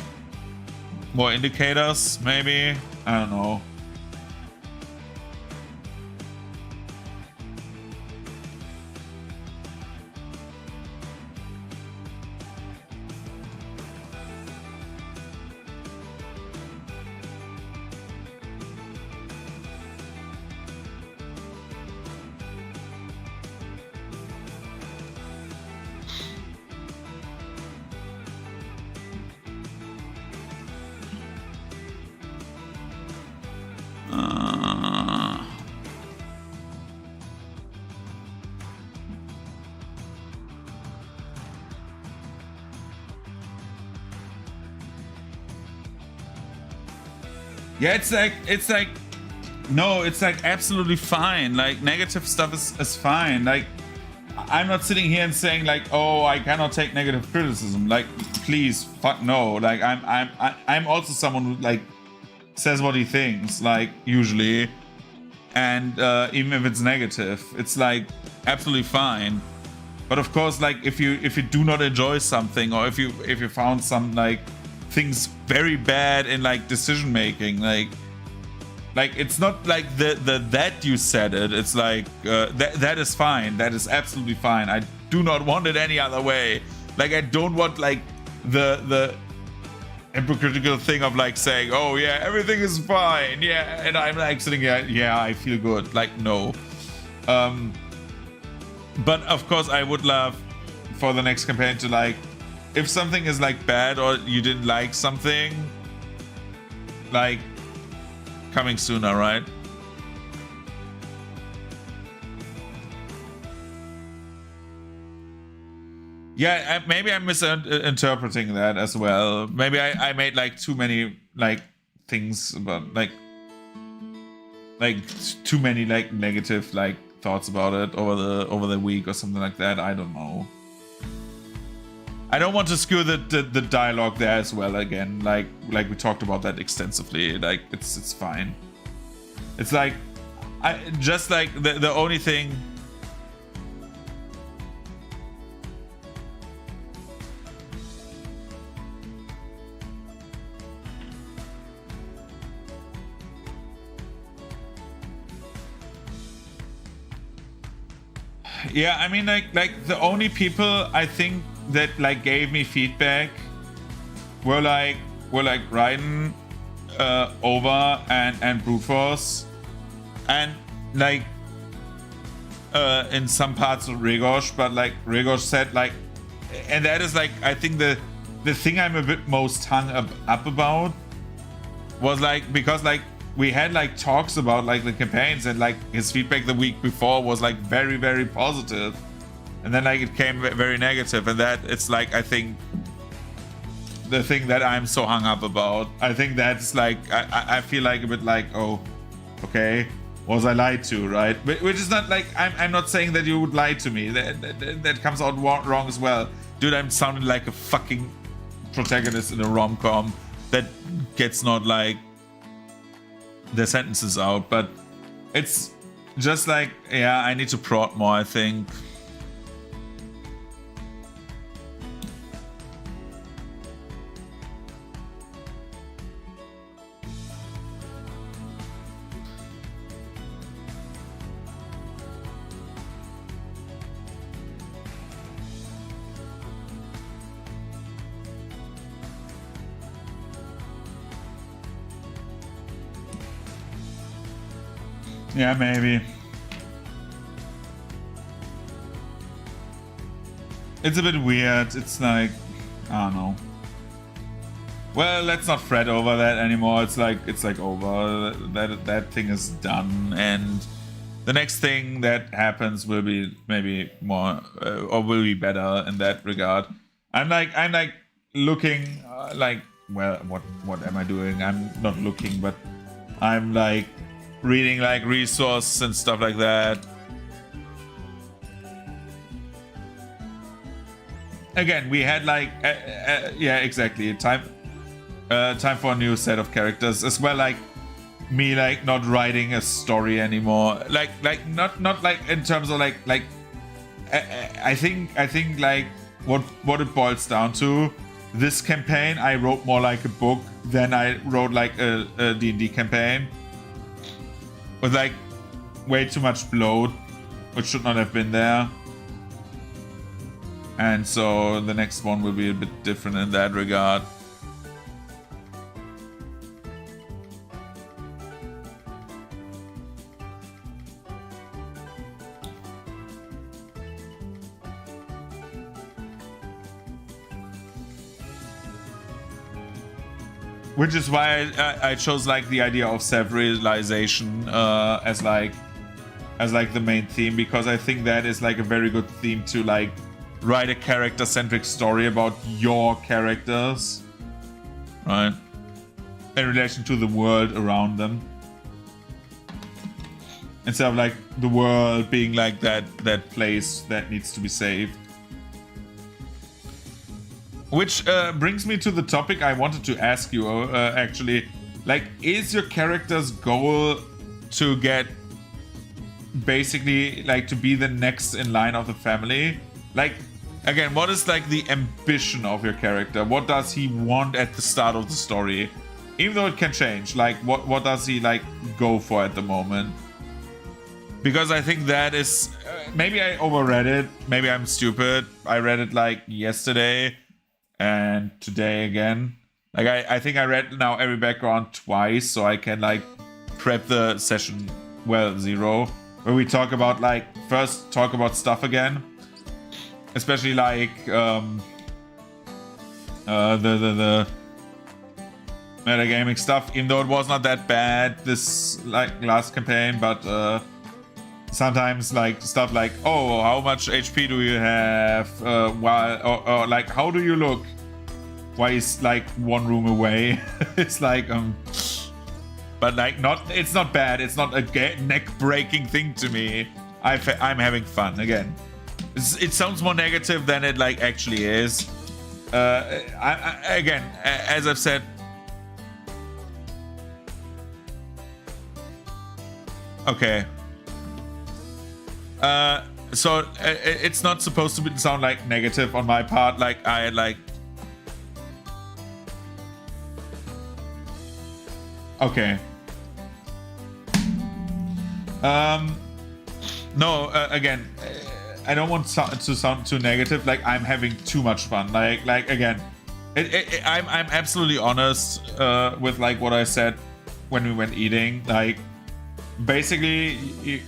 more indicators, maybe. I don't know. Yeah, it's like no, it's like absolutely fine. Like negative stuff is fine. Like I'm not sitting here and saying like, oh, I cannot take negative criticism. Like, please, fuck no. Like I'm also someone who like says what he thinks, like usually, and even if it's negative, it's like absolutely fine. But of course, like if you do not enjoy something, or if you found some like things very bad in like decision making, like it's not like the that you said it. It's like that is fine. That is absolutely fine. I do not want it any other way. Like I don't want like the hypocritical thing of like saying, oh yeah, everything is fine, yeah, and I'm like sitting here, yeah, I feel good. Like no. But of course, I would love for the next campaign to like, if something is like bad or you didn't like something, like coming sooner, right? Yeah, maybe I'm misinterpreting that as well. Maybe I made like too many like things about like too many like negative like thoughts about it over the week or something like that. I don't know. I don't want to skew the dialogue there as well again. Like we talked about that extensively. Like it's fine. It's like I just like the only thing. Yeah, I mean like the only people I think that like gave me feedback were like Raiden, Over and Brute Force, and like in some parts of Regosh, but like Regosh said like, and that is like I think the thing I'm a bit most hung up about was like, because like we had like talks about like the campaigns, and like his feedback the week before was like very, very positive, and then like it came very negative, and that it's like I think the thing that I'm so hung up about. I think that's like I feel like a bit like, oh, okay, was I lied to, right? Which is not like I'm not saying that you would lie to me. That comes out wrong as well, dude. I'm sounding like a fucking protagonist in a rom-com that gets not like the sentences out, but it's just like, yeah, I need to prod more, I think. Yeah, maybe. It's a bit weird. It's like, I don't know. Well, let's not fret over that anymore. It's like over. That thing is done, and the next thing that happens will be maybe more or will be better in that regard. I'm like looking like, well, what am I doing? I'm not looking, but I'm like reading like resources and stuff like that. Again, we had like yeah, exactly, time for a new set of characters as well. Like me like not writing a story anymore, like not like in terms of like I think like what it boils down to, this campaign I wrote more like a book than I wrote like a D&D campaign with like way too much bloat, which should not have been there. And so the next one will be a bit different in that regard. Which is why I chose like the idea of self-realization as like the main theme, because I think that is like a very good theme to like write a character-centric story about your characters, right? in relation to the world around them. Instead of like the world being like that place that needs to be saved. Which brings me to the topic I wanted to ask you, actually. Like, is your character's goal to get basically like to be the next in line of the family? Like, again, what is like the ambition of your character? What does he want at the start of the story? Even though it can change, like what does he like go for at the moment? Because I think that is maybe I overread it, maybe I'm stupid. I read it like yesterday and today again. Like I think I read now every background twice, so I can like prep the session 0, where we talk about like first talk about stuff again, especially like the metagaming stuff. Even though it was not that bad this like last campaign, but sometimes like stuff like, oh, how much HP do you have? Or like, how do you look? Why is like one room away? It's like but like it's not bad. It's not a neck-breaking thing to me. I'm having fun again. It sounds more negative than it like actually is. Again, as I've said. Okay. So it's not supposed to sound like negative on my part. Like I like. Okay. No. Again, I don't want to sound too negative. Like I'm having too much fun. Like again, I'm absolutely honest with like what I said when we went eating. Like basically.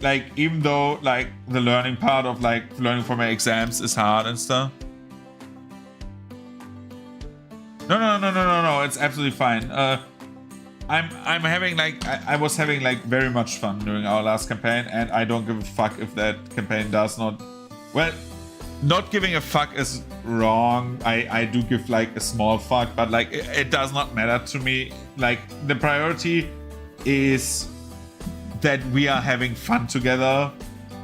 Like, even though, like, the learning part of, like, learning for my exams is hard and stuff. No, it's absolutely fine. I'm having, like, I was having, like, very much fun during our last campaign, and I don't give a fuck if that campaign does not... Well, not giving a fuck is wrong. I do give, like, a small fuck, but, like, it does not matter to me. Like, the priority is... that we are having fun together,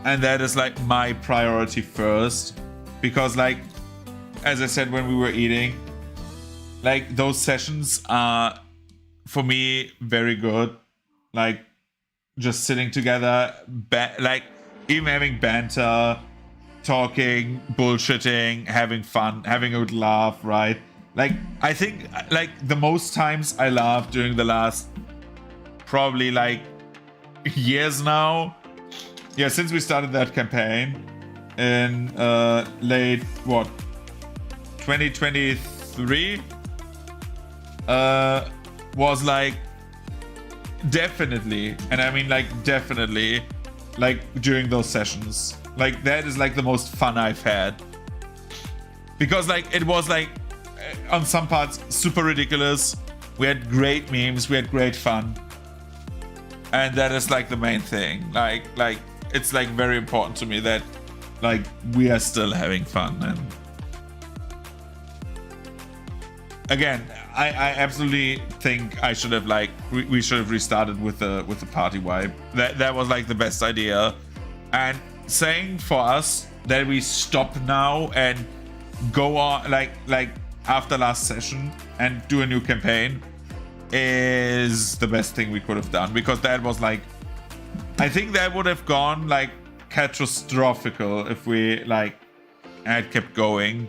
and that is like my priority first, because like as I said when we were eating, like those sessions are for me very good, like just sitting together, like even having banter, talking, bullshitting, having fun, having a good laugh, right? Like I think like the most times I laughed during the last probably like years now, yeah, since we started that campaign in late 2023, was like definitely, and I mean like definitely, like during those sessions, like that is like the most fun I've had, because like it was like on some parts super ridiculous. We had great memes, we had great fun. And that is like the main thing. Like it's like very important to me that like we are still having fun. And again, I absolutely think I should have like we should have restarted with the party vibe. That was like the best idea. And saying for us that we stop now and go on like after last session and do a new campaign is the best thing we could have done, because that was like, I think that would have gone like catastrophical if we like had kept going.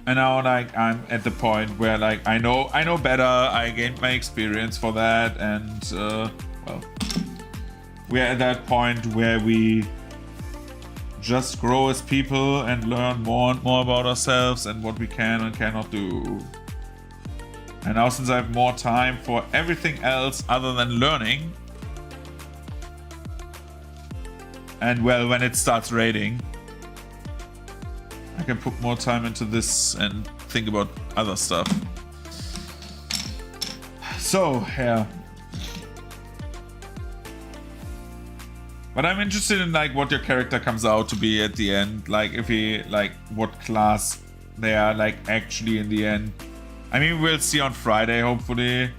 And now like I'm at the point where like I know better, I gained my experience for that, and well, we're at that point where we just grow as people and learn more and more about ourselves and what we can and cannot do. And now since I have more time for everything else other than learning, and well, when it starts raiding, I can put more time into this and think about other stuff. So, yeah. But I'm interested in like what your character comes out to be at the end. Like if he like what class they are like actually in the end. I mean, we'll see on Friday, hopefully.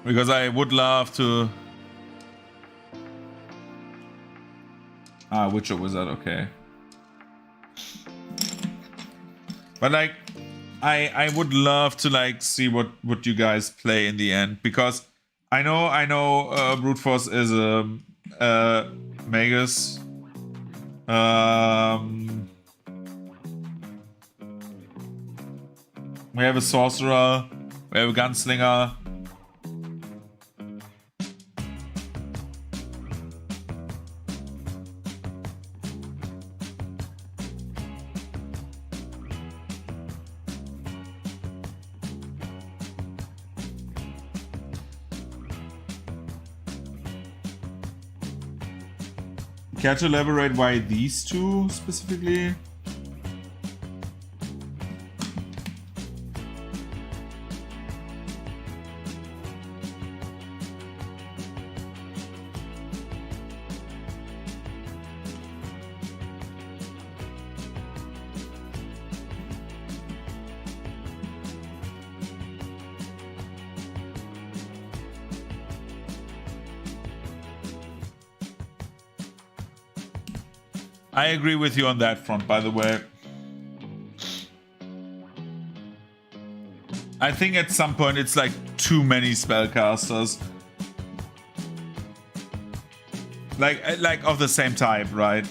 Because I would love to... Witcher Wizard, okay. But like, I would love to like see what you guys play in the end, because I know Brute Force is a Magus. We have a Sorcerer. We have a Gunslinger. Care to elaborate why these two specifically? I agree with you on that front, by the way. I think at some point it's like too many spellcasters. Like of the same type, right?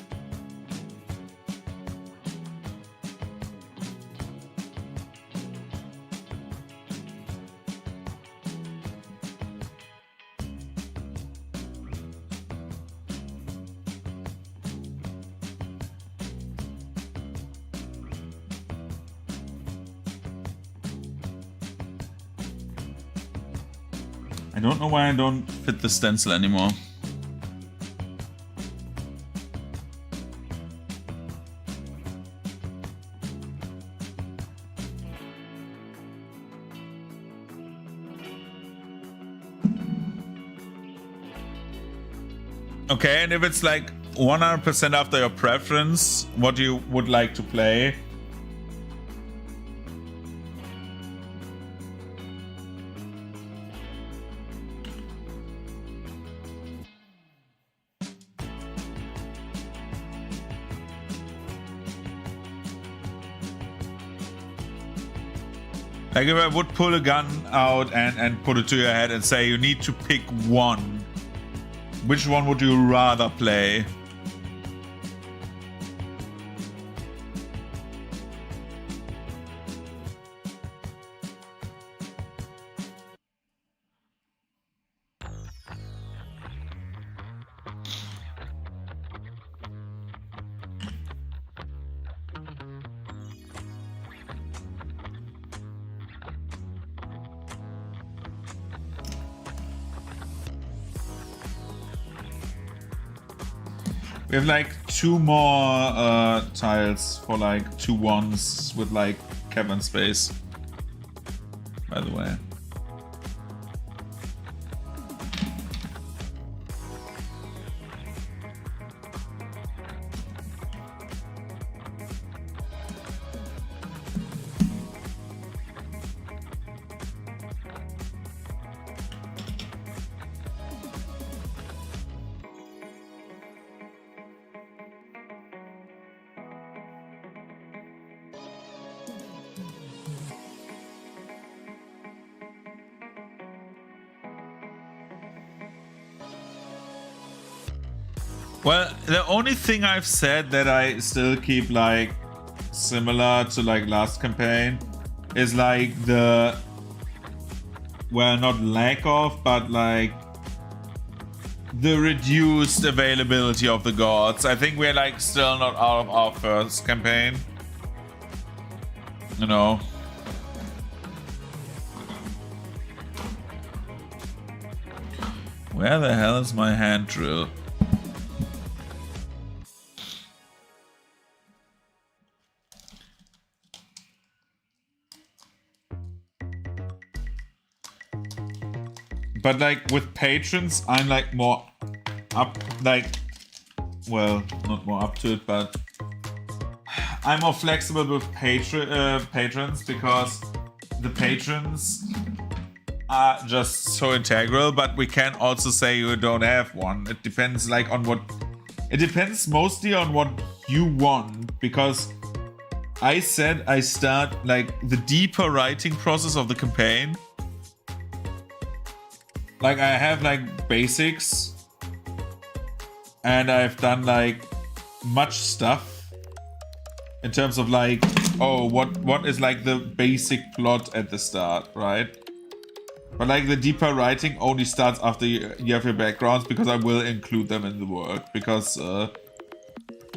I don't know why I don't fit the stencil anymore. Okay, and if it's like 100% after your preference, what you would like to play? Like if I would pull a gun out and put it to your head and say you need to pick one, which one would you rather play? We have like 2 more tiles for like 2 ones with like cavern space, by the way. Well, the only thing I've said that I still keep like similar to like last campaign is like the, well, not lack of, but like the reduced availability of the gods. I think we're like still not out of our first campaign. You know. Where the hell is my hand drill? But like with patrons, I'm like more up, like, well, not more up to it, but I'm more flexible with patrons because the patrons are just so integral, but we can also say you don't have one. It depends like on what, it depends mostly on what you want, because I said I start like the deeper writing process of the campaign. Like I have like basics and I've done like much stuff in terms of like, oh, what is like the basic plot at the start, right? But like the deeper writing only starts after you have your backgrounds, because I will include them in the work, because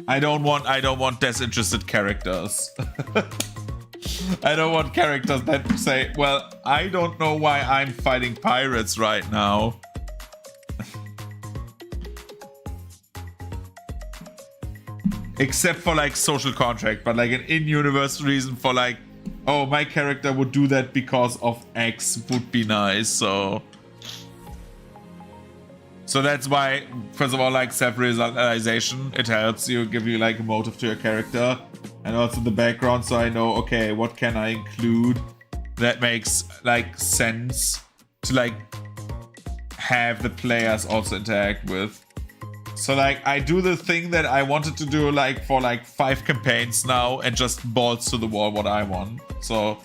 I don't want disinterested characters. I don't want characters that say, well, I don't know why I'm fighting pirates right now. Except for like social contract, but like an in-universe reason for like, oh, my character would do that because of X would be nice, so that's why, first of all, like self-realization, it helps you, give you like a motive to your character, and also the background, so I know, okay, what can I include that makes like sense to like have the players also interact with. So like I do the thing that I wanted to do like for like 5 campaigns now, and just balls to the wall what I want. So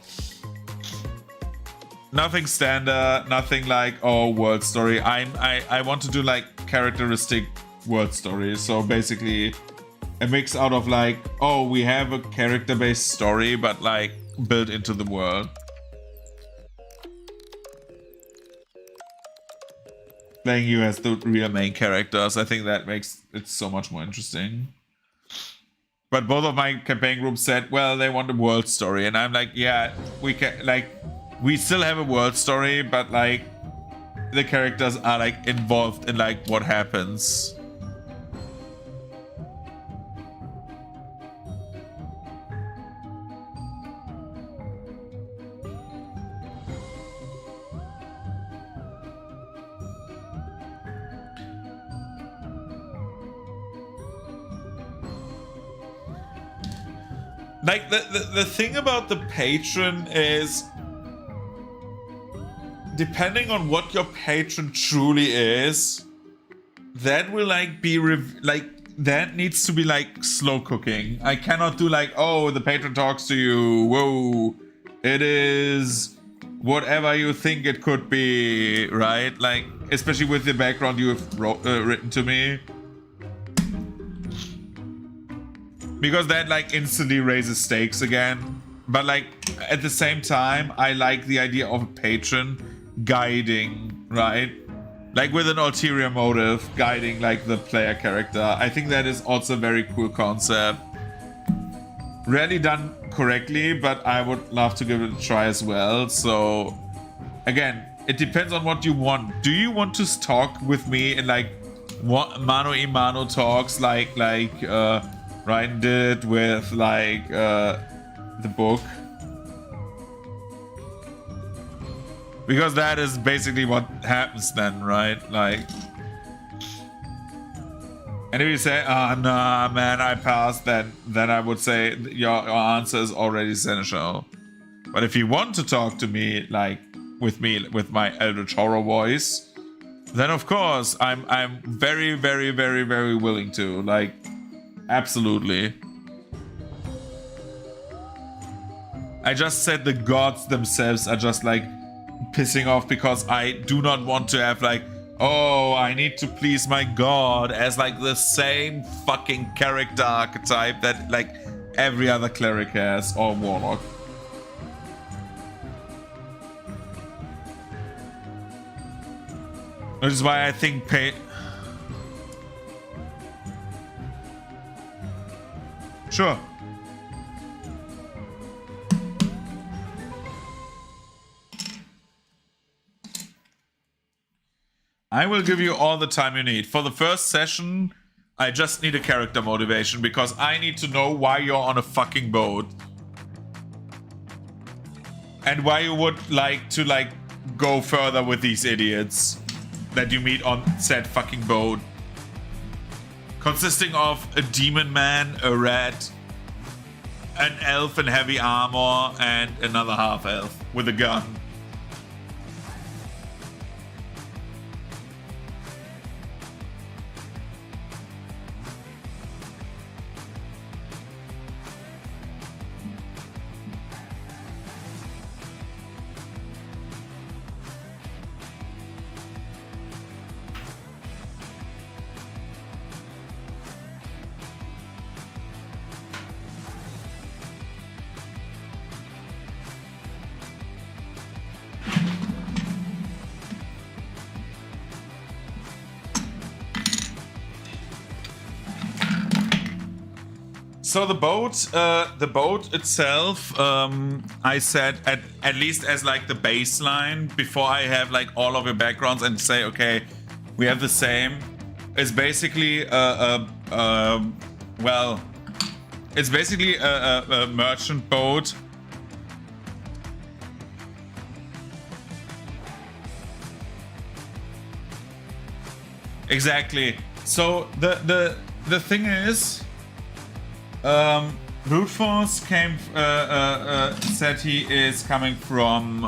nothing standard, nothing like, oh, world story. I want to do like characteristic world stories. So basically a mix out of like, oh, we have a character-based story, but like built into the world. Playing you as the real main characters, I think that makes it so much more interesting. But both of my campaign groups said, well, they want a world story, and I'm like, yeah, we can, like, we still have a world story, but like the characters are like involved in like what happens. Like the thing about the patron is, depending on what your patron truly is, that will like be that needs to be like slow cooking. I cannot do like, oh, the patron talks to you, whoa, it is whatever you think it could be, right? Like, especially with the background you have written to me. Because that like instantly raises stakes again. But like at the same time, I like the idea of a patron guiding, right? Like with an ulterior motive, guiding like the player character. I think that is also a very cool concept. Rarely done correctly, but I would love to give it a try as well. So again, it depends on what you want. Do you want to talk with me in like mano a mano talks like Ryan did with like the book? Because that is basically what happens then, right? Like, and if you say, oh nah man, I passed, then I would say your answer is already seneschal. But if you want to talk to me like with my Eldritch Horror voice, then of course I'm very, very, very, very willing to. Like, absolutely. I just said the gods themselves are just like pissing off because I do not want to have like, oh, I need to please my god as like the same fucking character archetype that like every other cleric has, or warlock. Which is why I think Sure. I will give you all the time you need. For the first session, I just need a character motivation because I need to know why you're on a fucking boat. And why you would like to like go further with these idiots that you meet on said fucking boat. Consisting of a demon man, a rat, an elf in heavy armor, and another half elf with a gun. So the boat itself, I said at least as like the baseline before I have like all of your backgrounds and say, okay, we have the same. It's basically well, it's basically a merchant boat. Exactly. So the thing is. Brute Force came, said he is coming from,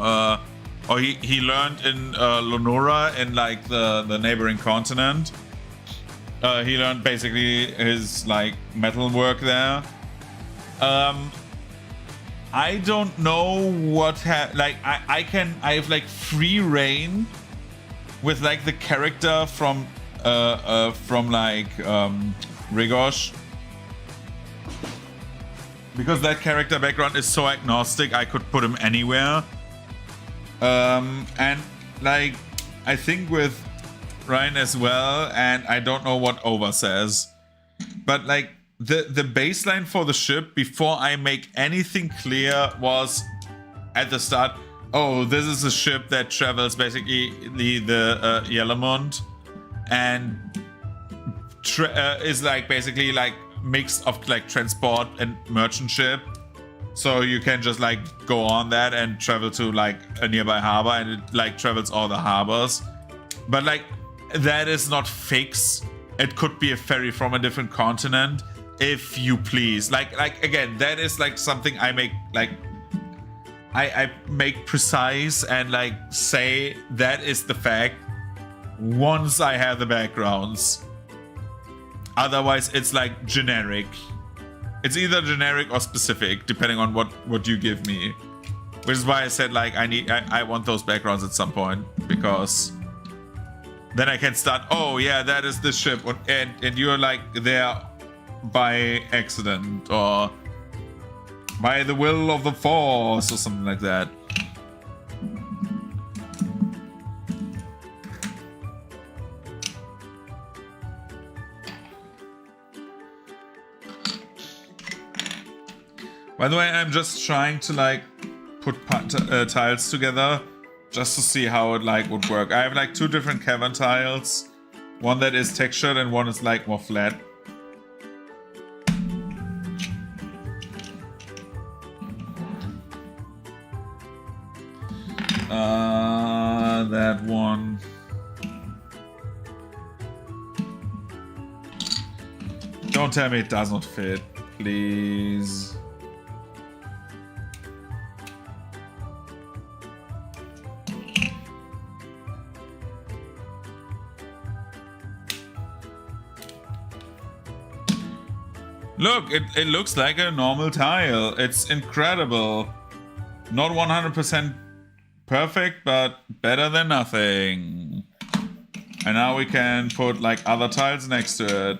or he learned in Lonora, in like the neighboring continent. He learned basically his like metal work there. I don't know what like I have like free reign with like the character from like Rigosh. Because that character background is so agnostic, I could put him anywhere. And like, I think with Ryan as well, and I don't know what Over says, but like the baseline for the ship before I make anything clear was at the start, oh, this is a ship that travels basically the Yellowmont and is like basically like mix of like transport and merchant ship, so you can just like go on that and travel to like a nearby harbor, and it like travels all the harbors. But like that is not fixed. It could be a ferry from a different continent, if you please. Like again, that is like something I make like I make precise and like say that is the fact once I have the backgrounds. Otherwise, it's like generic. It's either generic or specific, depending on what you give me. Which is why I said like I want those backgrounds at some point, because then I can start. Oh yeah, that is the ship, and you're like there by accident or by the will of the Force or something like that. By the way, I'm just trying to like put tiles together just to see how it like would work. I have like two different cavern tiles, one that is textured and one is like more flat. That one. Don't tell me it does not fit, please. Look, it looks like a normal tile. It's incredible. Not 100% perfect, but better than nothing. And now we can put like other tiles next to it.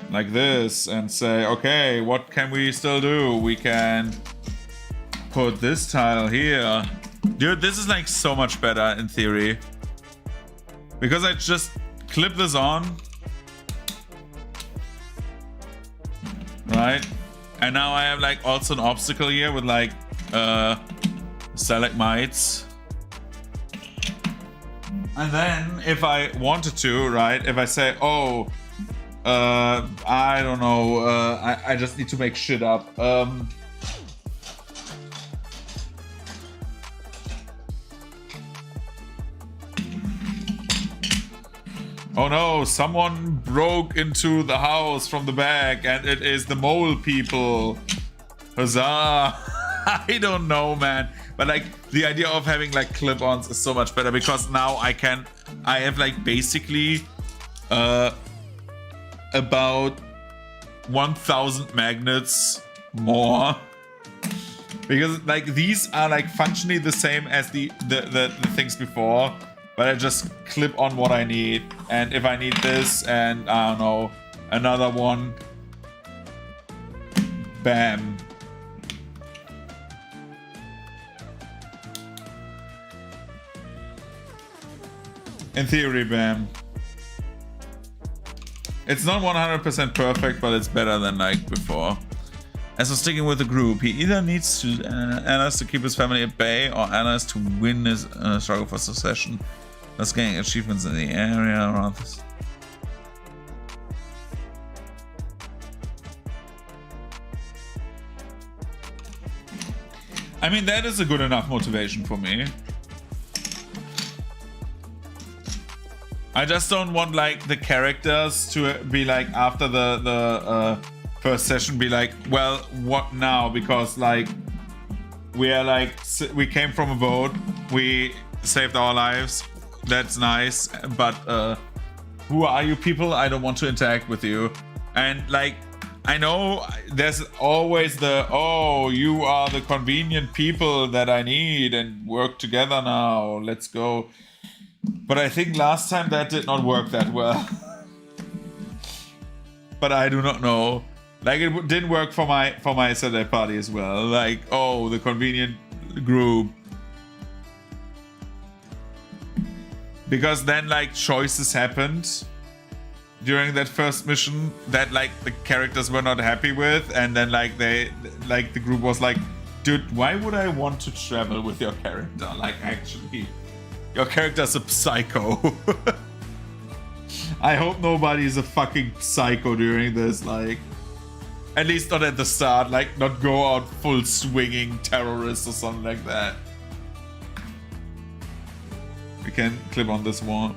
Like this, and say, okay, what can we still do? We can put this tile here. Dude, this is like so much better in theory. Because I just clip this on. Right? And now I have like also an obstacle here with like stalagmites. And then if I wanted to, right, if I say, oh, I don't know, I just need to make shit up. Oh no, someone broke into the house from the back and it is the mole people. Huzzah! I don't know, man. But like the idea of having like clip-ons is so much better because now I have like basically about 1,000 magnets more. Because like these are like functionally the same as the things before, but I just clip on what I need. And if I need this and I don't know, another one, bam. In theory, bam. It's not 100% perfect, but it's better than like before. As for sticking with the group, he either needs to Annas to keep his family at bay, or Annas to win his struggle for succession, thus getting achievements in the area around this. I mean, that is a good enough motivation for me. I just don't want like the characters to be like after the first session be like, well, what now? Because like we came from a boat, we saved our lives, that's nice, but who are you people? I don't want to interact with you. And like I know there's always the, oh, you are the convenient people that I need and work together now, let's go. But I think last time that did not work that well. But I do not know. Like it didn't work for my Saturday party as well. Like, oh, the convenient group. Because then like choices happened during that first mission that like the characters were not happy with, and then like the group was like, dude, why would I want to travel with your character? Like actually. Your character's a psycho. I hope nobody's a fucking psycho during this, like... At least not at the start, like, not go out full swinging terrorist or something like that. We can clip on this one.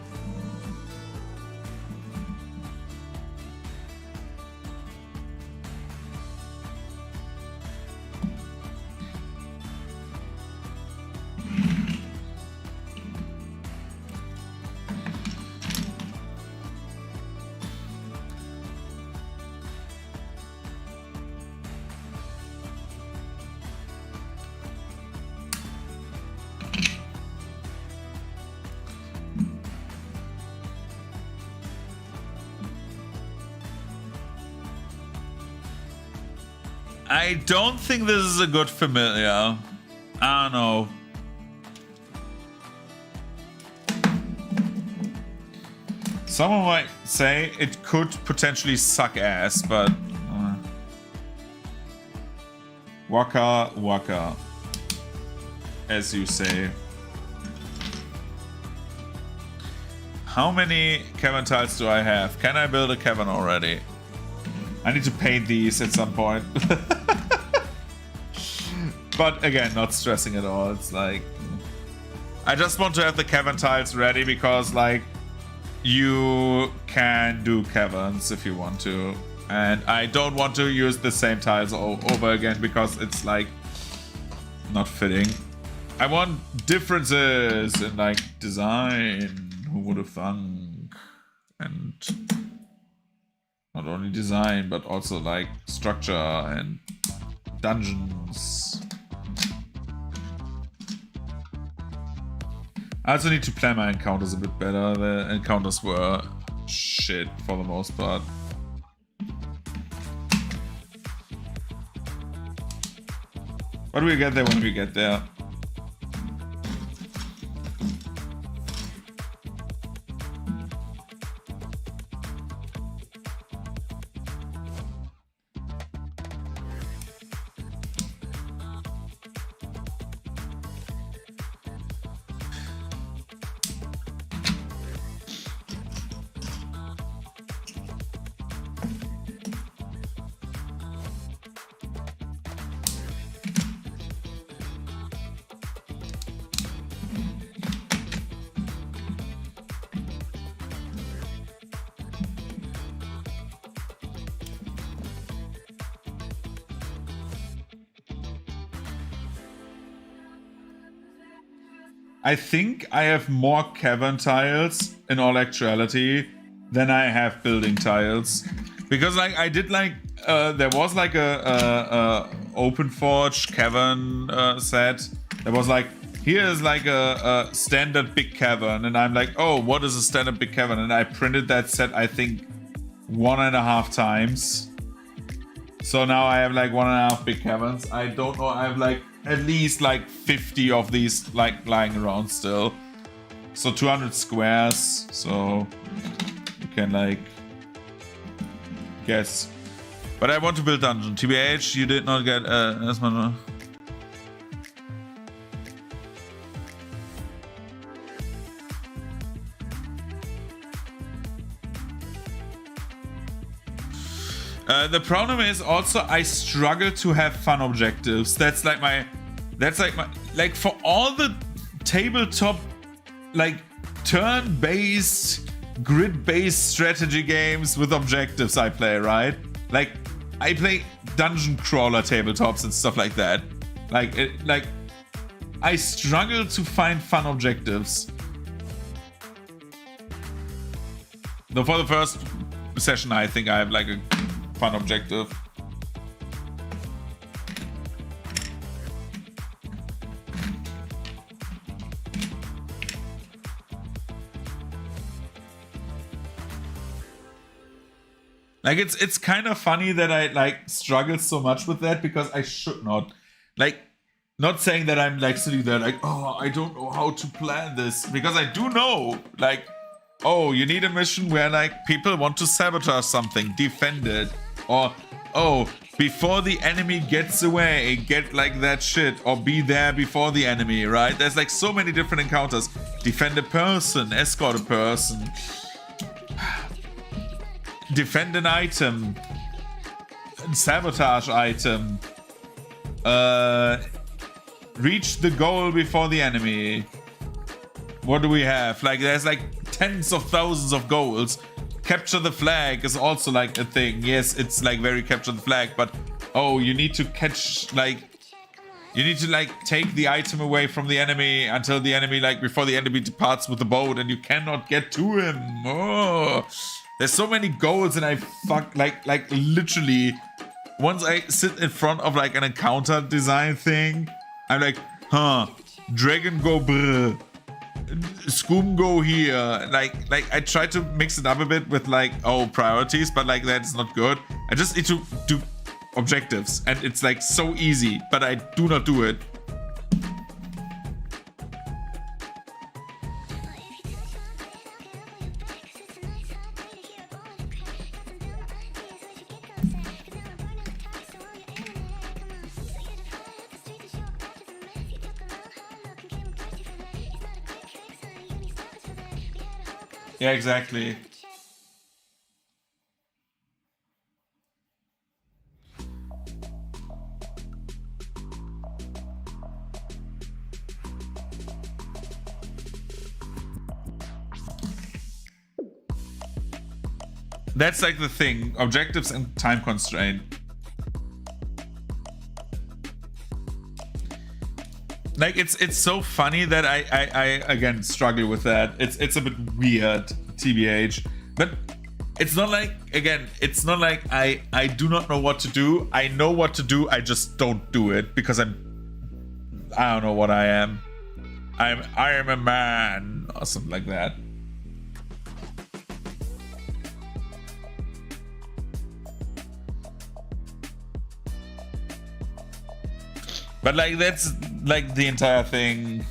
I don't think this is a good familiar. I don't know. Someone might say it could potentially suck ass, but... Waka waka. As you say. How many cavern tiles do I have? Can I build a cavern already? I need to paint these at some point. But again, not stressing at all. It's like... I just want to have the cavern tiles ready because, like, you can do caverns if you want to. And I don't want to use the same tiles over again because it's, like, not fitting. I want differences in, like, design. Who would have thunk? And... not only design, but also like structure and dungeons. I also need to plan my encounters a bit better. The encounters were shit for the most part. But we'll get there when we get there. I think I have more cavern tiles in all actuality than I have building tiles, because like I did like there was like a open forge cavern set. There was like, here's like a standard big cavern, and I'm like, oh, what is a standard big cavern? And I printed that set, I think 1.5 times. So now I have like 1.5 big caverns. I don't know, I have like at least like 50 of these like lying around still. So 200 squares, so you can like guess. But I want to build dungeon. TBH, you did not get erstmal. The problem is also I struggle to have fun objectives. That's like my for all the tabletop like turn-based, grid-based strategy games with objectives I play, right? Like I play dungeon crawler tabletops and stuff like that. Like I struggle to find fun objectives. Though for the first session I think I have like a fun objective. Like it's kind of funny that I like struggle so much with that, because I should not. Like, not saying that I'm like sitting there like, oh, I don't know how to plan this, because I do know, like, oh, you need a mission where like people want to sabotage something, defend it. Or, oh, before the enemy gets away, get like that shit. Or be there before the enemy, right? There's like so many different encounters. Defend a person, escort a person. Defend an item. Sabotage item. Reach the goal before the enemy. What do we have? Like, there's like tens of thousands of goals. Capture the flag is also like a thing. Yes, it's like very capture the flag, but oh, you need to catch, like, you need to like take the item away from the enemy until the enemy, like, before the enemy departs with the boat, and you cannot get to him. Oh, there's so many goals, and I like literally, once I sit in front of like an encounter design thing, I'm like, huh, dragon go brr. Scoom go here. Like I try to mix it up a bit with like, oh, priorities, but like that's not good. I just need to do objectives, and it's like so easy, but I do not do it. Yeah, exactly. That's like the thing, objectives and time constraint. Like it's so funny that I again struggle with that. It's a bit weird, TBH. But it's not like, again, it's not like I do not know what to do. I know what to do, I just don't do it because I don't know what I am. I am a man or something like that. But like that's like the entire thing.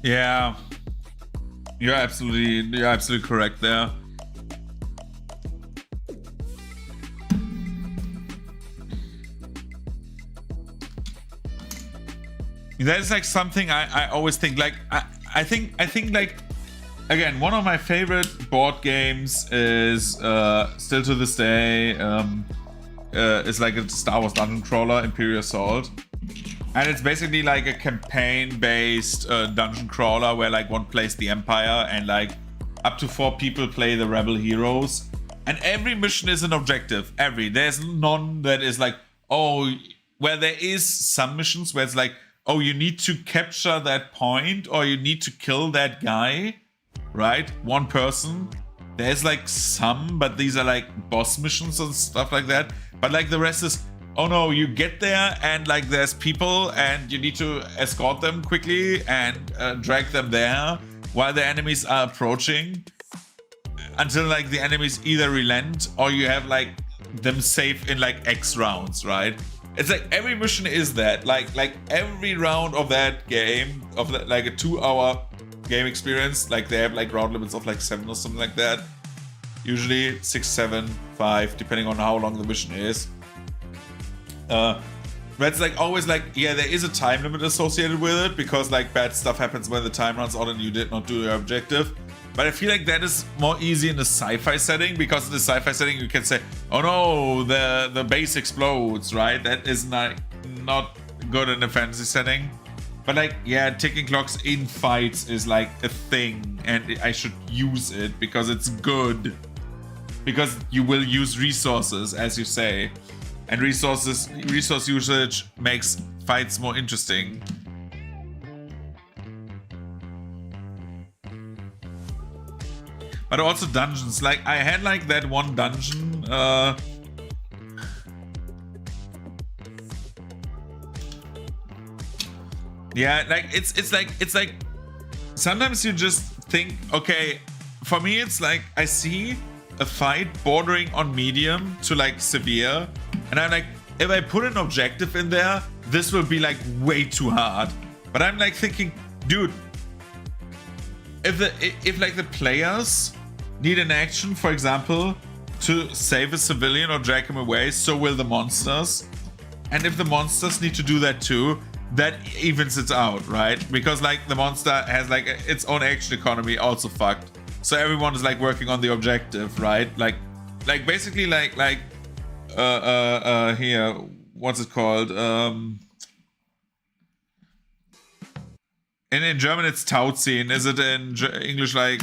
Yeah, you're absolutely correct there. that is like something I always think. Like I think like, again, one of my favorite board games is still to this day is like a Star Wars dungeon crawler, Imperial Assault. And it's basically like a campaign-based dungeon crawler where like one plays the Empire and like up to 4 people play the rebel heroes. And every mission is an objective. There's none that is like, oh, where there is some missions where it's like, oh, you need to capture that point or you need to kill that guy, right? One person. There's like some, but these are like boss missions and stuff like that. But like the rest is, oh no, you get there and like there's people and you need to escort them quickly and drag them there while the enemies are approaching until like the enemies either relent or you have like them safe in like X rounds, right? It's like every mission is that, like every round of that game, of like a 2-hour game experience, like they have like round limits of like 7 or something like that. Usually 6, 7, 5, depending on how long the mission is. But it's like always like, yeah, there is a time limit associated with it because like bad stuff happens when the time runs out and you did not do your objective. But I feel like that is more easy in the sci-fi setting, because in the sci-fi setting you can say, oh no, the base explodes, right? That is not good in a fantasy setting. But like, yeah, ticking clocks in fights is like a thing, and I should use it because it's good. Because you will use resources, as you say. And resource usage makes fights more interesting. But also dungeons. Like I had like that one dungeon. Yeah, like it's like sometimes you just think, okay, for me it's like I see a fight bordering on medium to like severe, and I'm like, if I put an objective in there, this will be like way too hard. But I'm like thinking, dude, if like the players need an action, for example, to save a civilian or drag him away, so will the monsters. And if the monsters need to do that too, that evens it out, right? Because like the monster has like its own action economy also fucked. So everyone is like working on the objective, right? Like basically like here, what's it called? In German it's Tauziehen. Is it in English like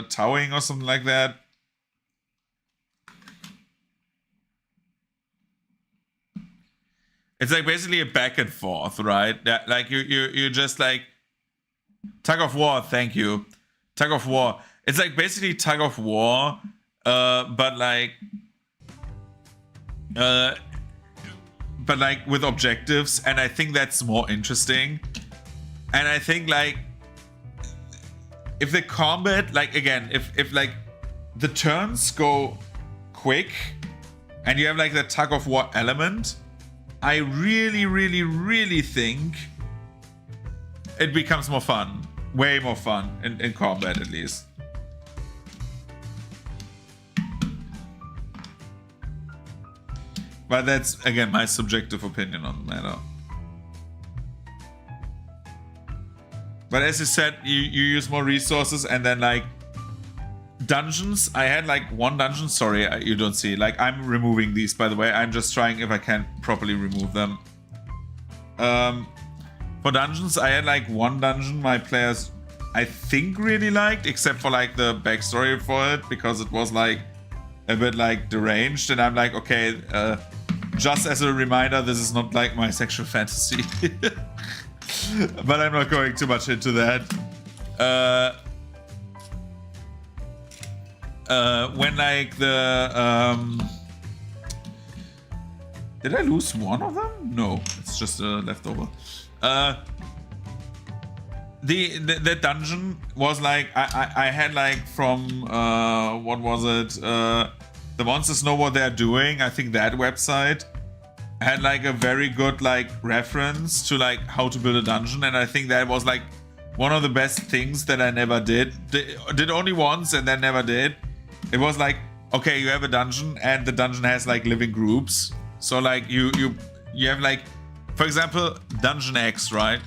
towing or something like that? It's like basically a back and forth, right? Like you just like tug of war. Thank you, tug of war. It's like basically tug of war, but like with objectives, and I think that's more interesting. And I think like if the combat, like again, if like the turns go quick and you have like the tug of war element, I really think it becomes more fun. Way more fun in combat, at least. But that's, again, my subjective opinion on the matter. But as you said, you use more resources, and then like dungeons. I had like one dungeon. Sorry, you don't see. Like I'm removing these, by the way. I'm just trying if I can properly remove them. For dungeons, I had like one dungeon my players, I think, really liked, except for like the backstory for it, because it was like a bit like deranged. And I'm like, okay, just as a reminder, this is not like my sexual fantasy. But I'm not going too much into that. When like the did I lose one of them? No, it's just a leftover. The dungeon was like I had like from what was it? The Monsters Know What They're Doing. I think that website had like a very good like reference to like how to build a dungeon, and I think that was like one of the best things that I never did only once and then never did. It was like, okay, you have a dungeon and the dungeon has like living groups, so like you have like for example, Dungeon X, right?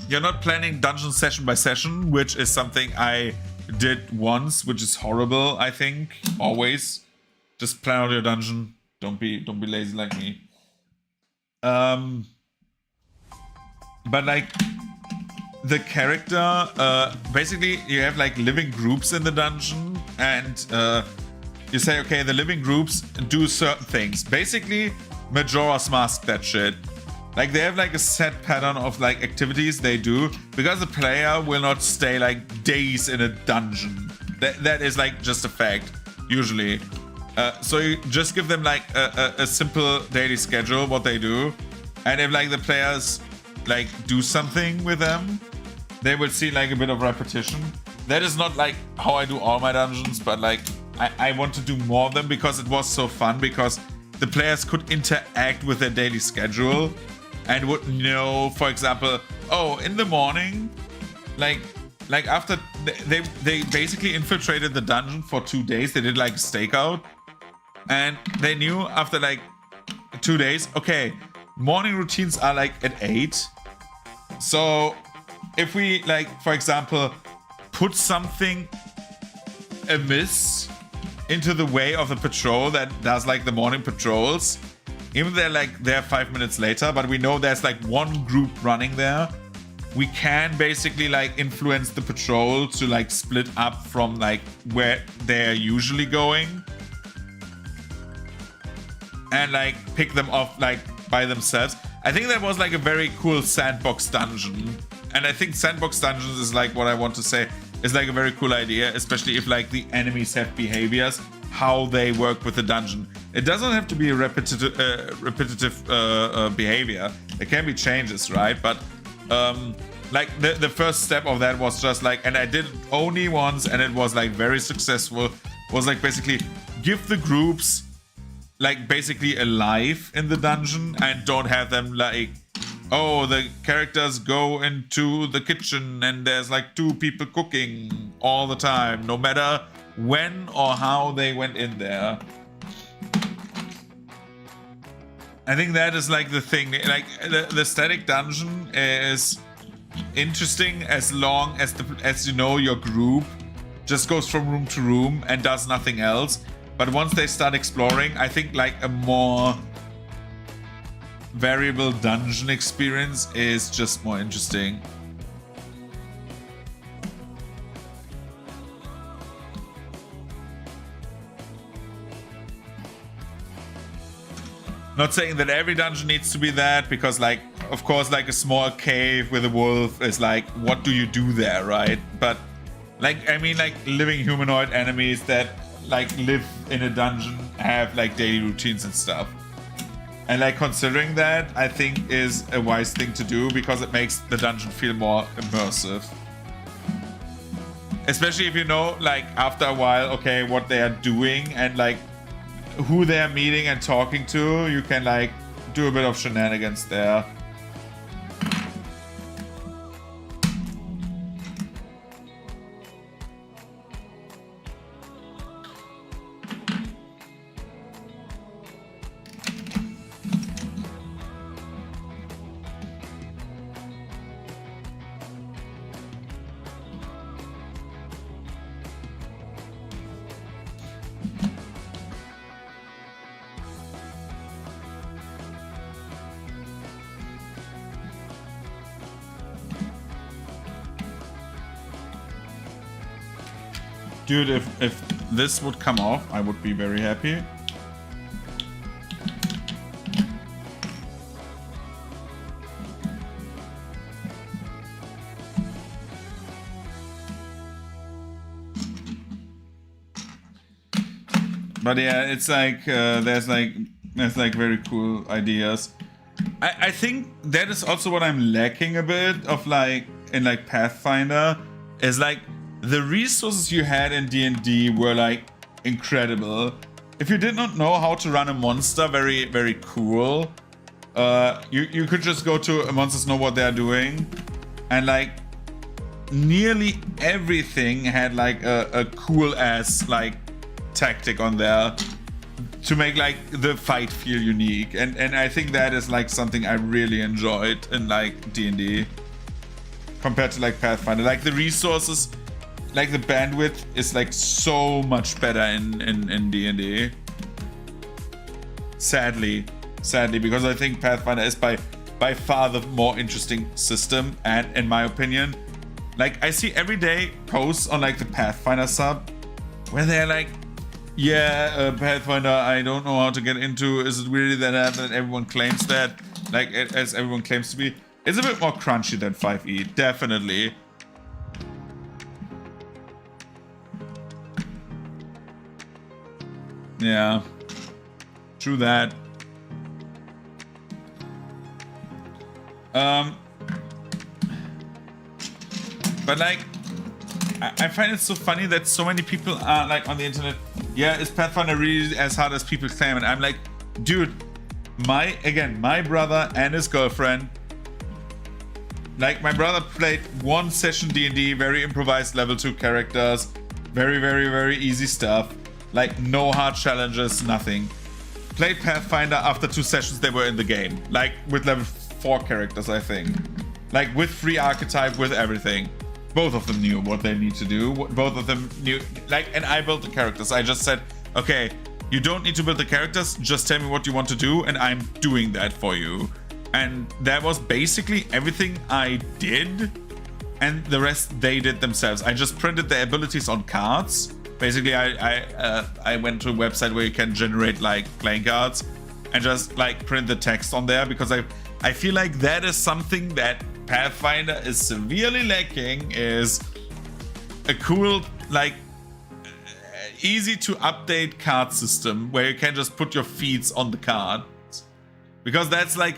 You're not planning dungeon session by session, which is something I did once, which is horrible, I think. Always. Just plan out your dungeon. Don't be lazy like me. But like the character, basically you have like living groups in the dungeon, and you say, okay, the living groups do certain things. Basically, Majora's Mask that shit. Like, they have like a set pattern of like activities they do, because the player will not stay like days in a dungeon. That is like just a fact, usually. So you just give them like a simple daily schedule, what they do. And if like the players like do something with them, they will see like a bit of repetition. That is not like how I do all my dungeons, but like I want to do more of them because it was so fun, because the players could interact with their daily schedule and would know, for example, oh, in the morning, like after they basically infiltrated the dungeon for 2 days. They did like a stakeout, and they knew after like 2 days, okay, morning routines are like at 8. So if we like, for example, put something amiss into the way of the patrol that does like the morning patrols, even they're like there 5 minutes later, but we know there's like one group running there, we can basically like influence the patrol to like split up from like where they're usually going, and like pick them off like by themselves. I think that was like a very cool sandbox dungeon, and I think sandbox dungeons is like what I want to say is like a very cool idea, especially if like the enemies have behaviors, how they work with the dungeon. It doesn't have to be a repetitive behavior. There can be changes, right? But like the first step of that was just like, and I did it only once, and it was like very successful, was like basically give the groups like basically a life in the dungeon, and don't have them like, oh, the characters go into the kitchen and there's like 2 people cooking all the time, no matter when or how they went in there. I think that is like the thing. Like the static dungeon is interesting as long as you know your group just goes from room to room and does nothing else. But once they start exploring, I think like a more variable dungeon experience is just more interesting. Not saying that every dungeon needs to be that, because like, of course, like a small cave with a wolf is like, what do you do there, right? But like, I mean, like living humanoid enemies that like live in a dungeon have like daily routines and stuff. And like considering that, I think is a wise thing to do, because it makes the dungeon feel more immersive. Especially if you know, like after a while, okay, what they are doing and like who they're meeting and talking to, you can like do a bit of shenanigans there. Dude, if this would come off, I would be very happy. But yeah, it's like there's like very cool ideas. I think that is also what I'm lacking a bit of, like in like Pathfinder, is like the resources you had in D&D were like incredible. If you did not know how to run a monster, very cool. You could just go to a monsters know what they're doing, and like nearly everything had like a cool ass like tactic on there. to make like the fight feel unique, and I think that is like something I really enjoyed in like D&D compared to like Pathfinder. Like the resources, like the bandwidth is like so much better in D&D. Sadly, because I think Pathfinder is by far the more interesting system, and in my opinion, like I see every day posts on like the Pathfinder sub where they're like, yeah, Pathfinder, I don't know how to get into. Is it really that everyone claims that? Like, as everyone claims to be. It's a bit more crunchy than 5e, definitely. Yeah. True that. But like, I find it so funny that so many people are like on the internet, yeah, is Pathfinder really as hard as people claim? And I'm like, dude, my brother and his girlfriend, like my brother played one session D&D, very improvised level 2 characters, very easy stuff, like no hard challenges, nothing. Played Pathfinder, after 2 sessions they were in the game, like with level 4 characters, I think, like with free archetype, with everything. Both of them knew what they need to do. Both of them knew, like, and I built the characters. I just said, okay, you don't need to build the characters. Just tell me what you want to do, and I'm doing that for you. And that was basically everything I did, and the rest they did themselves. I just printed the abilities on cards. Basically, I went to a website where you can generate like playing cards, and just like print the text on there, because I feel like that is something that Pathfinder is severely lacking, is a cool, like, easy to update card system where you can just put your feats on the cards, because that's like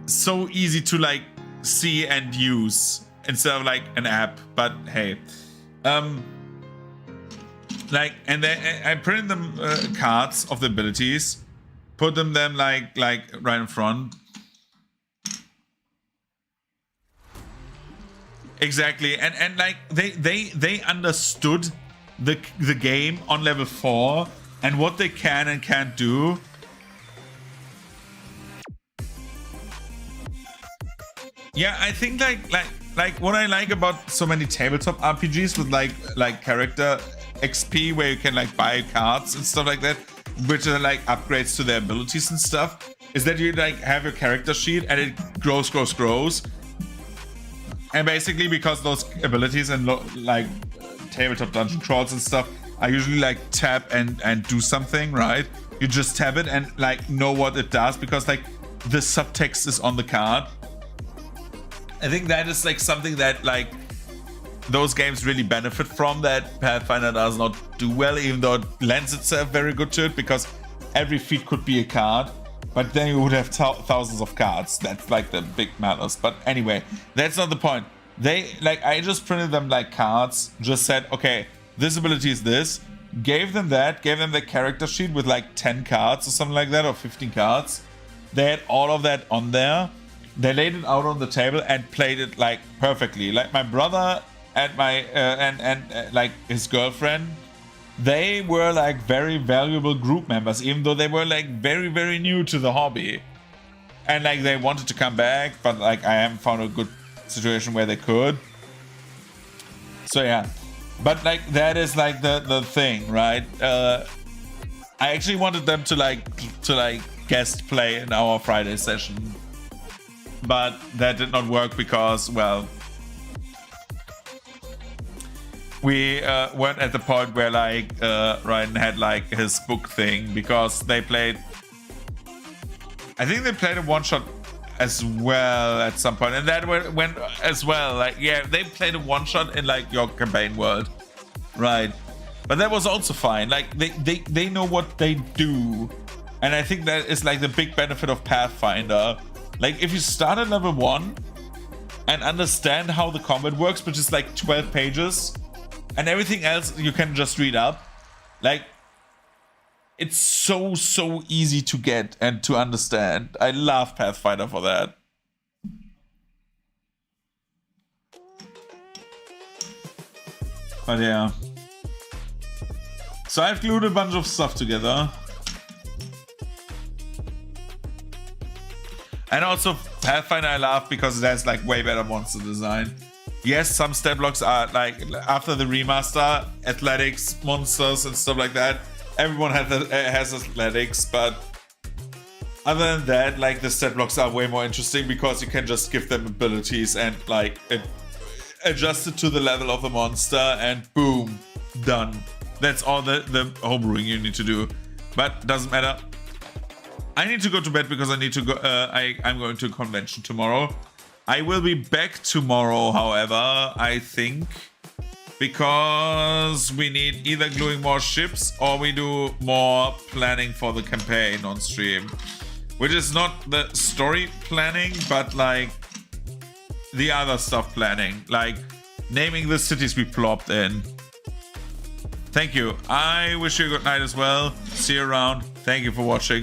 so easy to like see and use instead of like an app. But hey, like, and then I printed them cards of the abilities, put them like right in front. Exactly, and like they understood the game on level 4 and what they can and can't do. Yeah, I think like what I like about so many tabletop RPGs with like character XP, where you can like buy cards and stuff like that, which are like upgrades to their abilities and stuff, is that you like have your character sheet and it grows. And basically, because those abilities and like tabletop dungeon crawls and stuff are usually like tap and do something, right? You just tap it and like know what it does, because like the subtext is on the card. I think that is like something that like those games really benefit from, that Pathfinder does not do well, even though it lends itself very good to it, because every feat could be a card. But then you would have thousands of cards. That's like the big matters. But anyway, that's not the point. I just printed them like cards, just said, okay, this ability is this. Gave them the character sheet with like 10 cards or something like that, or 15 cards. They had all of that on there. They laid it out on the table and played it like perfectly. Like my brother and my like his girlfriend, they were like very valuable group members, even though they were like very new to the hobby, and like they wanted to come back, but like I haven't found a good situation where they could. So yeah, but like that is like the thing, right? I actually wanted them to like guest play in our Friday session, but that did not work because, well, we weren't at the point where like Ryan had like his book thing, because they played, I think they played a one-shot as well at some point, and that went as well. Like, yeah, they played a one-shot in like your campaign world, right? But that was also fine. Like they know what they do, and I think that is like the big benefit of Pathfinder. Like if you start at level 1 and understand how the combat works, which is like 12 pages, and everything else you can just read up, like it's so easy to get and to understand. I love Pathfinder for that. But yeah. So I've glued a bunch of stuff together. And also Pathfinder I love because it has like way better monster design. Yes, some stat blocks are like after the remaster, athletics, monsters and stuff like that. Everyone has athletics, but other than that, like the stat blocks are way more interesting because you can just give them abilities and like adjust it to the level of the monster and boom, done. That's all the homebrewing you need to do. But doesn't matter. I need to go to bed because I need to go. I'm going to a convention tomorrow. I will be back tomorrow, however, I think, because we need either gluing more ships or we do more planning for the campaign on stream, which is not the story planning, but like the other stuff planning, like naming the cities we plopped in. Thank you. I wish you a good night as well. See you around. Thank you for watching.